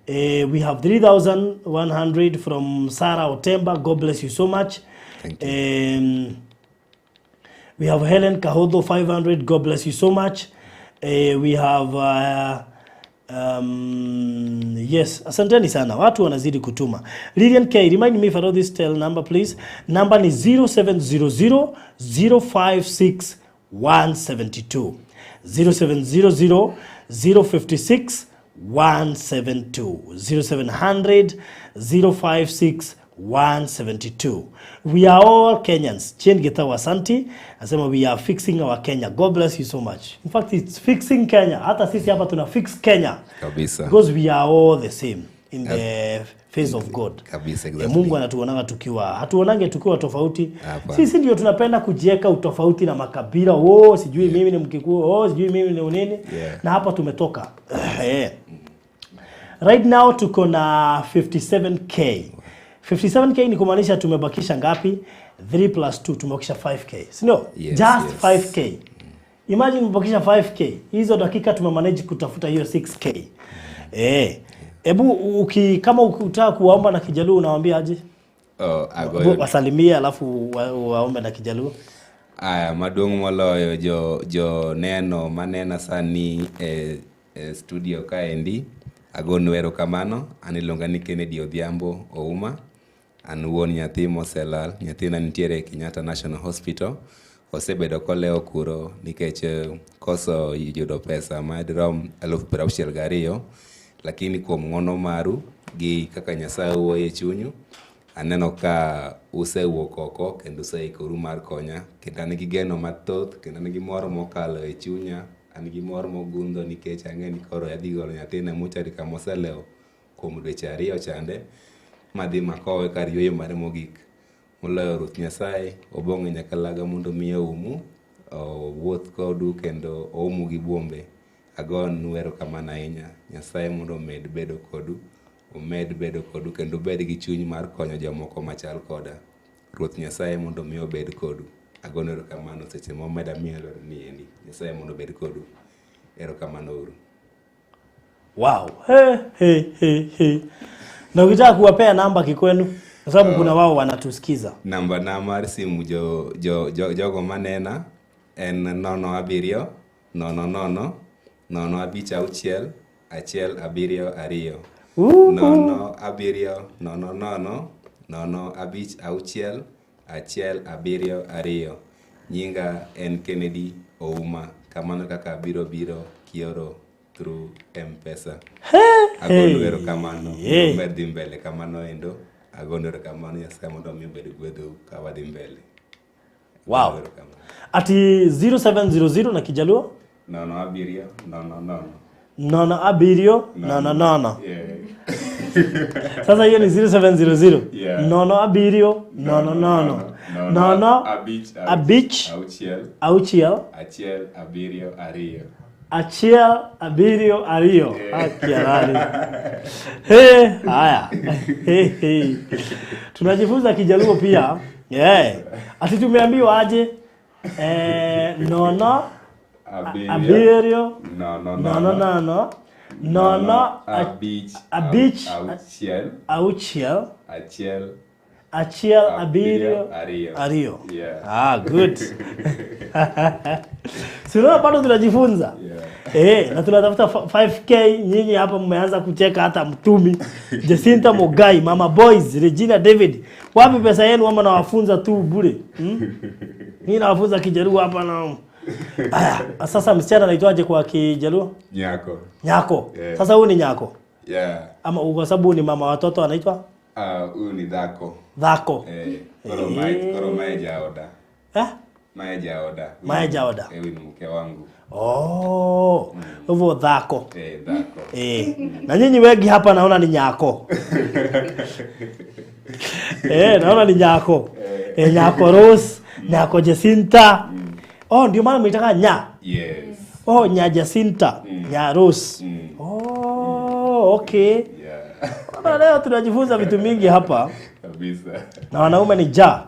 We have 3,100 from Sarah Otemba, God bless you so much. Thank you. We have Helen Kahodo 500, God bless you so much. We have yes, asanteni sana, watu wanazidi kutuma. Lilian K, remind me if I know this tel number please. Number ni 0700 056 172. 0700 056 172 0700 056 172. We are all Kenyans. Chen Geta Wasanti asema we are fixing our Kenya. God bless you so much. In fact, it's fixing Kenya. Hata sisi hapa tuna fix Kenya. Kabisa. Because we are all the same in the face of God. Kabisa, exactly. Mungu anatuonanga tukiwa, hatuonange tukiwa tofauti. Sisi ndio tunapenda kujieka utofauti na makabila. Sijui mimi ni Mkikuyu, sijui mimi ni unini. Na hapa tumetoka. Right now tuko na 57k. 57k ni kumaanisha tumebakisha ngapi? 3 plus 2 tumebakisha 5k. No, just 5k. Imagine tumebakisha 5k. Hizo dakika tumemanage kutafuta hiyo 6k. Ebu kama ukitaka kuwaomba na Kijaluo unawaambia aje? Wasalimie alafu waombe na Kijaluo. Aya, maduong' moloyo jo neno manena sani studio kaendi. Agonu erokamano, aniluonga ni Kennedy Odhiambo Ouma. An wuon nyathi moselal, nyathina nitiere Kenyatta National Hospital. Osebedo koleo kuro nikech koso yudo pesa madirom 62,000. Lakini kuom ng'wono maru gi kaka Nyasaye wuoyo chunyu, aneno ka usewuok oko kendo useikoru mar konya. Kendo an gi geno mathoth, kendo an gi mor mokalo e chunya. An gi mor mogundho nikech ang'e ni koro adhi golo nyathina mochari kama oseleo kuom dweche 2 chande. Madhi makowe kar yweyo mare mogik. Moloyo Ruoth Nyasaye obong'e nyaka laga mondo miyo umu, wuoth kodu kendo oumu gi buombe. Agon erokamano ahinya. Nyasaye mondo omed bedo kodu kendo bed gi chuny mar konyo jomoko machal koda. Ruoth Nyasaye mondo miyo bed kodu. Agon erokamano seche momeda mielo ni endi. Nyasaye mondo bed kodu. Erokamano uru. Wow. Hey. Na ukitaka kuwapea namba kikwenu kwa sababu kuna wao wanatusikiza. Namba mar simu jogo manena en 07 00 055 172. 07 00 055 172. Nyinga en Kennedy Ouma. Kamano kaka biro kioro through M-Pesa. Agonu erokamano. Medhi mbele kamano endo. Agonu erokamano Nyasaye mondo omi obed gwedhu ka wadhi mbele. Wow. Ati 0700 na Kijaluo? 07 00 070. Sasa hiyo ni 0700. 070 abich auchiel abirio ario. Akiarani. Haya. Tunajifunza Kijaluo pia. Ati tumeambiwa aje? Abirio abich auchiel abirio ario. Good. Sio bado tunajifunza. Na tunatafuta 5k. Nyinyi hapa mmeanza kucheka hata Mtumi, Jacinta Mogai, Mama Boys, Regina David. Wapi pesa yenu ama nawafunza tu bure? Mimi nawafunza Kijaluo hapa na sasa msichana anaitwaje kwa Kijaluo? Nyako. Sasa huyu ni Nyako. Ama kwa sababu ni mama watoto anaitwa? Huyu ni Dhako. Koro Maya Jaoda. Huyu ni mke wangu. Hivyo Dhako. Na nyinyi wengi hapa naona ni Nyako. Naona ni Nyako. Nyako Rose, Nyako Jacinta. Ndio maana mmetaka Nya. Nya Jacinta, Nya Rose. Okay. Leo tunajifunza vitu mingi hapa. Kabisa. Na wanaume ni Ja.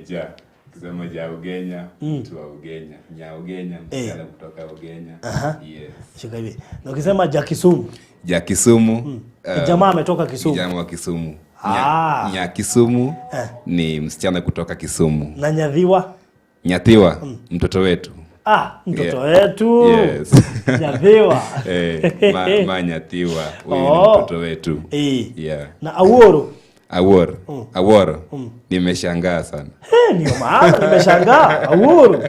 Ja. Kusema Ja Ugenya, mtu wa Ugenya. Nya Ugenya, msichana kutoka Ugenya. Shika hivi. Na ukisema Ja Kisumu. Ja Kisumu. Jamaa ametoka Kisumu. Jamaa wa Kisumu. Nya Kisumu ni msichana kutoka Kisumu. Na Nyathiwa? Nyathiwa, mtoto wetu. Mtoto wetu. Nyathiwa. Nyathiwa, huyu ni mtoto wetu. Na Aworo? Aworo. Nimeshangaa sana. Ndio maana nimeshangaa. Aworo.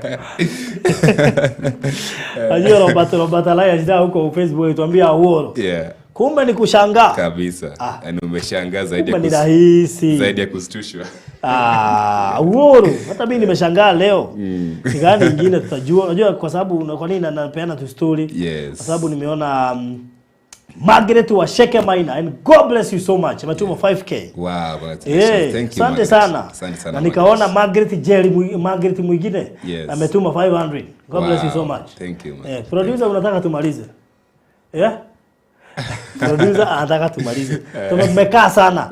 Ajio Robert Laya jida huko Facebook tuambia Aworo. Kumbe ni kushangaa. Kabisa. Yaani umeshangaa zaidi Kumbe ni rahisi. Zaidi ya kustushwa. Uhuru. Hata mimi nimeshangaa leo. Ni gani nyingine tutajua. Unajua kwa sababu kwa nini napeana tu story? Yes. Kwa sababu nimeona Margaret wa Sheke Maina, and God bless you so much. Ametuma 5k. Wow, thank you. Asante sana. Na nikaona Margaret mwingine ametuma 500. God bless you so much. Thank you. Producer unataka tumalize? Producer anataka tumalize. Tumekaa sana.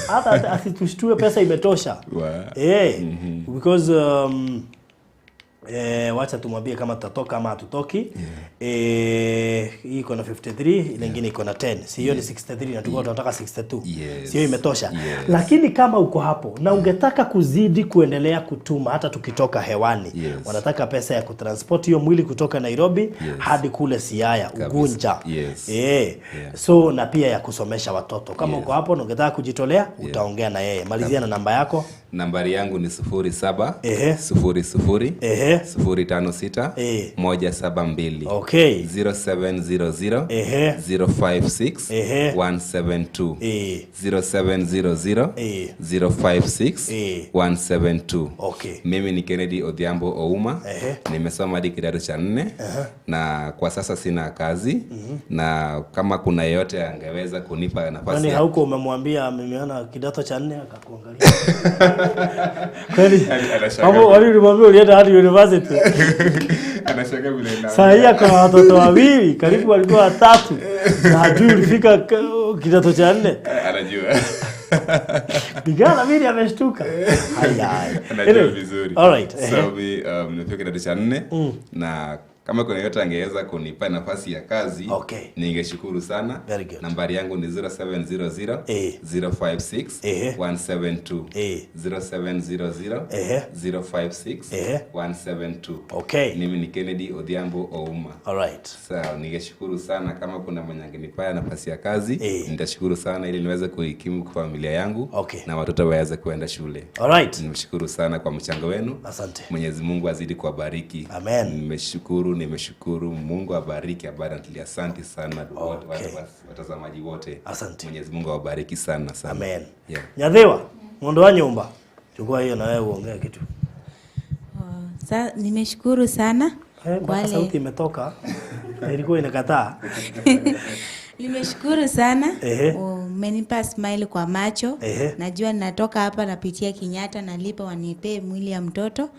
Hata asitushtue pesa imetosha. Because wacha tumwambie kama tutatoka ama hatutoki. Hii iko na 53, ile nyingine iko na 10. Si hiyo ni 63 na tulikuwa tunataka 62. Sio imetosha. Lakini kama uko hapo na ungetaka kuzidi kuendelea kutuma hata tukitoka hewani, wanataka pesa ya kutransport hiyo mwili kutoka Nairobi hadi kule Siaya, Ugunja. So na pia ya kusomesha watoto. Kama uko hapo na ungetaka kujitolea, utaongea na yeye. Malizia na namba yako. Nambari yangu ni 07 00 056 172. Okay. 0700 056 172. 0700 056 172. Okay. Mimi ni Kennedy Odhiambo Ouma. Nimesoma hadi kidato cha 4 na kwa sasa sina kazi na kama kuna yeyote angeweza kunipa nafasi. Kwani hauko umemwambia nimeona kidato cha 4 akakuangalia? Kweli? Hapo walimwambia ulienda hadi university. Anashaka vile na. Sasa hii kuna watoto wawili, karibu walikuwa watatu. Na hajui ulifika kidato cha 4. Anajua. Bigana mimi ameshtuka. Haya. Anajua vizuri. All right. So nimefika kidato cha 4 na kama kuna yote angeweza kunipa nafasi ya kazi, ningeshukuru sana. Nambari yangu ni 0700 056 172. 0700 056 172. Okay. Mimi ni Kennedy Odhiambo Ouma. Alright. So ningeshukuru sana kama kuna mwenye angenipa nafasi ya kazi, nitashukuru sana ili niweze kuikimu kwa familia yangu na watoto waweze kuenda shule. Alright. Nimeshukuru sana kwa mchango wenu. Asante. Mwenyezi Mungu azidi kuwabariki. Amen. Nimeshukuru Mungu abariki abundantly. Asante sana watazamaji wote. Asante. Mwenyezi Mungu awabariki sana. Amen. Nyadhewa, mondo wa nyumba. Chukua hiyo na wewe uongee kitu. Sasa nimeshukuru sana. Kwa sauti imetoka. Ilikuwa inakataa. Nimeshukuru sana. Umenipa smile kwa macho. Najua ninatoka hapa napitia Kenyatta nalipa wanipe mwili ya mtoto.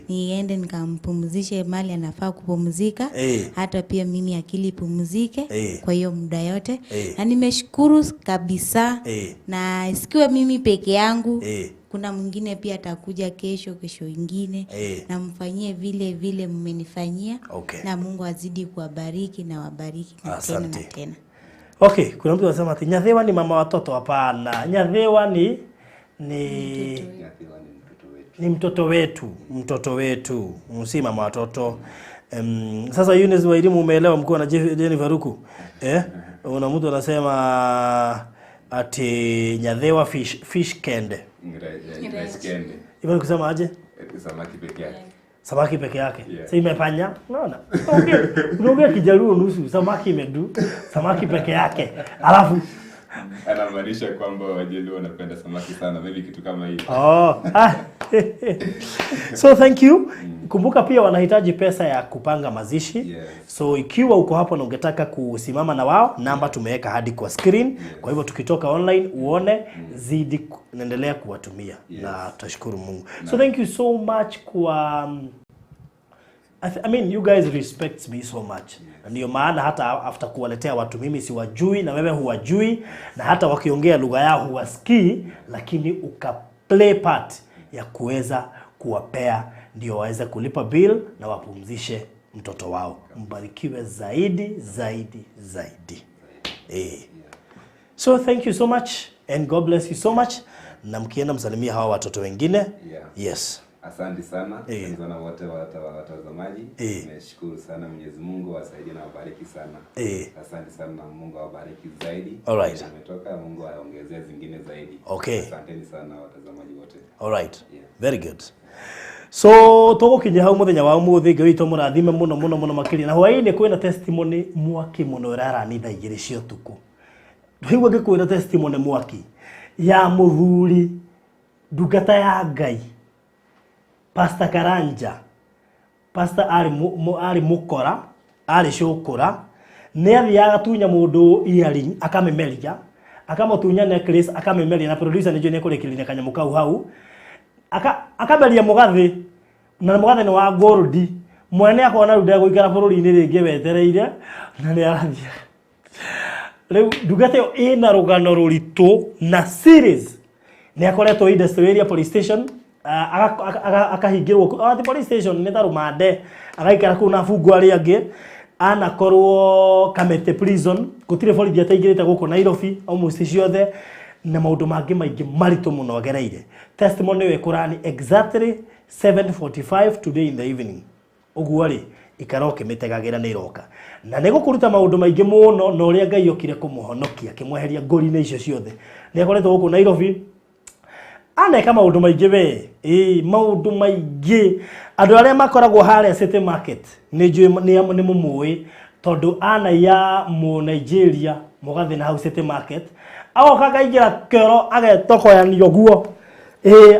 Niende nikampumzishe mali anafaa kupumzika. Hata pia mimi akili ipumzike kwa hiyo muda yote. Na nimeshukuru kabisa. Na isikiwe mimi peke yangu. Kuna mwingine pia atakuja kesho ingine na mfanyie vile mmenifanyia. Na Mungu azidi kuwabariki na wabariki tena na tena. Okay, kuna mtu anasema ati Nyadhewa ni mama watoto. Hapana. Nyadhewa ni mtoto wetu. Si mama watoto. Sasa Eunice wa elimu umeelewa mkuu na Jennifer Ruku. Una mtu anasema ati Nyadhewa fish kende. Ipo kusema aje? Samaki peke yake. Samaki peke yake. Sasa imefanya? Unaona? Unaongea Kijaluo nusu, samaki imedu, samaki peke yake. Alafu anamaanisha kwamba Wajaluo wanapenda samaki sana, maybe kitu kama hiyo. So thank you. Kumbuka pia wanahitaji pesa ya kupanga mazishi. So ikiwa uko hapo na ungetaka kusimama na wao, namba tumeweka hadi kwa screen. Kwa hivyo tukitoka online uone zidi naendelea kuwatumia na tutashukuru Mungu. So thank you so much kwa I mean you guys respect me so much. Ndio maana hata after kuwaletea watu mimi siwajui na wewe huwajui na hata wakiongea lugha yao huwasikii, lakini ukaplay part ya kuweza kuwapea ndio waweze kulipa bill na wapumzishe mtoto wao. Mbarikiwe zaidi. So thank you so much and God bless you so much. Na mkienda msalimia hawa watoto wengine. Yes. Asante sana. Sana wote watazamaji. Nimeshukuru sana. Mwenyezi Mungu awasaidie na awabariki sana. Asante sana na Mungu awabariki zaidi. Alright. Umetoka Mungu aongezee zingine zaidi. Okay. Asanteni sana watazamaji wote. Alright. Very good. So toko kinye hau muthenya wa umuthi ngai to murathime muno makiri na hwaini kwina testimony mwaki muno rara ni thaa igiri cio tuku ndwigua ngikwira testimony mwaki ya muthuri ndungata ya Ngai Pastor Karanja Pastor ari mukora ari shukura ni athiaga tunya mundu earring akamemeria akamutunya necklace akamemeria na producer ni jone kurekiria kanyamu kau hau akaberia mugathi na mugathi ni wa gold mwene akona ruda guikara bururi-ini ringi wetereire na ni arathia riu ndungata yo ina rugano ruritu na series ni akoretwo industry area police station akahingirwo ati police station ni tarumande agaikara ku na fungu ari angi anakorwo Kamete prison gutire borithi ataingirite guku Nairobi almost ciothe na maundu mangi maingi maritu muno gereire testimony we kurani exactly 7:45 today in the evening uguo ri ikaroke mitegagira ni roka na nego kuruta maundu maingi muno no ria Ngai okire kumuhonokia kimweheria ngori-ini icio ciothe ni akoretwo guku Nairobi aneka maundu maingi we maundu maingi andu aria makoragwo haria city market ni mumui tondu ana ya mu Nigeria mugathi na hau city market agoka kaingira kero agetokoyanio guo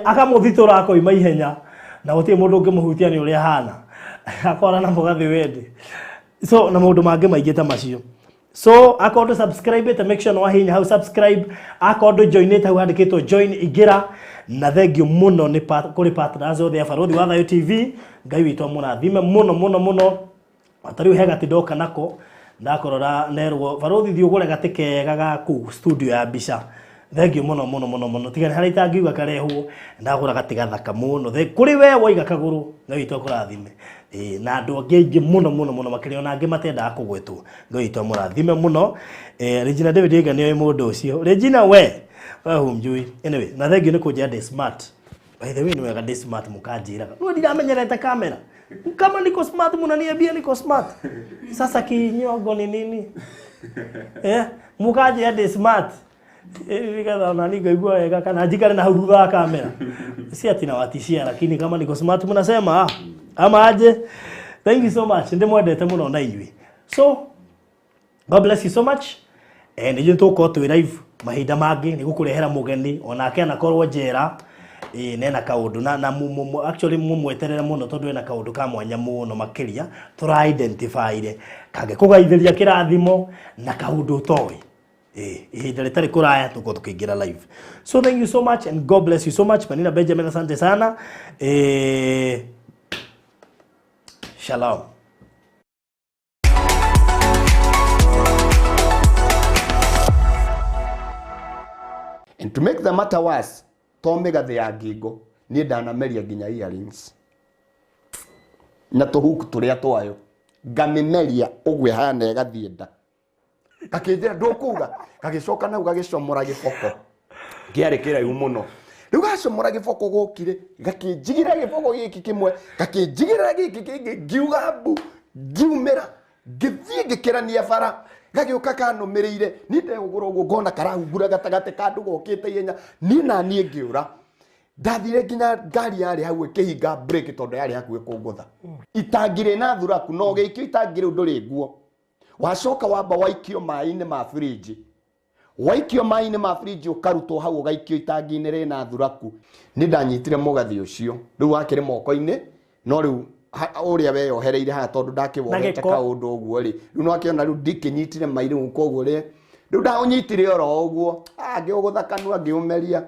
akamuthitura akoima ihenya na gutie mundu ungimuhutia ni uria hana akora na mugathi wende so na maundu mangi maingi ta macio so akondo subscribe it make sure no hinya how subscribe akondo join it how handikitwo join igira na thengio muno ni kuri partners othe Barothi wa Thayo TV Ngai witwa murathime muno atari uhega tidoka nako ndakorora nerwo Barothi thi ugure gatikega ga ku studio ya Bisha thengio muno tigani hari tangiuga karehwo ndagura gatiga thaka muno kuri we waiga kaguru Ngai witwa kurathime na andu angi muno makirio na angi matenda kugwetwo Ngai witwa murathime muno Regina David Iga ni mundu ucio Regina we humjui anyway na thengio ni kunja de smart by the way ni wega de smart mukanjira no ndiramenyerete kamera kama niko smart mnaniambia niko smart sasa kinyongo ni nini mukanjira de smart nikadha na nikaigua wega kana jikare na hurudha kamera si ati na watishia lakini kama niko smart mnasema ama aje thank you so much ndimwendete muno na inyui so God bless you so much and you to ko to live mahinda mangi ni gukurehera mugeni onake anakorwo njera nena kaundu na actually mumweterere muno tondu ena kaundu ka mwanya muno makiria tura identify kage kugaithiria kirathimo na kaundu toy ihinda ritari kuraya tuko tukiingira live so thank you so much and God bless you so much Penina Benjamin asante sana shalom. And to make the matter worse, Tomega the Agigo, ni ndanameria nginya earrings. Na tuhuku turia twayo. Ngamimeria ugwe hana gathienda. Gakinjira ndukuga, gagicoka nau gagicomora giboko. Ngiarekera yu muno. Riu gacomora giboko gukire, gakinjigira giboko giki kimwe, gakinjigira giki kingi ngiuga mbu, ngiumira, ngithie ngikirania bara. Gagiuka kanumirire ni ndegugura uguo ngona karahungura gatagate kandu gokite ihenya ni na nie ngiura ndathire nginya ngari yari hau ikihinga break tondu yari hakuhe kungutha itangire na thuraku no gikio itangire nduri nguo wacoka wamba waikio mai-ini ma fridge waikio mai-ini ma fridge ukarutwo hau ugaikio itangi-ini rina thuraku ni ndanyitire mugathi ucio riu wakire moko-ini no riu uria we yohereire ha tondu ndakiwohete kaundu uguo ri riu no akiona riu ndikinyitire mairi uko uguo ri riu ndaunyitire oro uguo angiugutha kanua ngiumeria